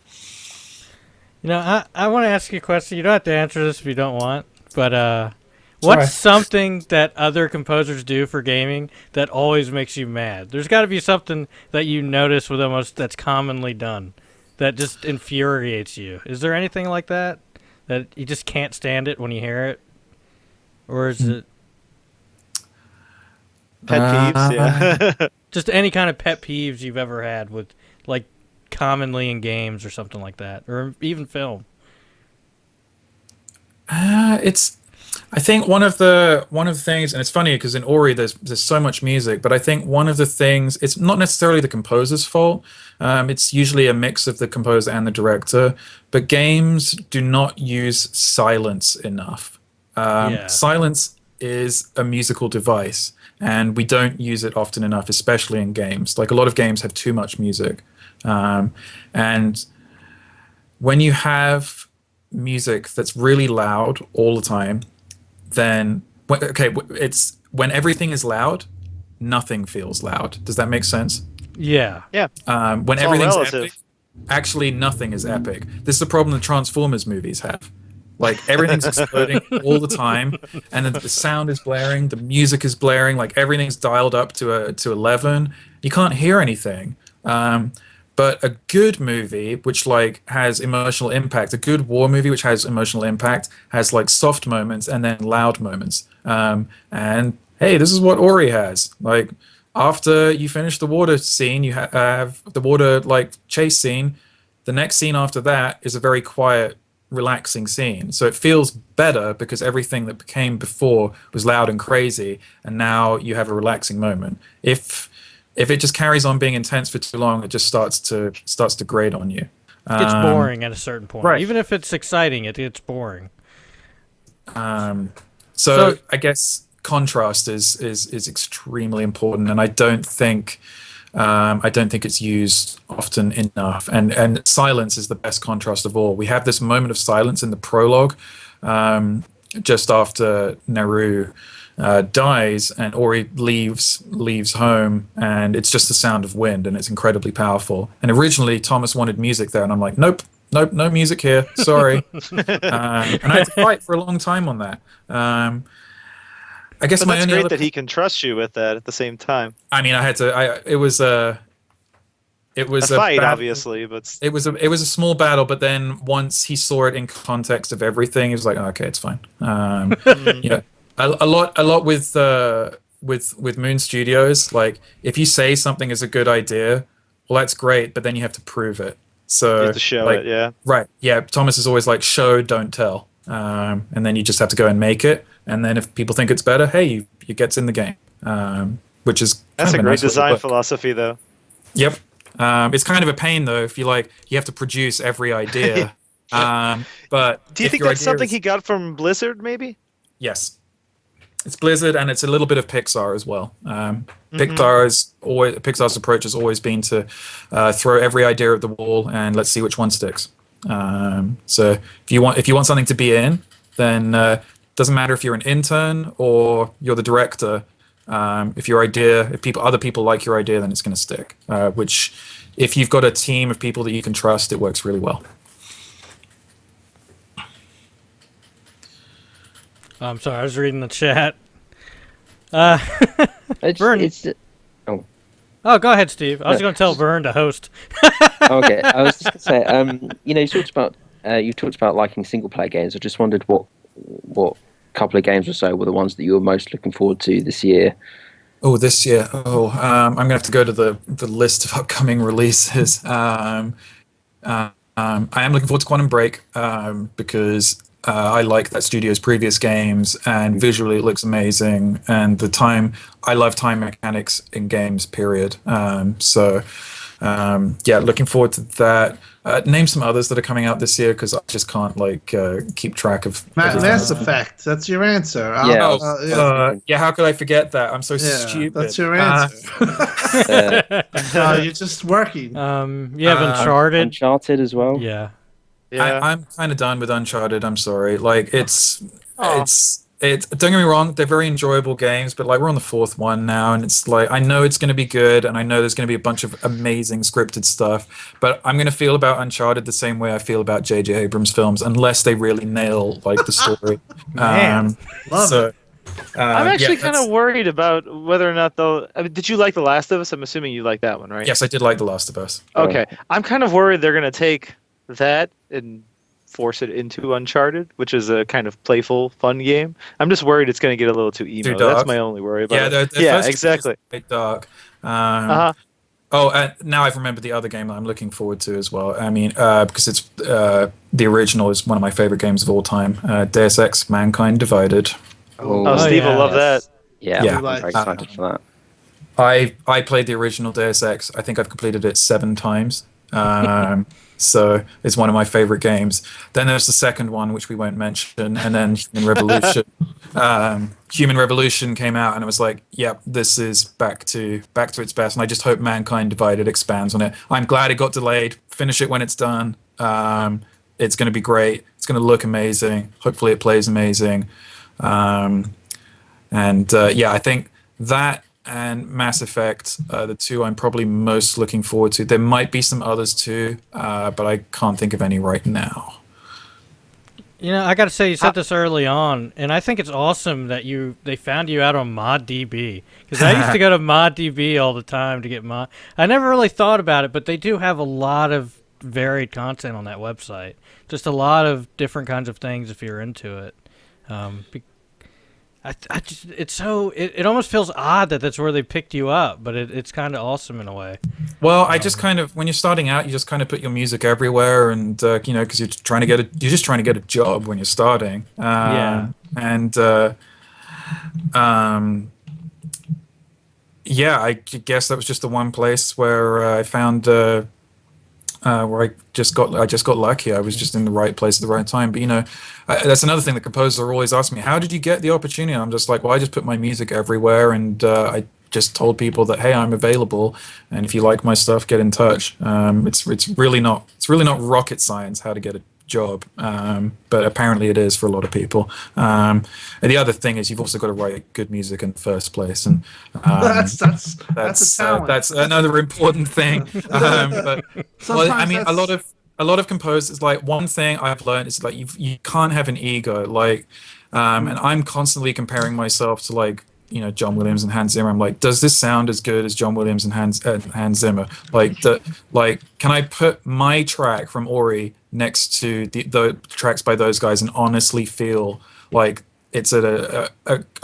I want to ask you a question. You don't have to answer this if you don't want, but what's something that other composers do for gaming that always makes you mad? There's got to be something that you notice with almost that's commonly done that just infuriates you. Is there anything like that you just can't stand it when you hear it? Or is it pet peeves? Yeah. Just any kind of pet peeves you've ever had with commonly in games or something like that, or even film? I think one of the things, and it's funny because in Ori there's so much music, but I think one of the things, it's not necessarily the composer's fault. It's usually a mix of the composer and the director, but games do not use silence enough. Silence is a musical device, and we don't use it often enough, especially in games. Like, a lot of games have too much music, and when you have music that's really loud all the time, then it's when everything is loud, nothing feels loud. Does that make sense? Yeah. When everything's epic, actually nothing is epic. This is the problem the Transformers movies have. Like, everything's exploding all the time, and then the sound is blaring, the music is blaring, like everything's dialed up to 11. You can't hear anything. But a good movie which has emotional impact, a good war movie which has emotional impact, has soft moments and then loud moments. And hey, this is what Ori has. After you finish the water scene, you have the water chase scene. The next scene after that is a very quiet, relaxing scene. So it feels better because everything that came before was loud and crazy, and now you have a relaxing moment. If it just carries on being intense for too long, it just starts to grate on you. It gets boring at a certain point. Right. Even if it's exciting, it gets boring. So I guess contrast is extremely important, and I don't think it's used often enough. And silence is the best contrast of all. We have this moment of silence in the prologue, just after Naru dies, and Ori leaves home, and it's just the sound of wind, and it's incredibly powerful. And originally Thomas wanted music there, and I'm like, nope, no music here, sorry. And I had to fight for a long time on that. I guess that's great that he can trust you with that at the same time. I mean, it was a fight, obviously, but it was a small battle. But then once he saw it in context of everything, he was like, oh, okay, it's fine. A lot with Moon Studios, if you say something is a good idea, well, that's great, but then you have to prove it. So you have to show it, yeah. Right, yeah. Thomas is always show, don't tell, and then you just have to go and make it. And then if people think it's better, hey, you gets in the game, which is that's a great nice design philosophy, though. Yep, it's kind of a pain though if you have to produce every idea. But do you think that's something he got from Blizzard, maybe? Yes. It's Blizzard, and it's a little bit of Pixar as well. Pixar's approach has always been to throw every idea at the wall and let's see which one sticks. So if you want something to be in, then doesn't matter if you're an intern or you're the director. If other people like your idea, then it's going to stick. Which, if you've got a team of people that you can trust, it works really well. I'm sorry, I was reading the chat. Vern. Oh, go ahead, Steve. I was going to tell Vern to host. Okay, I was just going to say, you talked about liking single player games. I just wondered what couple of games or so were the ones that you were most looking forward to this year? Oh, this year. I'm gonna have to go to the list of upcoming releases. I am looking forward to Quantum Break because I like that studio's previous games, and visually it looks amazing. And I love time mechanics in games. Period. Yeah, looking forward to that. Name some others that are coming out this year because I just can't keep track of. Mass Effect. That's your answer. Yeah. How could I forget that? I'm so stupid. That's your answer. You're just working. You have Uncharted. Uncharted as well. Yeah. I'm kind of done with Uncharted. I'm sorry. Don't get me wrong, they're very enjoyable games, but we're on the fourth one now, and it's I know it's going to be good, and I know there's going to be a bunch of amazing scripted stuff, but I'm going to feel about Uncharted the same way I feel about J.J. Abrams films, unless they really nail the story. Man, love it. I'm actually kind of worried about whether or not they'll. I mean, did you like The Last of Us? I'm assuming you like that one, right? Yes, I did like The Last of Us. Okay, I'm kind of worried they're going to take that and force it into Uncharted, which is a kind of playful, fun game. I'm just worried it's going to get a little too emo. That's my only worry about it. Yeah, exactly. Quite dark. Now I've remembered the other game that I'm looking forward to as well. I mean, because it's the original is one of my favorite games of all time. Deus Ex: Mankind Divided. Steve will love that. Yeah, I'm very excited for that. I played the original Deus Ex. I think I've completed it 7 times. So it's one of my favorite games. Then there's the second one, which we won't mention, and then Human Revolution. Human Revolution came out, and I was like, "Yep, this is back to its best." And I just hope Mankind Divided expands on it. I'm glad it got delayed. Finish it when it's done. It's going to be great. It's going to look amazing. Hopefully, it plays amazing. I think that and Mass Effect, the two I'm probably most looking forward to. There might be some others too, but I can't think of any right now. I got to say, you said this early on, and I think it's awesome that they found you out on ModDB, because I used to go to ModDB all the time to get mod. I never really thought about it, but they do have a lot of varied content on that website. Just a lot of different kinds of things if you're into it. It almost feels odd that that's where they picked you up, but it's kind of awesome in a way. Well, I just kind of, when you're starting out, you just kind of put your music everywhere, and because you're just trying to get a job when you're starting. I guess that was just the one place where I found. Where I just got lucky. I was just in the right place at the right time. But that's another thing that composers are always asking me: how did you get the opportunity? And I'm just like, well, I just put my music everywhere, and I just told people that, hey, I'm available, and if you like my stuff, get in touch. It's really not rocket science how to get a job, but apparently it is for a lot of people. And the other thing is you've also got to write good music in the first place, and that's a talent. That's another important thing. But I mean, a lot of composers, one thing I've learned is you can't have an ego, and I'm constantly comparing myself to John Williams and Hans Zimmer. I'm like, does this sound as good as John Williams and Hans Zimmer? Can I put my track from Ori next to the tracks by those guys and honestly feel like it's at a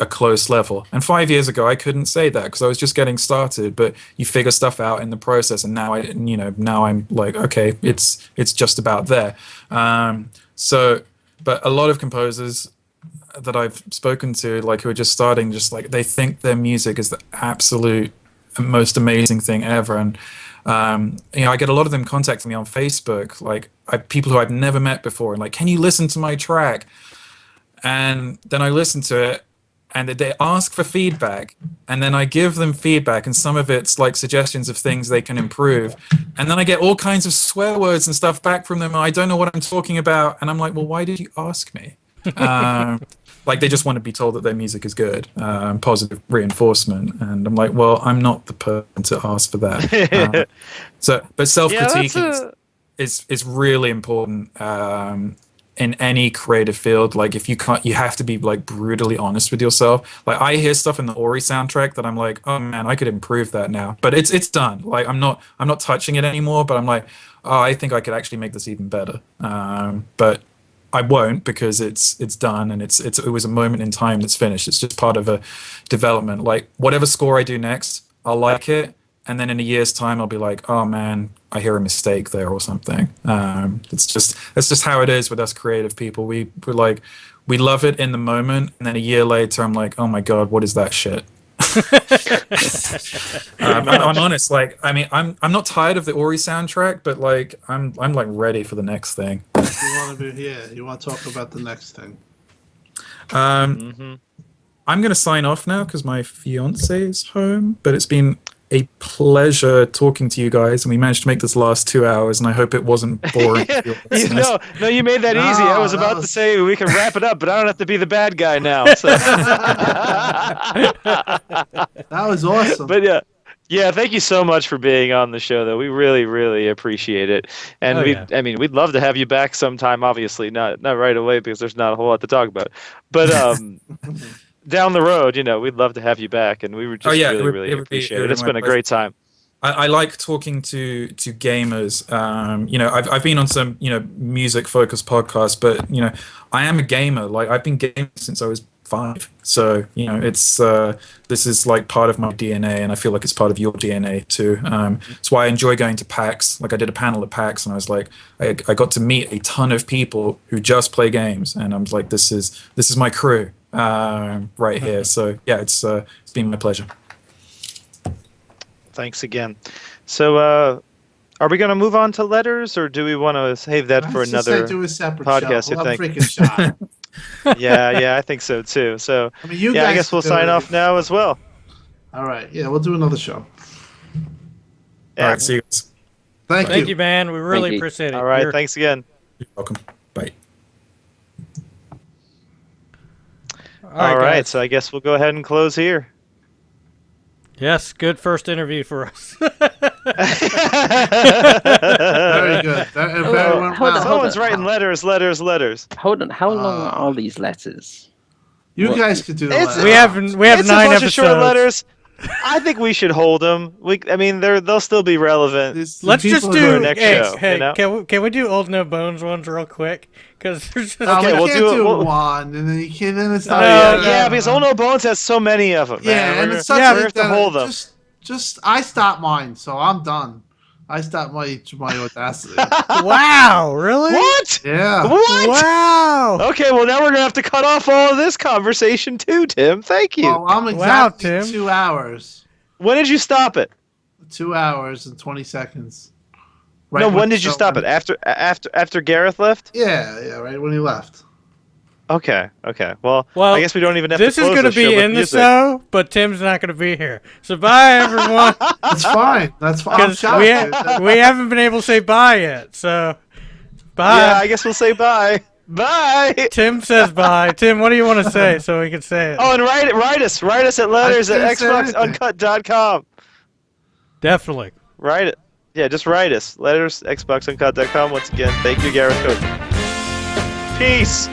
close level? And 5 years ago, I couldn't say that because I was just getting started. But you figure stuff out in the process, and now I'm like, okay, it's just about there. But a lot of composers that I've spoken to, who are just starting, they think their music is the absolute most amazing thing ever. And I get a lot of them contacting me on Facebook, people who I've never met before, and can you listen to my track? And then I listen to it, and they ask for feedback, and then I give them feedback, and some of it's suggestions of things they can improve, and then I get all kinds of swear words and stuff back from them, and I don't know what I'm talking about, and I'm like, well, why did you ask me? They just want to be told that their music is good, positive reinforcement, and I'm like, well, I'm not the person to ask for that. But self-critique is really important in any creative field. If you can't, you have to be brutally honest with yourself. I hear stuff in the Ori soundtrack that I'm like, oh man, I could improve that now, but it's done. I'm not touching it anymore, but I'm like, oh, I think I could actually make this even better. But I won't, because it's done, and it was a moment in time that's finished. It's just part of a development. Like whatever score I do next, I'll like it, and then in a year's time I'll be like, oh man, I hear a mistake there or something. That's just how it is with us creative people. We love it in the moment, and then a year later I'm like, oh my god, what is that shit? I'm honest. Like, I mean, I'm not tired of the Ori soundtrack, but like, I'm like ready for the next thing. You want to be here? You want to talk about the next thing? I'm gonna sign off now because my fiance is home. But it's been a pleasure talking to you guys, and we managed to make this last 2 hours, and I hope it wasn't boring. No, you made that easy. I was about to say we can wrap it up, but I don't have to be the bad guy now. So. That was awesome. But yeah, thank you so much for being on the show, though. We really, really appreciate it, and I mean, we'd love to have you back sometime. Obviously, not right away because there's not a whole lot to talk about, but down the road, we'd love to have you back, and we would just really appreciate it. It's been a great time. I like talking to gamers. I've been on some music focused podcasts, but I am a gamer. Like I've been gaming since I was 5. So it's this is like part of my DNA, and I feel like it's part of your DNA too. That's why I enjoy going to PAX. Like I did a panel at PAX, and I was like, I got to meet a ton of people who just play games, and I'm like, this is my crew right here. So yeah, it's been my pleasure. Thanks again. So, are we going to move on to letters, or do we want to save that for another do a separate podcast? Show. We'll I think. Freaking shot. yeah, I think so too. So, I mean, I guess we'll sign off now as well. All right. Yeah, we'll do another show. All right. See you guys. Thank you, man. We really appreciate it. All right. Thanks again. You're welcome. Bye. All right. So I guess we'll go ahead and close here. Yes, good first interview for us. Very good. Someone's writing letters. Hold on. How long are these letters? You guys could do the We have 9 episodes. Of short letters. I think we should hold them. They'll still be relevant. Let's just do next show. Hey, can we do old no bones ones real quick? Because there's just we'll do one, and then you can't. Then it's not. Because old no bones has so many of them. Yeah, man. and it's such we have to hold them. Just I stopped mine, so I'm done. I stopped my audacity. Wow, really? What? Yeah. What? Wow. Okay, well now we're gonna have to cut off all of this conversation too, Tim. Thank you. Well, I'm exactly 2 hours. When did you stop it? 2 hours and 20 seconds. Right when did you stop it? After Gareth left? Yeah, right when he left. Okay. Well, I guess we don't even have to close this is going to be in the show, but Tim's not going to be here. So bye, everyone. That's fine. We haven't been able to say bye yet. So bye. Yeah, I guess we'll say bye. Bye. Tim says bye. Tim, what do you want to say so we can say it? Oh, and write us at letters at xboxuncut.com. Definitely. Write it. Yeah, just write us. Letters, xboxuncut.com. Once again, thank you, Gareth Coker. Peace.